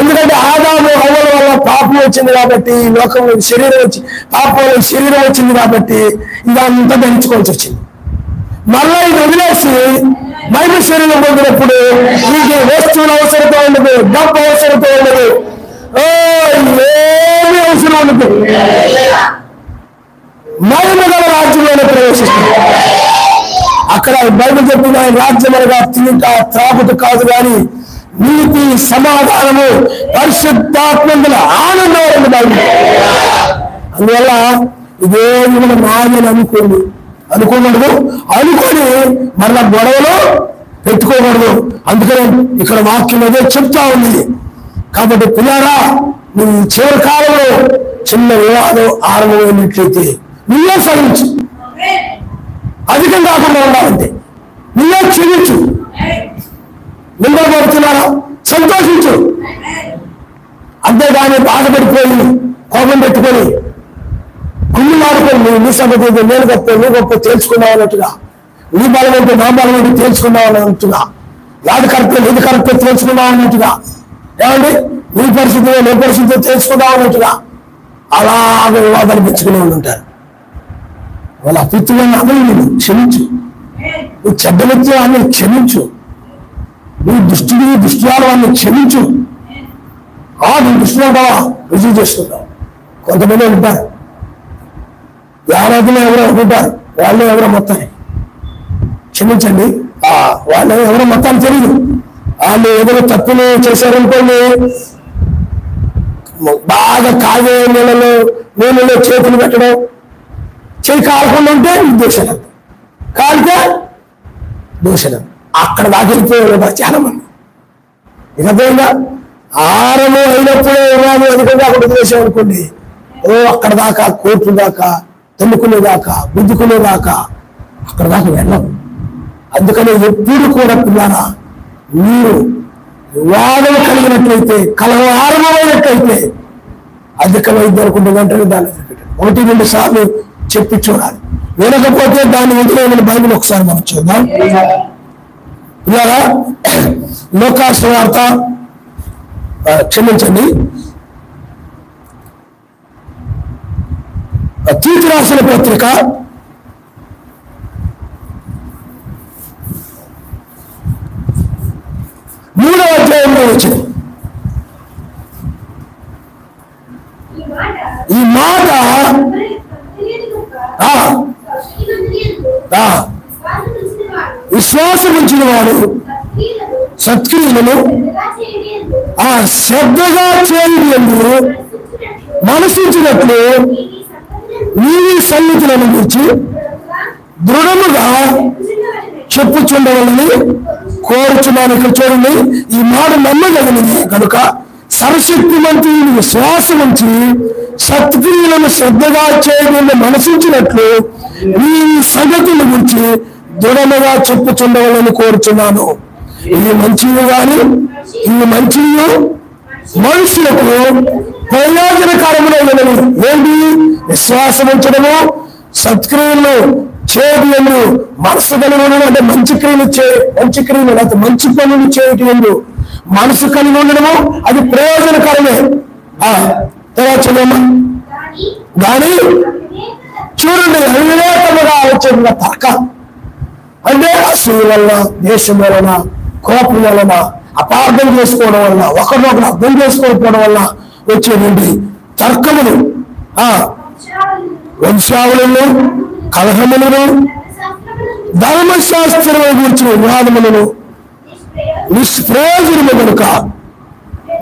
ఎందుకంటే ఆదాము హవ్వల వల్ల పాపం వచ్చింది కాబట్టి, ఈ లోకంలో శరీరం వచ్చి పాపంలో శరీరం వచ్చింది కాబట్టి ఇదంతా ధరించుకోవాల్సి వచ్చింది. మళ్ళా ఇది వదిలేసి బైబిల్ శరీరం పొందినప్పుడు మీకు వస్తువుల అవసరంతో ఉండదు, డబ్బు అవసరంతో ఉండదు, ఏమి అవసరం ఉండదు. మహిమ గల రాజ్యంలోనే ప్రవేశిస్తుంది. అక్కడ బైబిల్ చెప్పిన రాజ్యం అనగా తింట త్రాగుట కాదు కానీ నీతి సమాధానము పరిశుద్ధాత్మల ఆనందం ఉంది బైబిల్. అందువల్ల ఇదేమి మన నాయని అనుకోకూడదు, అనుకొని మరలా గొడవలో పెట్టుకోకూడదు. అందుకని ఇక్కడ వాక్యం అదే చెప్తా ఉంది. కాబట్టి పిల్లారా నువ్వు చివరి కాలంలో చిన్న వివాదం ఆరంభమైనట్లయితే నువ్వే సహించు, అధికం కాకుండా ఉండాలంటే నువ్వే క్షమించు. నిందపడుతున్నారా సంతోషించు, అంతేగాని బాధపడిపోయి కోపం పెట్టుకొని కుళ్ళు మాడుకొని నీ సంగతి నేను గొప్ప నువ్వు గొప్ప తేల్చుకున్నావు అన్నట్టుగా, నీ బలం ఏంటో నా బలం ఏంటో తేల్చుకున్నావు అన్నట్టుగా, నాది కరెక్ట్ నీది కరెక్ట్ తేల్చుకున్నావు అన్నట్టుగా, ఏమండి నీ పరిస్థితి నీ పరిస్థితి తెలుసుకున్నావు అన్నట్టుగా అలాగే వివాదాలు పెంచుకునే వాళ్ళు ఉంటారు. వాళ్ళ అపిత్తులను అందరూ నేను క్షమించు, నువ్వు చెడ్డ వ్యక్తి వాళ్ళని క్షమించు, నువ్వు దుష్టురాలు వాళ్ళని క్షమించు. నువ్వు దుష్టురావా రుజువు చేసుకుంటావు. కొంతమంది ఉంటారు ఆరాధన ఎవరో ఉంటారు, వాళ్ళు ఎవరో మొత్తాన్ని క్షమించండి, వాళ్ళు ఎవరో మొత్తాన్ని తెలియదు. వాళ్ళు ఏదైనా తప్పులు చేశారనుకోండి బాగా కాగే నీళ్ళలో చేతులు పెట్టడం, చేయి కాలకుండా ఉంటే దూషణం, కాలితే దూషణం. అక్కడ దాకెళ్ళిపోయారు చాలా మంది. ఇకపోయిందా ఆరము అయినప్పుడే ఇవ్వాలి అనుకుంటే అక్కడ వదిలేసాం అనుకోండి, అక్కడ దాకా కోర్టు దాకా తన్నుకునేదాకా గుద్దుకునేదాకా అక్కడ దాకా వెళ్ళం. అందుకని ఎప్పుడు కూడా పిల్లారా మీరు వివాదం కలిగినట్లయితే కలహం ఆరంభమైనట్లయితే అధికమైంది అనుకుంటే వెంటనే దాన్ని 1-2 సార్లు చెప్పి చూడాలి. వినకపోతే దాన్ని వదిలేమని బైబిల్ ఒకసారి మనం చూద్దాం. పిల్లారా లోకాసు వార్త క్షమించండి తీతు రాసిన పత్రిక 3వ అధ్యాయంలో వచ్చింది ఈ మాట. విశ్వాసం ఉంచిన వాడు సత్క్రియలను శ్రద్ధగా చేయండి మనసించినప్పుడు నీ సన్నిధులను గురించి దృఢముగా చెప్పుచుండవాలని కోరుచున్నాను. ఇక్కడ చూడండి, ఈ మాట నమ్మగలిగినది కనుక సర్వశక్తిమంతుని విశ్వాసం ఉంచి సత్క్రియలను శ్రద్ధగా చేయడం మనసించినట్లు నీ సంగతుల గురించి దృఢముగా చెప్పుచుండవాలని కోరుచున్నాను. ఇది మంచివి కానీ ఇవి మంచివి మనుషులకు ప్రయోజనకరములైనవి ఏంటి? విశ్వాసం ఉంచడము, సత్క్రియలు చేయడం, మనసు కలిగి ఉండడం అంటే మంచి క్రియలు లేకపోతే మంచి పనులు చేయటం మనసు కలిగి ఉండడము అది ప్రయోజనకరమే. తర్వాత కానీ చూడండి అవివేకముగా వచ్చేట్టుగా తర్క అంటే అసూయ వలన, దేశం వలన, కోపం వలన, అపార్థం చేసుకోవడం వలన, ఒకరినొకరు అర్థం చేసుకోకపోవడం వలన వచ్చేటువంటి తర్కములు, వంశావళులను, కలహములను, ధర్మశాస్త్రం గురించిన వివాదములను నిష్ప్రయోజనము కనుక,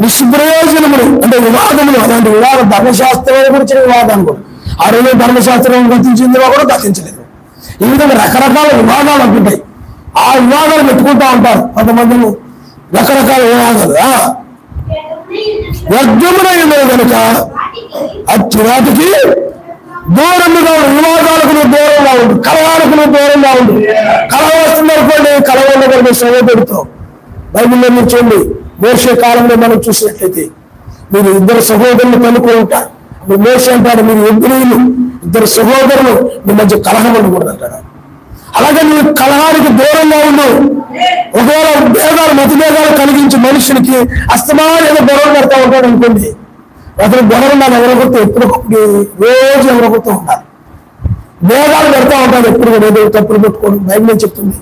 నిష్ప్రయోజనములు అంటే వివాదములు, అలాంటి వివాదం ధర్మశాస్త్రం గురించిన వివాదాలు కూడా ఆ రోజు ధర్మశాస్త్రం గతించిందిగా కూడా గతించలేదు. ఈ విధంగా రకరకాల వివాదాలు అంటుంటాయి. ఆ వివాదాలు పెట్టుకుంటా ఉంటారు కొంతమంది, రకరకాల వివాదాలు వ్యర్థమునై ఉన్నది కనుక అట్టి వాటికి దూరముగా ఉండు, వివాదాలకు నువ్వు దూరంగా ఉండు, కలహాలకు నువ్వు దూరంగా ఉండు. కలహ వస్తుంది అనుకోండి, కలహంలో కనుక శ్రమ పెడతావు. బైబిల్లో మీరు చూడండి, మోషే కాలంలో మనం చూసినట్లయితే మీరు ఇద్దరు సహోదరులు కనుక్కొని ఉంటారు. ఇప్పుడు మోషే అంటాడు, మీరు ఎబ్రీయులు, ఇద్దరు సహోదరులు, మీ మధ్య కలహం ఉండకూడదు అంటాడు. అలాగే నువ్వు కలహానికి దూరంగా ఉండు. ఒకవేళ భేదాలు, మతభేదాలు కలిగించి మనుషులకి అస్తమానం ఏదో గొడవలు పెడతా ఉంటాడు అనుకోండి, అతను గొడవలు నాకు ఎవరికొత్తా ఎప్పటికప్పుడు రోజు ఎవరికొత్తా ఉంటారు, భేదాలు పెడతా ఉంటాడు. ఎప్పుడు కూడా ఏదో తప్పులు పెట్టుకోండి. బైబిల్ చెప్తుంది,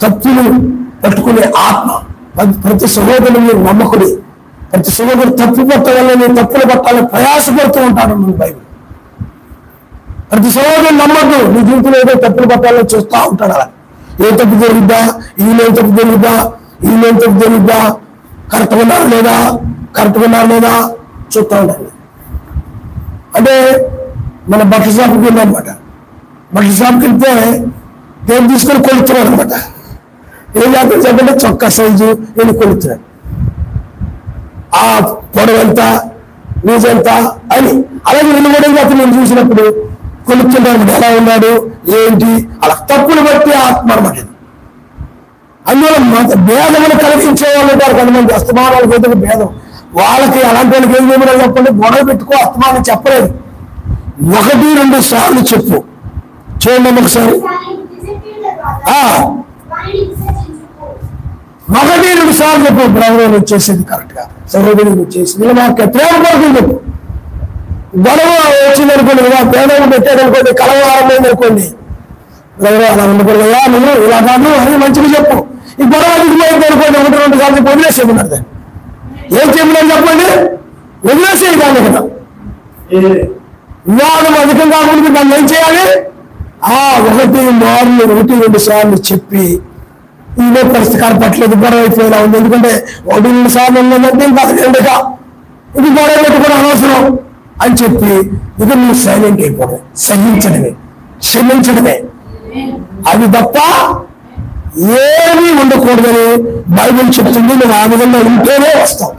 తప్పులు పట్టుకునే ఆత్మ ప్రతి సహోదరుని మీరు నమ్మకుడి. ప్రతి సహోదరు తప్పు పట్టాలని, తప్పులు పట్టాలని ప్రయాసపడుతూ ఉంటాడు బైబిల్. ప్రతి సహోదరుని నమ్మద్దు. నీ జీవితంలో ఏదో తప్పులు పట్టాలని చూస్తూ ఉంటాడు. అలా ఏ తప్పు జరిగిద్దా, ఈయన తప్పు జరిగిద్దా, ఈయన తప్పు జరిగిద్దా, కరెక్ట్గా ఉన్నారు లేదా, కరెక్ట్గా ఉన్నారు లేదా చూస్తూ ఉంటాడు. అంటే మన బట్టల షాప్కి వెళ్ళామన్నమాట. బట్టల షాప్కి వెళ్తే దేని తీసుకొని కొలుస్తున్నాడు అనమాట. ఏం చేస్తాడు చెప్పండి, చొక్కా సైజు నేను కొలుస్తున్నాడు, ఆ పొడవు ఎంత, లూజ్ ఎంత అని. అలాగే వీళ్ళు కూడా అతను నేను చూసినప్పుడు కొలుస్తున్నాడు, ఎలా ఉన్నాడు ఏంటి, అలా తప్పులు బట్టి ఆత్మ అనమాట. అందువల్ల భేదములు కలిగించే వాళ్ళు ఉంటారు కొంతమంది, అస్తమానాలకు అయితే భేదం. వాళ్ళకి అలాంటి వాళ్ళకి ఏం చేయమని చెప్పండి, గొడవ పెట్టుకో, అస్తమానం చెప్పలేదు, 1-2 సార్లు చెప్పు. చూడండి ఒకసారి, 1-2 సార్లు చెప్పు. బ్రహ్మ నువ్వు చేసేది కరెక్ట్ గా, సహోదరి నువ్వు చేసేది ఇలా మాకు ప్రేమ కొరకు చెప్పు. గొడవ వచ్చిందనుకోండి, భేదం పెట్టాడనుకోండి, కలవారమైంది అనుకోండి, బ్రహ్మ అలా ఉండకూడదా, నువ్వు ఇలా కాదు అని మంచిగా చెప్పు. ఈ గొడవ అధికమైంది అనుకోండి, 1-2 సార్లు చెప్పి వదిలేసేది అర్థం. ఏం చెప్పలేదు చెప్పండి, వదిలేసేది కాదు కదా. వివాదం అధికం కాకుండా దాన్ని ఏం చేయాలి, 1-2 సార్లు చెప్పి ఇదే పరిస్థితి కనపట్లేదు, గొడవ అయిపోయేలా ఉంది, ఎందుకంటే 1-2 సార్లు ఉన్నదంటే ఇంకా ఎందుగా ఇది గొడవ పెట్టుకోవడం అనవసరం అని చెప్పి ఇక నువ్వు సైలెంట్ అయిపోవడం, సహించడమే, క్షమించడమే, అది తప్ప ఏమీ ఉండకూడదని బైబిల్ చెప్తుంది. నువ్వు ఆ విధంగా ఉంటేనే వస్తావు.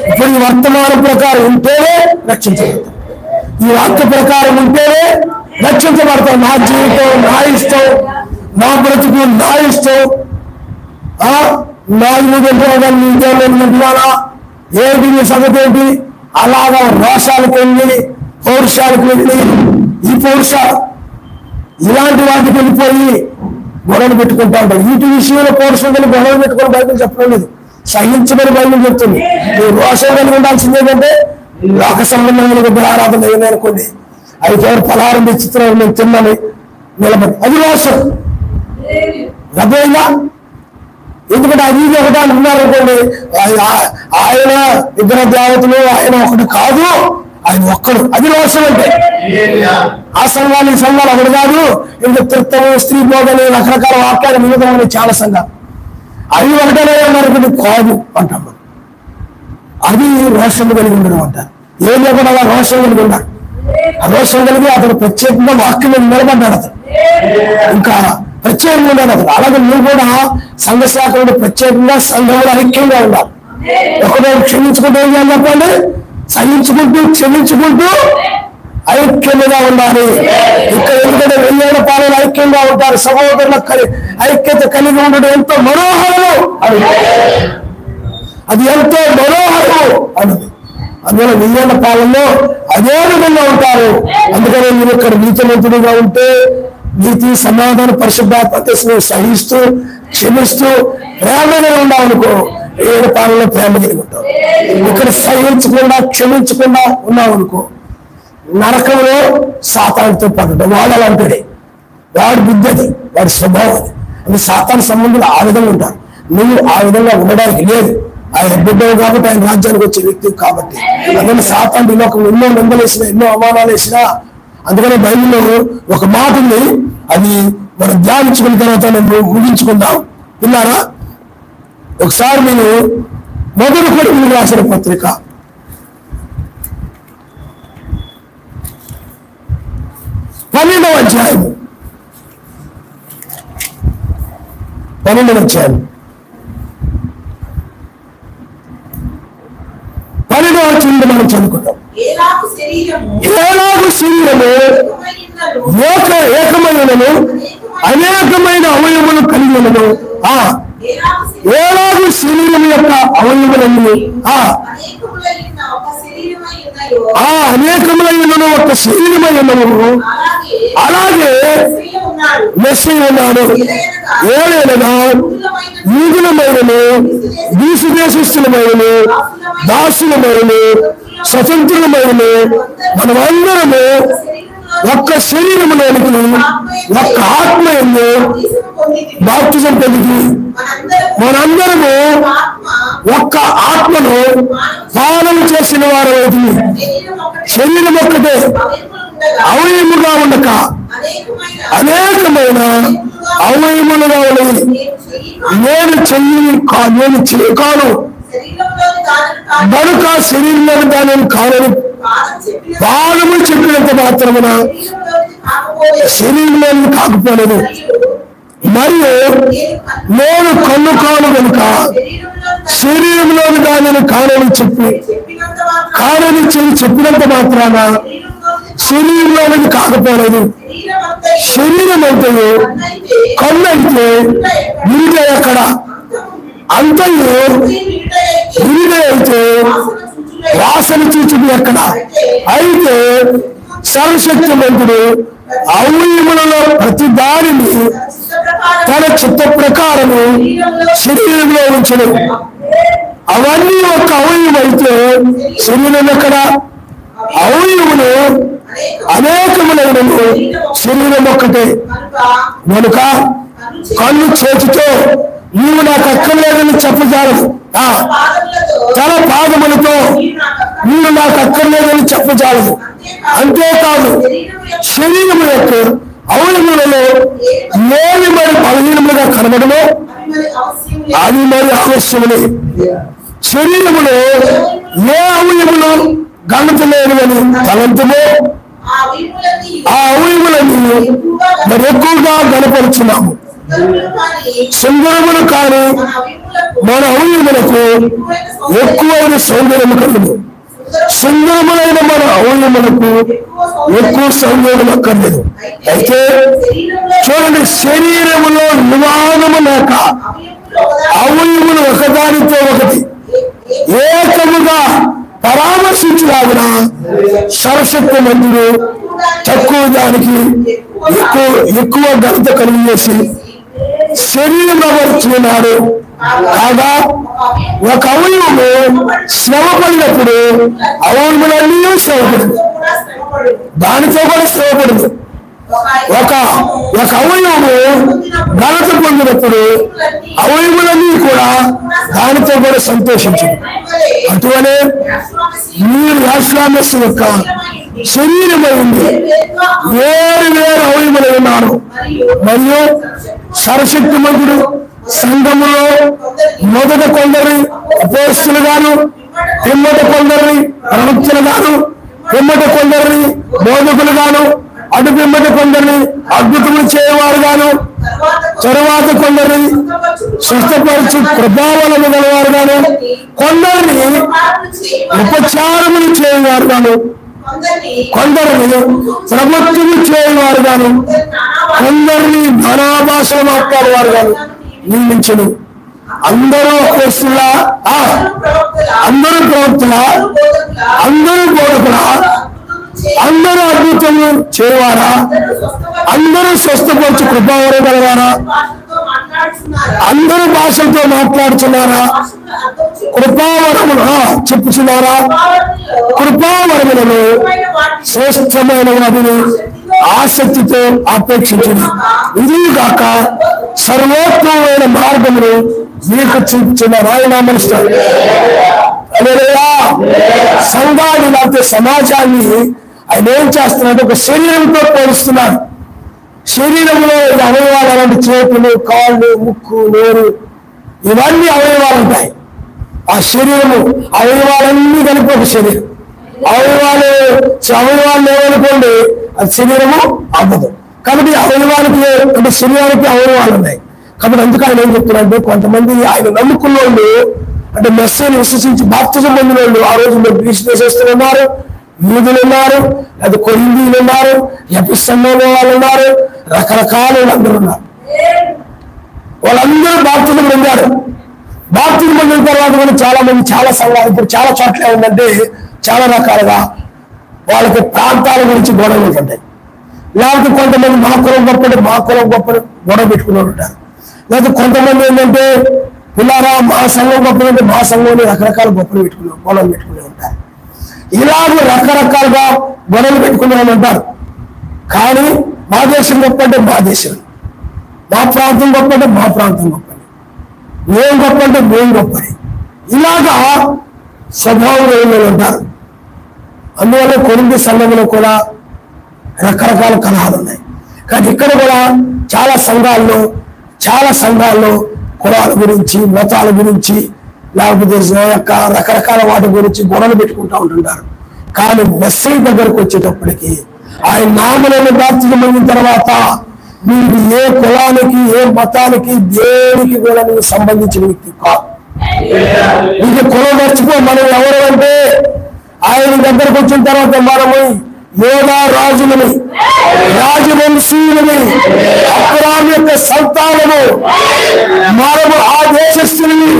ఇప్పుడు ఈ వర్తమానం ప్రకారం ఉంటేనే రక్షించబడతావు, ఈ వాక్య ప్రకారం ఉంటేనే రక్షించబడతావు. నా జీవితం నా ఇష్టం, నా బ్రతుకు నా ఇష్టం, నా నీదేనా ఏంటి నీ సంగతి ఏంటి, అలాగా రోషాలకు వెళ్ళి పౌరుషాలకు వెళ్ళి ఈ పౌరుషాలు ఇలాంటి వాటికి వెళ్ళిపోయి గొడవలు పెట్టుకుంటా ఉంటారు. వీటి విషయంలో పౌరుషం కలిగి గొడవలు పెట్టుకుని బైబిల్ చెప్పడం లేదు, సహించమని బైబిల్ చెప్తుంది. నువ్వు రోషం కలిగి ఉండాల్సింది ఏంటంటే లోక సంబంధమైన ఆరాధన ఏమైనా అనుకోండి, అది ఎవరు పలహారం చిత్రం నేను తిన్నాను నిలబడి, అది రోషం అర్థమైందా. ఎందుకంటే అది ఒకటి అంటున్నారు అనుకోండి, ఆయన ఇద్దరు దేవతలు, ఆయన ఒకటి కాదు, ఆయన ఒక్కడు, అది రోషం అంటే. ఆ సంఘాలు ఈ సంఘాలు ఒకటి కాదు, ఇంకా తీర్థము, స్త్రీ భోగని, రకరకాల వాక్యాలు మిగతా చాలా సంఘాలు, అవి ఒకటనే అనుకుంటే కాదు అంటాం. అది రోషం కలిగి ఉండడం అంటారు. ఏం లేకుండా అలా రోషం కలిగి ఉన్నాడు. ఆ రోషం కలిగి అతను ప్రత్యేకంగా వాక్యం నిలబడ్డాడు. అతను ఇంకా ప్రత్యేకంగా ఉండాలి అతను. అలాగే నువ్వు కూడా సంఘ శాఖలో ప్రత్యేకంగా సంఘంలో ఐక్యంగా ఉండాలి. ఒకటే క్షమించుకుంటూ ఏం చేయాలి చెప్పండి, సహించుకుంటూ క్షమించుకుంటూ ఐక్యంగా ఉండాలి. ఇక్కడ ఎందుకంటే 1000 పాలన ఐక్యంగా ఉంటారు. సహోదరుల ఐక్యత కలిగి ఉండడం ఎంతో మనోహరము అని, అది ఎంతో మనోహరము అన్నది. అందువల్ల 1000 పాలనలో అదే విధంగా ఉంటారు. అందుకని నువ్వు ఇక్కడ నీతిమంతుడిగా ఉంటే నీతి, సమాధాన, పరిశుద్ధాత్మ సహిస్తూ క్షమిస్తూ ప్రేమగా ఉన్నావనుకో, 7 పాలనలో ప్రేమ కలిగి ఉంటావు. ఇక్కడ సహించకుండా క్షమించకుండా ఉన్నావనుకో, నరకంలో సాతానుతో పడటం. వాడు అలాంటిడే, వాడి బుద్ధి అది, వాడి స్వభావం అది. అది సాతాను సంబంధులు ఆ విధంగా ఉంటారు. నువ్వు ఆ విధంగా ఉండడానికి లేదు. ఆయన బిడ్డవు కాబట్టి ఆయన రాజ్యానికి వచ్చే వ్యక్తి కాబట్టి. అందుకని సాతాను ఈ లోకంలో ఎన్నో నిందలు వేసినా, ఎన్నో అవమానాలు వేసినా, అందుకనే బైబిల్లో ఒక మాట ఉంది, అది మనం ధ్యానించుకున్న తర్వాత మనం ముగించుకుందాం. విన్నారా? ఒకసారి నేను మొదటి కొరింథీయులకు రాసిన పత్రిక 12వ అధ్యాయం 12వ అధ్యాయం 12వ వచనం మనం చదువుకుంటాం. ఏలాగు శరీరము ఏకమైనను అనేకమైన అవయవములు కలిగి ఉన్నను. ఏలాగు శరీరం యొక్క అవయవములన్నీ అనేకములైన ఒక శరీరమై ఉన్నను. అలాగే మెస్సయ్య ఉన్నాడు. ఏలైనగా యూదులమైనను, గ్రీసు దేశస్థులమైనను, దాసులమైనను, స్వతంత్రులమైనను, మనమందరము ఒక్క శరీరములోనికి ఒక్క ఆత్మ ఎందు బాప్తిజం పొంది మనందరము ఒక్క ఆత్మను పాలన చేసిన వారు. శరీరం ఒక్కటే అవయముగా ఉండక అనేకమైన అవయములుగా ఉన్నది. నేను కాను కనుక శరీరంలో దానిని కానని పాదము చెప్పినంత మాత్రమున శరీరంలో కాకపోలేదు. మరియు నేను కన్ను కాను కనుక శరీరంలోని దానిని కానని చెప్పినంత మాత్రాన శరీరంలోనికి కాకపోలేదు. శరీరం అంటే కన్ను అయితే విరిగే ఎక్కడ అంతయు విరిగే అయితే వాసన చూచుడు ఎక్కడ. అయితే సర్వశక్తిమంతుడు అవయములలో ప్రతి దానిని తన చిత్త ప్రకారము శరీరంలో ఉంచడు. అవన్నీ ఒక అవయవం అయితే శరీరం ఎక్కడ? అవయములు అనేకములైనను శరీరం ఒక్కటే. కనుక కన్ను చేతితో నీవు నాకు అక్కర్లేదని చెప్పజాలదు, తన పాదములతో నీవు నాకు అక్కర్లేదని చెప్పజాలదు. అంతేకాదు శరీరము యొక్క అవయములలో ఏవి మరి బలహీనములుగా కనబడమో అది మరి అవశ్యములే. శరీరములో ఏ అవయములు ఘనత లేనివని తలంతమో ఆ అవయములని మరి ఎక్కువగా గణపరుచున్నాము. సుందరములు కానీ మన అవయములకు ఎక్కువైన సౌందర్యము కలదు. సుందరములైన మన అవయములకు ఎక్కువ సౌందర్యం అక్కర్లేదు. అయితే చూడండి, శరీరములో నివాదము లేక అవయములు ఒకదానితో ఒకటి ఏకముగా పరామర్శించులాగిన సర్వశక్తిమంతుడు తక్కువ దానికి ఎక్కువ ఘనత కలిగి చేసి శరీరం అమర్చుకున్నాడు. కాగా ఒక అవయవము శ్రమపడినప్పుడు అవయములన్నీ శ్రమపడదు, దానితో కూడా శ్రమపడదు. ఒక అవయవము ఘనత పొందినప్పుడు అవయములన్నీ కూడా దానితో కూడా సంతోషించదు. అటువలే మీరు రాష్ట్రామస్సు యొక్క శరీరమైంది వేరు వేరు అవయములై ఉన్నారు. మరియు సర్వశక్తిమంతుడు సంఘములో మొదట కొందరిని అపోస్తులు గాను, పిమ్మట కొందరిని ప్రవక్తలు గాను, పిమ్మట కొందరిని బోధకులు గాను, అటు పిమ్మట కొందరిని అద్భుతములు చేయవారు గాను, తరువాత కొందరిని స్వస్థపరిచి ప్రభావాలను గలవారు గాను, కొందరిని ఉపచారములు చేయవారు గాను, కొందరిని ప్రభుత్వము చేయవారు గాను, కొందరిని నానాభాషలు మాట్లాడేవారు గాను నియమించను. అందరూ అపోస్తులా, అందరూ ప్రవక్తలా, అందరూ బోధకులా, అందరూ అద్భుతము చేయవారా, అందరూ స్వస్థపరిచి కృపావరం గలవారా, అందరూ భాషలతో మాట్లాడుతున్నారా, కృపావరములు చెప్పుచున్నారా, కృపావరములను శ్రేష్టమైన వాటిని ఆసక్తితో ఆపేక్షించండి. ఇది కాక సర్వోత్తమైన మార్గమును మీకు చూపించిన రాయనామనిస్తాడు. సంఘాన్ని లేకపోతే సమాజాన్ని ఆయన ఏం చేస్తున్నాడు? ఒక శరీరంతో పోలుస్తున్నాడు. శరీరంలో అవయవాలు అలాంటి చేతులు, కాళ్ళు, ముక్కు, నోరు ఇవన్నీ అవయవాలు ఉంటాయి. ఆ శరీరము అవయవాలన్నీ కలిపి ఒక శరీరం. అవయవాలు లేవనుకోండి, అది శరీరము అవ్వదు. కాబట్టి అవయవానికి అంటే శరీరానికి అవయవాలు ఉన్నాయి. కాబట్టి అందుకు ఆయన ఏం చెప్తున్నారంటే, కొంతమంది ఆయన నమ్ముకున్న వాళ్ళు అంటే మెస్సీని విశ్వసించి బాప్తిజం పొందిన వాళ్ళు ఆ రోజు గ్రీసు దేశస్తులు ఉన్నారు, యూదులు ఉన్నారు, లేదా కొరింథీయులు ఉన్నారు, ఎపిసంలో వాళ్ళు ఉన్నారు, రకరకాల వాళ్ళందరూ ఉన్నారు. వాళ్ళందరూ బాప్తిజం పొందారు. బాప్తిజం పొందిన తర్వాత కూడా చాలా మంది చాలా సంఘాలు ఇప్పుడు చాలా చోట్ల ఏంటంటే చాలా రకాలుగా వాళ్ళకి ప్రాంతాల గురించి గొడవలు ఉంటాయి. లేకపోతే కొంతమంది మా కులం గొప్పని గొడవ పెట్టుకుని ఉంటారు. లేకపోతే కొంతమంది ఏంటంటే పిల్లారా మా సంఘం గొప్పదంటే మా సంఘంలో రకరకాల గొడవలు పెట్టుకుని ఉంటారు. ఇలాగ రకరకాలుగా గొడవలు పెట్టుకునే వాళ్ళు ఉంటారు. కానీ మా దేశం గొప్ప అంటే మా దేశం, మా ప్రాంతం గొప్ప అంటే మా ప్రాంతం గొప్పని, మేము గొప్ప అంటే మేము గొప్పని, ఇలాగా స్వభావం ఉంటారు. అందువల్ల కొరింథీ సంఘంలో కూడా రకరకాల కలహాలు ఉన్నాయి. కానీ ఇక్కడ కూడా చాలా సంఘాల్లో కులాల గురించి, మతాల గురించి, లేకపోతే రకరకాల వాటి గురించి గొడవలు పెట్టుకుంటూ ఉంటుంటారు. కానీ మెస్సీ దగ్గరకు వచ్చేటప్పటికి ఆయన నామములను బాప్తిజం పొందిన తర్వాత మీరు ఏ కులానికి, ఏ మతానికి, దేనికి కూడా మీరు సంబంధించిన వ్యక్తి కాదు. ఇది కులం మర్చిపో. మనం ఎవరు అంటే ఆయన దగ్గరకు వచ్చిన తర్వాత మనము యోధా రాజులని, రాజవంశీయులని, అబ్రాహాము యొక్క సంతానము, మనము ఆ దేశస్తులని.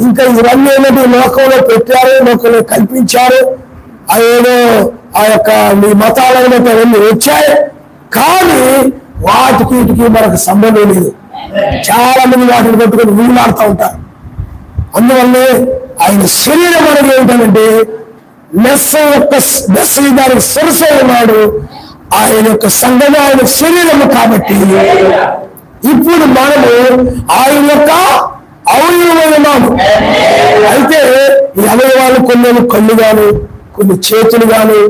ఇంకా ఇవన్నీ ఏమిటి లోకంలో పెట్టారు, లోకంలో కల్పించారు. అదేదో ఆ యొక్క మీ మతాలైనట్టు అవన్నీ వచ్చాయి. కానీ వాటికి వీటికి మనకు సంబంధం లేదు. చాలా మంది వాటిని పెట్టుకొని వీళ్ళాడుతూ ఉంటారు. అందువల్లే ఆయన శరీరం అనేది ఏమిటంటే మెస్సీ దానికి సరసై ఉన్నాడు. ఆయన యొక్క సంఘము ఆయన శరీరము. కాబట్టి ఇప్పుడు మనము ఆయన యొక్క అవయవమై ఉన్నాము. అయితే ఈ అవయవాలు కొన్ని కళ్ళు గాను, కొన్ని చేతులు గాను,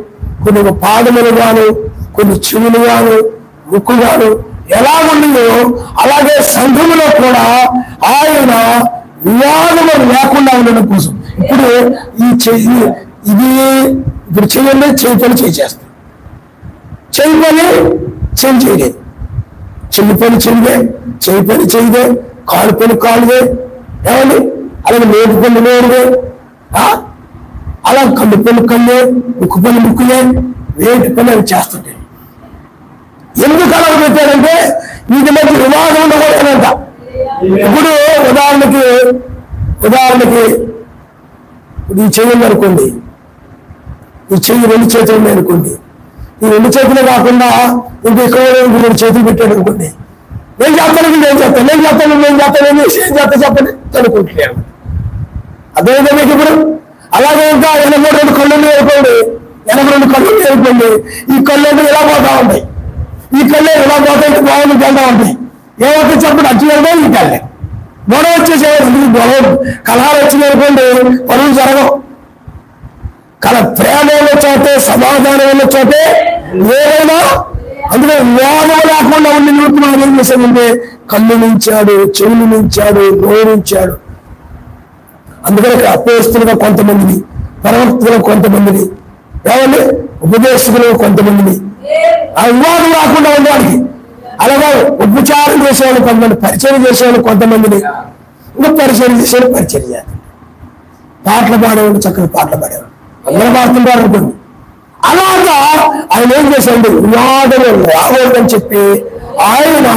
కొన్ని పాదములు గాను, కొన్ని చెవులు గాను, ముక్కు గాను ఎలా ఉన్నాయో అలాగే సంఘములో కూడా ఆయన వివాదము లేకుండా ఉండడం కోసం ఇప్పుడు ఇది ఇప్పుడు చెయ్యండి, చేయి పని చేసేస్తాం, చెయ్యి పని చేయలేదు, చెయ్యి పని చెయ్యదే, చేయి పని చేయదే, కాలు పని కాలుదే, ఏమండి అలాగే నోటి పని నోరుదే, అలా కళ్ళు పని కళ్ళే, ముక్కు పని ముక్కులే, వేటి పని అవి చేస్తుంటాయి. ఎందుకు అలా పెట్టారంటే వీటి మధ్య వివాదం ఉండకూడదంట. ఇప్పుడు ఉదాహరణకి ఈ చెయ్యి అనుకోండి, ఈ చెయ్యి 2 చేతులు ఉన్నాయి అనుకోండి, ఈ 2 చేతులు కాకుండా ఇంకా ఇక్కడ 2 చేతులు పెట్టాడు అనుకోండి, నేను చేస్తాను ఏం చేస్తా చెప్పండి అనుకుంటున్నాను. అదేవిధంగా మీకు ఇప్పుడు అలాగే ఇంకా 82 కళ్ళు అనుకోండి, 82 కళ్ళు అనుకోండి, ఈ కళ్ళు ఇలా పోతా ఉంటాయి, ఈ కళ్ళు ఇలా పోతాయి, బాగుంది వెళ్తా ఉంటాయి. ఏమైతే చెప్పండి అచ్చి వెళ్తా ఈ కళ్ళే గొడవ వచ్చేసేవారు. గొడవ కలహాలు వచ్చింది అనుకోండి, పనులు జరగవు. ప్రేమ ఉన్న చోటే, సమాధానం ఉన్న చోటే ఏదైనా అందులో వివాదం లేకుండా ఉండి నిమిత్తం ఏం చేశాడంటే కళ్ళు నుంచాడు, చెవులు నుంచాడు, నోరు నుంచాడు. అందుకని అపోస్తులుగా కొంతమందిని, ప్రవక్తలుగా కొంతమందిని, ఏమండి ఉపదేశకులు కొంతమందిని ఆ వివాదం రాకుండా ఉండడానికి, అలాగే ఉపచారం చేసేవాళ్ళు కొంతమంది, పరిచయం చేసేవాళ్ళు కొంతమందిని, ఇంకా పరిచయం చేసేవాళ్ళు పరిచయం చేయాలి, పాటలు పాడేవాళ్ళు చక్కగా పాటలు పాడేవాళ్ళు, అందరూ పాడుతుంటారు అనుకోండి. అలాగా ఆయన ఏం చేశాడు, వివాదం రాకూడదని చెప్పి ఆయన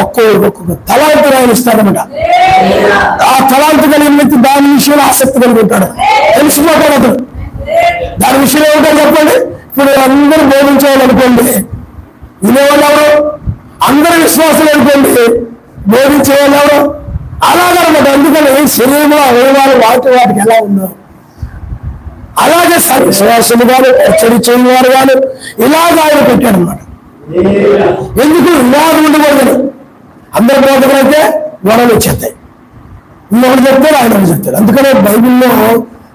ఒక్కొక్క తలాంతు ఆయన ఇస్తాడనమాట. ఆ తలాంతు కలిగిన వ్యక్తి దాని విషయంలో ఆసక్తి కలిగి ఉంటాడు, తెలిసిపోతాడు అతను. దాని విషయంలో ఏమిటో చెప్పండి. ఇప్పుడు అందరూ బోధించేవాళ్ళు అనుకోండి, వినేవాళ్ళు ఎవరు? అందరూ విశ్వాసాలు అనుకోండి, బోధించేవాళ్ళు ఎవరు? అలాగనమాట. అందుకని శరీరంలో అవయవాలు వాటికి ఎలా ఉన్నారు అలాగే విశ్వాసులు గాను హెచ్చరి చేయని వారు గాను ఇలాగ ఆయన పెట్టాడు అన్నమాట. ఎందుకు ఇలాగ ఉండకూడదు? అందరు బోధకులైతే గొడవలు వచ్చేస్తాయి, ఇంకొకటి చెప్తారు ఆయన చెప్తారు. అందుకనే బైబిల్లో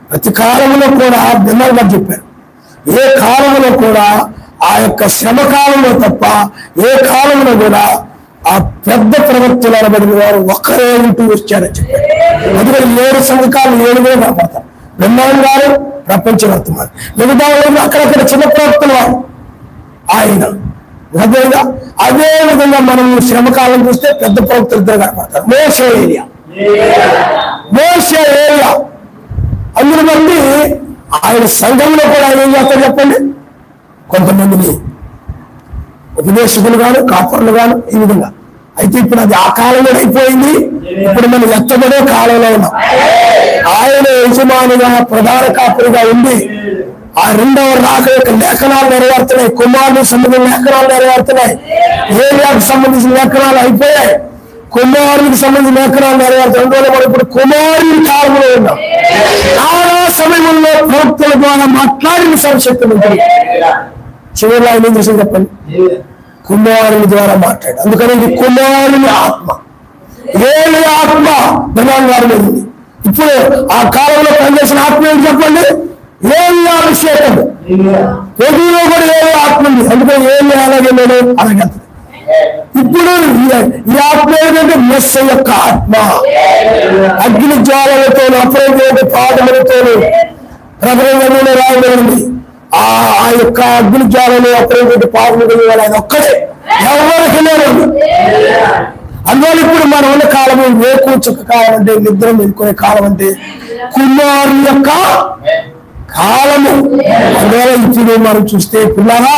ప్రతి కాలంలో కూడా భిన్నంగా చెప్పారు. ఏ కాలంలో కూడా ఆ యొక్క శ్రమ కాలంలో తప్ప ఏ కాలంలో కూడా ఆ పెద్ద ప్రవక్తలు అనబడిన వారు ఒక్కరే ఉంటూ వచ్చారని చెప్పారు. అందుకని 7 సంఘకాలు 7 కనపడతారు. బ్రహ్మాండ గారు ప్రపంచ వర్తమానం, మిగతా అక్కడక్కడ చిన్న ప్రవక్తలు వారు ఆయన. అదే విధంగా మనం శ్రమకాలం చూస్తే పెద్ద ప్రవక్తలు 2 కనపడతారు. మోషే ఏలియా అందులో బట్టి ఆయన సంఘంలో కూడా ఆయన ఏం చేస్తారు చెప్పండి? కొంతమందిని ఉపదేశకులు గాను కాపర్లు గాను ఈ విధంగా. అయితే ఇప్పుడు అది ఆ కాలంలో అయిపోయింది. ఇప్పుడు మనం ఎత్తబడే కాలంలో ఉన్నాం. ఆయన యజమానిగా ప్రధాన కాపురిగా ఉండి ఆ 2వ రాక యొక్క లేఖనాలు నెరవేరుతున్నాయి. కుమారునికి సంబంధించిన లేఖనాలు నెరవేరుతున్నాయి. ఏలియాకు సంబంధించిన లేఖనాలు అయిపోయాయి. కుమారునికి సంబంధించిన లేఖనాలు నెరవేరుతాయి. అందువల్ల మనం ఇప్పుడు కుమారుని కాలంలో ఉన్నాం. చాలా సమయంలో ప్రవక్తల ద్వారా మాట్లాడిన సర్వశక్తి ఉంటుంది. చివరిలో ఆయన ఏం చేసింది చెప్పండి? కుమారుని ద్వారా మాట్లాడు. అందుకని ఇది కుమారుని ఆత్మ, ఏలి ఆత్మ ధనాన్ని వారి మీద ఉంది. ఇప్పుడు ఆ కాలంలో పనిచేసిన ఆత్మ ఏంటి చెప్పండి? ఏలి అభిషేకం. పొదువులో కూడా ఏలి ఆత్మ ఉంది. అందుకని ఏలి అలాగే నేను అలాగే. ఇప్పుడు ఈ ఆత్మ ఏంటంటే మెస్స యొక్క ఆత్మ. అగ్ని జ్వాలలతో అపరైన పాదములతో ప్రకటన రాయబడింది. ఆ యొక్క అగ్ని జ్వాలలో అపరైన పాదములు ఆయన ఒక్కడే, ఎవరికి లేదు. అందువల్ల ఇప్పుడు మనం ఉన్న కాలము వేకూర్చక కాలం అంటే, నిద్ర మెలుకునే కాలం అంటే కుమారుని యొక్క కాలము. అందువల్ల ఇప్పుడు మనం చూస్తే పిల్లరా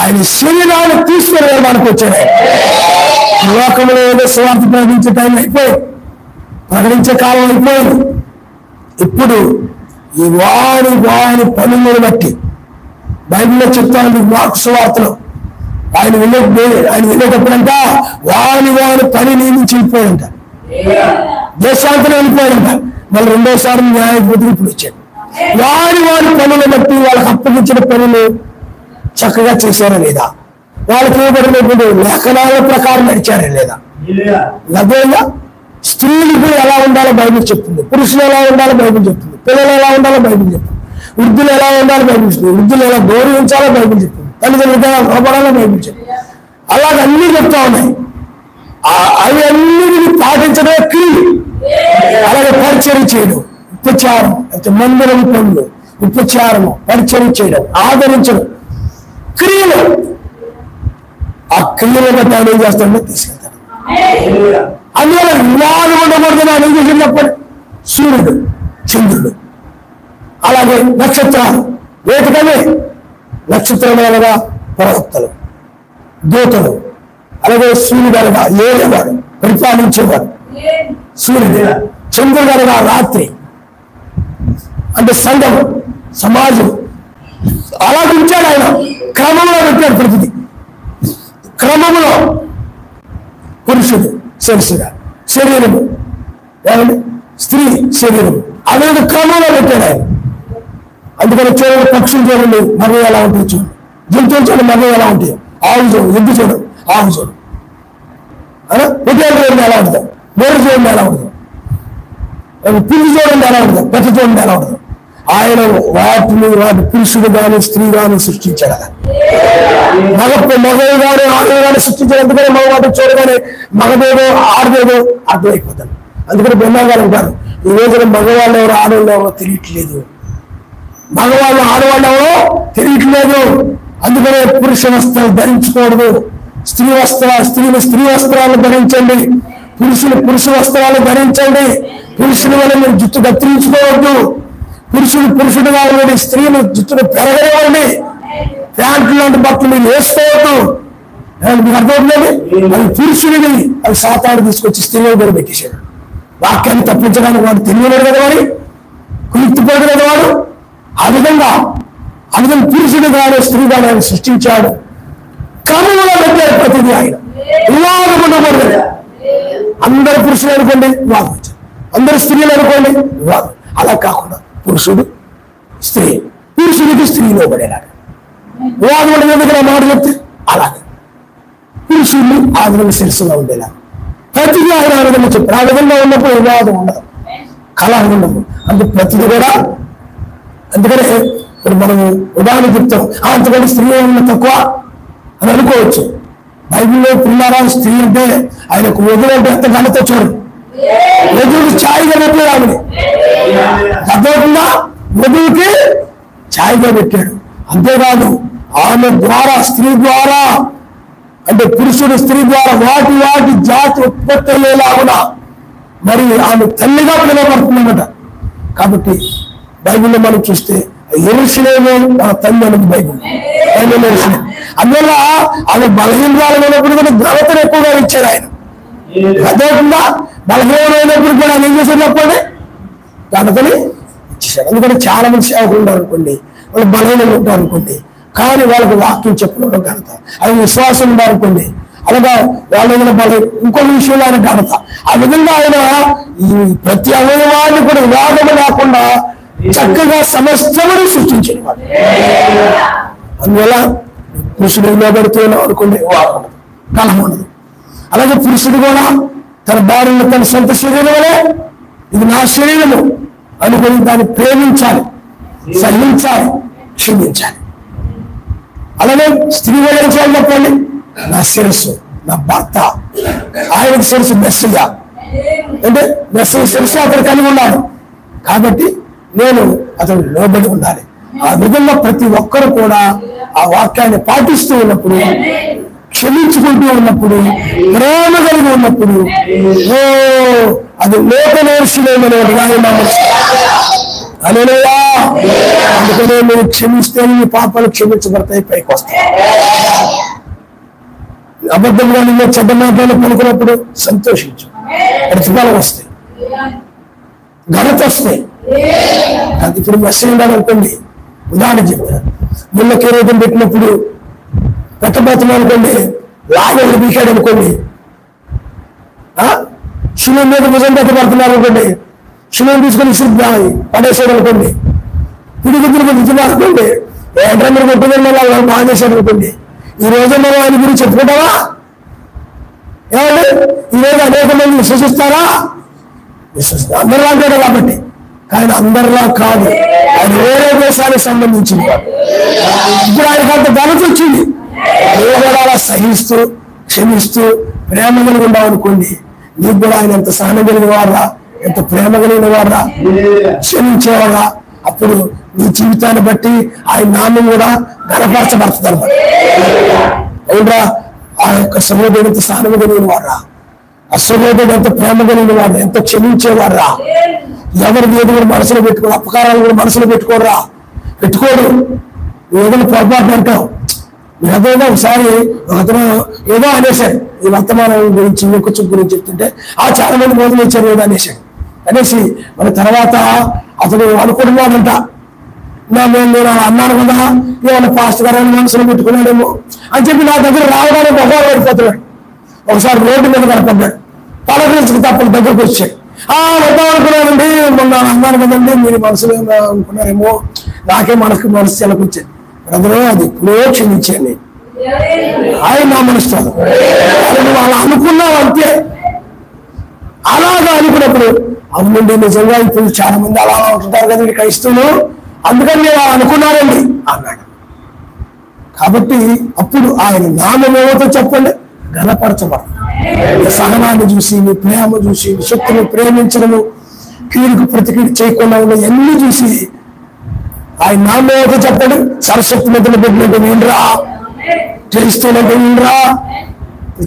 ఆయన శరీరాన్ని తీసుకుని వెళ్ళడానికి వచ్చాడు. లోకంలో ఏదో స్వార్థ ప్రకటించే టైం అయిపోయింది, ప్రకటించే కాలం అయిపోయింది. ఇప్పుడు ఈ వారి పనులను బట్టి బైబిల్లో చెప్తాను. మార్కు సువార్తలో ఆయన వెళ్ళేటప్పుడంట వారి పని నియమించి వెళ్ళిపోయాడంట, దేశాంతరం వెళ్ళిపోయాడంట. మళ్ళీ 2వసారి న్యాయపతికి ఇప్పుడు వచ్చాడు. వారి పనులను బట్టి వాళ్ళకి అప్పగించిన పనులు చక్కగా చేశారా లేదా, వాళ్ళకి ఇవ్వబడినటువంటి లేఖనాల ప్రకారం నడిచారా లేదా. అదేగా స్త్రీలకు ఎలా ఉండాలో బైబిల్ చెప్తుంది, పురుషులు ఎలా ఉండాలో బైబిల్ చెప్తుంది, పిల్లలు ఎలా ఉండాలో బైబిల్ చెప్తుంది, వృద్ధులు ఎలా ఉండాలో బైబిల్ చెప్తుంది, వృద్ధులు ఎలా గౌరవించాలో బైబిల్ చెప్తుంది, తల్లిదండ్రులు ఎలా లోపడాలో బైబిల్ చెప్తుంది. అలాగే అన్ని చెప్తా ఉన్నాయి. అవి అన్నిటిని పాటించడమే క్రియలు. అలాగే పరిచయం చేయడం, ఉపచారం, అయితే మందిరం పనులు, ఉపచారము, పరిచయం చేయడం, ఆదరించడం క్రియలు. ఆ క్రియలు బట్టి ఆయన ఏం చేస్తాడో తీసుకెళ్తాడు. అందువల్ల వివాదం ఉండకూడదని ఆయన ఏం చేసినప్పుడు సూర్యుడు, చంద్రుడు, అలాగే నక్షత్రాలు, వేటికనే నక్షత్రములుగా ప్రవక్తలు, దూతలు, అలాగే సూర్యుడు అనగా ఏలేవాడు, పరిపాలించేవాడు సూర్యుడు, చంద్రుడు అనగా రాత్రి అంటే సంఘం, సమాజం. అలా ఉంచాడు ఆయన. క్రమంలో పెట్టాడు ప్రతిదీ. క్రమంలో పురుషుడు శరీరము, స్త్రీ శరీరము, అదే క్రమంలో పెట్టాడు ఆయన. అందుకని చూడండి, పక్షులు చూడండి మగ ఎలా ఉంటుంది, చూడండి జంతువులు చూడండి మగ ఎలా ఉంటాయి, ఆవు చూడండి, ఎద్దు చూడండి, ఆవు చూడండి, పొట్టేలు చూడండి ఎలా ఉంటుంది, బోర్డు చూడండి ఎలా ఉంటుంది, పిల్లి చూడండి ఎలా ఉంటుంది, పెద్ద చూడండి ఎలా ఉంటుంది. ఆయన వాటి పురుషుడు గాని స్త్రీ గాని సృష్టించాడు. మగవి గాని ఆడవి గాని సృష్టించాడు. అందుకని మగ వాటిని చూడగానే మగదేదో ఆడదేదో అర్థమైపోతాడు. అందుకని బ్రహ్మగారు అంటారు, ఈ రోజున మగవాళ్ళు ఎవరో ఆడవాళ్ళు ఎవరో తెలియట్లేదు, మగవాళ్ళు ఆడవాళ్ళు ఎవరో తెలియట్లేదు. అందుకనే పురుష వస్త్రాలు ధరించకూడదు, స్త్రీలు స్త్రీ వస్త్రాలు ధరించండి, పురుషులు పురుష వస్త్రాలు ధరించండి. పురుషుల వల్ల మీరు జుట్టు కత్తిరించుకోవద్దు, పురుషుడుగా ఉండి స్త్రీలు జుట్టును పెరగనివ్వండి, ప్యాంట్లు లాంటి బట్టలు మీరు వేసుకోవద్దు. మీకు అర్థమవుతుంది. అది పురుషుడిని అది సాతాడు తీసుకొచ్చి స్త్రీలు కూడా పెట్టేశాడు. వాక్యాన్ని తప్పించడానికి వాడు తెలియలేడు కదా, వాడి కులిక్తిపోడు కదా వాడు. ఆ విధంగా పురుషుడు కానీ స్త్రీ కానీ ఆయన సృష్టించాడు. క్రమంలో పెట్టాడు ప్రతిదీ. ఆయన వివాహం ఉండకూడదు. అందరు పురుషులు అనుకోండి వివాహం, అందరు స్త్రీలు అనుకోండి వివాహం. అలా కాకుండా పురుషుడు స్త్రీ స్త్రీ లోబడేలాగా. వివాదం ఉండేందుకు మాట చెప్తే అలాగే పురుషులు ఆ విధంగా శిరస్సుగా ఉండేలా ప్రతిదీ ఆయన ఆ విధంగా చెప్పారు. ఆ విధంగా ఉన్నప్పుడు వివాదం ఉండదు, కలహం ఉండదు. అంటే ప్రతిదీ కూడా అందుకనే ఇప్పుడు మనం ఉదాహరణ చెప్తాం, అంతకంటే స్త్రీ ఏమన్నా తక్కువ అని అనుకోవచ్చు. బైబిల్లో పిల్లారా స్త్రీ అంటే ఆయనకు వధువు అంటే ఎంత ఘనత చూడు. వధువుకి ఛాయిగా పెట్టాడు, ఆమెని అర్థమవుతుందా? వధువుకి ఛాయిగా పెట్టాడు. అంతేకాదు ఆమె ద్వారా స్త్రీ ద్వారా అంటే పురుషుడు స్త్రీ ద్వారా వాటి వాటి జాతి ఉత్పత్తి అయ్యేలాగునా మరి ఆమె తల్లిగా పిలువబడుతుందన్నమాట. కాబట్టి బైబిల్లో మనం చూస్తే యెరూషలేము మన తల్లి అనేది బైబిల్ యెరూషలేము. అందువల్ల ఆమె బలహీనరాలైనప్పుడు కూడా ఘనతను ఎక్కువగా ఇచ్చాడు ఆయన. అదేవిధంగా బలహీనమైనప్పుడు కూడా ఆయన ఏం చేశాడు చెప్పండి, ఘనతని ఇచ్చేసాడు. ఎందుకంటే చాలా మంది సేవకులు ఉంటారు అనుకోండి, వాళ్ళు బలహీనంగా ఉంటారు అనుకోండి, కానీ వాళ్ళకి వాక్యం చెప్పడం ఘనత. అది విశ్వాసం ఉండాలనుకోండి, అలాగా వాళ్ళ ఏదైనా బలహీన ఇంకొక విషయంలో ఆయన ఘనత. ఆ విధంగా ఆయన ఈ ప్రతి అవయవాన్ని కూడా వివాదము లేకుండా చక్కగా సమస్తమును సృష్టించిన వాడు. అందువల్ల పురుషుడు నిలబడుతున్నాం అనుకోండి, వాదం ఉండదు, కలహం ఉండదు. అలాగే పురుషుడు కూడా తన భార్యను తన సొంత శరీరం వలె ఇది నా శరీరము అనుకుని దాన్ని ప్రేమించాలి, సహించాలి, క్షమించాలి. అలాగే స్త్రీ కూడా ఏం చేయాలి చెప్పండి, నా శిరస్సు నా భర్త, ఆయనకి శిరస్సు మెస్సయ్య అంటే మెస్సయ్య శిరస్సు అతను కలిగి ఉన్నాడు కాబట్టి నేను అతను లోబడి ఉండాలి. ఆ విధంగా ప్రతి ఒక్కరు కూడా ఆ వాక్యాన్ని పాటిస్తూ ఉన్నప్పుడు, క్షమించుకుంటూ ఉన్నప్పుడు, ప్రేమ కలిగి ఉన్నప్పుడు అది లోకనేర్షులేమనేది హల్లెలూయా. అందుకనే మీరు క్షమిస్తే మీ పాపాలు క్షమించబడతాయి, పైకి వస్తాయి. అబద్ధంగా నిన్న చెడ్డ మాటలు పలుకున్నప్పుడు సంతోషించు, ప్రతిఫలం వస్తాయి, ఘనత వస్తాయి. అది ఇప్పుడు మెసేజ్ ఉండాలనుకోండి, ఉదాహరణ చెప్తాను. నిన్న కిరీటం పెట్టినప్పుడు పెట్టబోతున్నాం అనుకోండి, లాగలు బీకాడు అనుకోండి, శిలువ మీద భుజం పెట్టబడుతున్నారు అనుకోండి, శిలువను తీసుకొని విసిరి పడేసాడు అనుకోండి, పిడిగిద్దరు విజయం అనుకోండి, ఏంటంటే కొట్టుకుని వాళ్ళు బాగా చేశాడు అనుకోండి. ఈ రోజు మనం ఆయన గురించి చెప్పుకుంటావా? ఏమండి ఈరోజు అనేక మంది విశ్వసిస్తారా? విశ్వసిస్తారు, అందరిలా అంటాడు కాబట్టి. కానీ అందరిలా కాదు, ఆయన వేరే దేశానికి సంబంధించింది. ఇప్పుడు ఆయనకు అంత ఘనత వచ్చింది. అలా సహిస్తూ క్షమిస్తూ ప్రేమ కలిగి ఉన్నావు అనుకోండి, నీకు కూడా ఆయన ఎంత సహనం కలిగిన వారా, ఎంత ప్రేమ కలిగిన వారా, క్షమించేవారా. అప్పుడు నీ జీవితాన్ని బట్టి ఆయన నామం కూడా ఘనపరచబడుతుంది అనమాట. అవునరా, ఆ యొక్క సహోదరుడు ఎంత సహనం కలిగిన వారా, ఆ సహోదరుడు ఎంత ప్రేమ కలిగిన వాడు, ఎంత క్షమించేవారా. ఎవరికి ఏదో కూడా మనసులో పెట్టుకోడు, అపకారాలు కూడా మనసులో పెట్టుకోరా, పెట్టుకోడు. ఏదైనా పొరపాటు అంటావు. ఏదైనా ఒకసారి అతను ఏదో అనేసాడు ఈ వర్తమానం గురించి, యొక్క చూపు గురించి చెప్తుంటే చాలా మంది మోదలు ఇచ్చారు ఏదో అనేసాడు. అనేసి మన తర్వాత అతను అనుకుంటున్నాడంట, నేను అన్నాను కదా ఏమన్నా పాస్ట్ గారు మనసులో పెట్టుకున్నాడేమో అని చెప్పి నా దగ్గర రావడానికి మొహం పడిపోతున్నాడు. ఒకసారి రోడ్డు మీద కనపడ్డాడు, పలకరించుకు తప్పని దగ్గరకు వచ్చాడు. వద్దాం అనుకున్నానండి, మొన్న అన్నాను కదండి, మీరు మనసులో అనుకున్నారేమో, నాకే మనసు చెలకొచ్చాడు. బ్రదరు అది ఎప్పుడో క్షమించండి, ఆయన నా మనస్తాను నువ్వు అలా అనుకున్నావు అంతే. అలాగా అనుకున్నప్పుడు అవునండి నిజంగా ఇప్పుడు చాలా మంది అలా ఉంటుంటారు కదండి క్రైస్తవులు, అందుకని నేను అనుకున్నానండి అన్నాడు. కాబట్టి అప్పుడు ఆయన నామం ఏమవుతో చెప్పండి, ఘనపరచబడు. సహనాన్ని చూసి, నీ ప్రేమ చూసి, శక్తిని ప్రేమించడము, కీడుకు ప్రతికీడు చేయకుండా ఉన్న అన్ని చూసి ఆయన నామం ఏమవుతో చెప్పండి. సరస్వతి మధ్యలో పెట్టినట్టు ఏంట్రా, క్రైస్తవులంటే ఏంట్రా.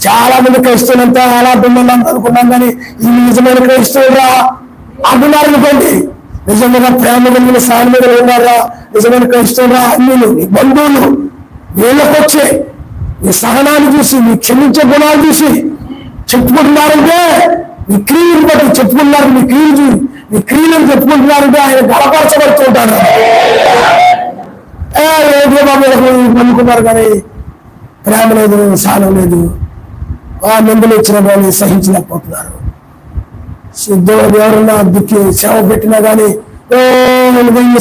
చాలా మంది క్రైస్తవులంతా అలా ఉండాలంటే అనుకున్నాం, కానీ ఈ నిజమైన క్రైస్తవురా అంటున్నారు అనుకోండి. నిజంగా ప్రేమ కలిగిన సాయం మీద ఉన్నారా, నిజమైన క్రైస్తవురా. అన్ని నీ బంధువులు వీళ్ళకొచ్చే నీ సహనాన్ని చూసి, నీ క్షమించే గుణాలు చూసి చెప్పుకుంటున్నారంటే, నీ క్రియలు బట్టి చెప్పుకుంటున్నారు. నీ క్రియలను చెప్పుకుంటున్నారంటే ఆయన గడపరచబడుతుంటాడు. ఏదో నమ్ముకున్నారు కానీ ప్రేమ లేదు, సహనం లేదు, నిందలు ఇచ్చిన కానీ సహించలేకపోతున్నారు. ఎవరన్నా దిక్కి సేవ పెట్టినా కానీ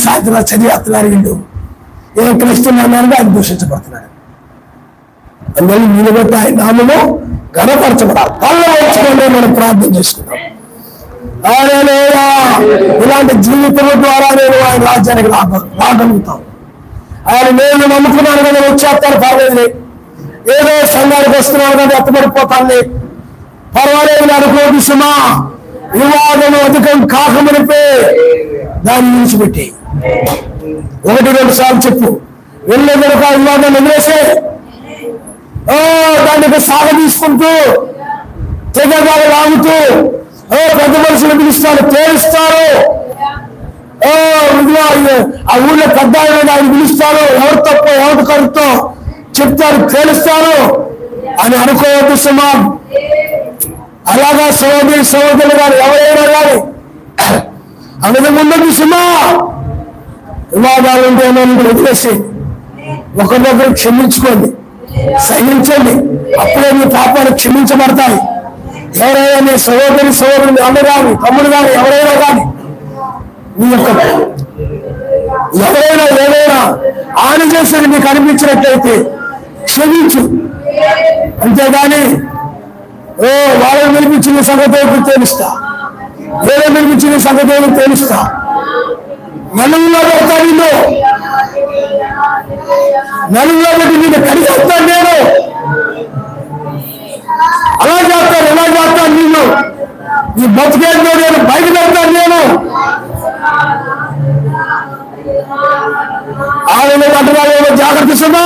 సాయంత్రం చదివేస్తున్నారు వీళ్ళు. ఏ క్రైస్తవున్నానికి ఆయన దూషించబడుతున్నాడు. అందువల్ల నిలబెట్టి ఆయన నామము ఘనపరచబడాలి. కళ్ళ వచ్చుకుంటే మనం ప్రార్థన చేసుకున్నాం. ఇలాంటి జీవితం ద్వారా నేను ఆయన రాజ్యానికి రాగలుగుతాం. ఆయన నేను నమ్ముకున్నాను కదా, వచ్చేస్తాను పర్వాలేదు, ఏదో సంఘానికి వస్తున్నాను కదా ఎత్తబడిపోతాను పర్వాలేదు అనుకోదు సుమా. వివాదము అధికం కాకమునిపే దాన్ని విడిచిపెట్టి 1-2 సార్లు చెప్పు. వెళ్ళే కనుక వివాదాన్ని వదిలేసే దానికి సాగ తీసుకుంటూ తెగగా లాగుతూ పెద్ద మనుషులు పిలుస్తారు, తేలుస్తారు. ఆ ఊళ్ళో పెద్ద ఆయన పిలుస్తారు, ఎవరు తప్ప ఎవరు కరుతో చెప్తారు, తేలుస్తారు అని అనుకోవద్దు సుమా. అలాగా సహోదరులు గారు ఎవరైనా కానీ అనేది ముందు సుమా. వివాదాలు ఉంటే వదిలేసి ఒకరినొకరు క్షమించుకోండి, సహించండి. అప్పుడే మీ పాపాలు క్షమించబడతాయి. ఎవరైనా నీ సహోదరుని అన్న కానీ తమ్ముడు కానీ ఎవరైనా కానీ నీ యొక్క ఎవరైనా ఏదైనా ఆన చేసేది నీకు అనిపించినట్లయితే క్షమించు. అంతేగాని వాళ్ళని పిలిపించిన సంగతి తెలుస్తా, వేరే పిలిపించిన సంగతి తెలుస్తా, నలుగులో పెడతా, నలుగులో పెట్టి నేను కడిగేస్తాను, నేను అలా చేస్తాను, ఎలా చేస్తాను, నేను నీ బతికేదో నేను బయట పెడతాను, నేను ఆయన అంటున్నాడు జాగ్రత్త సుమా.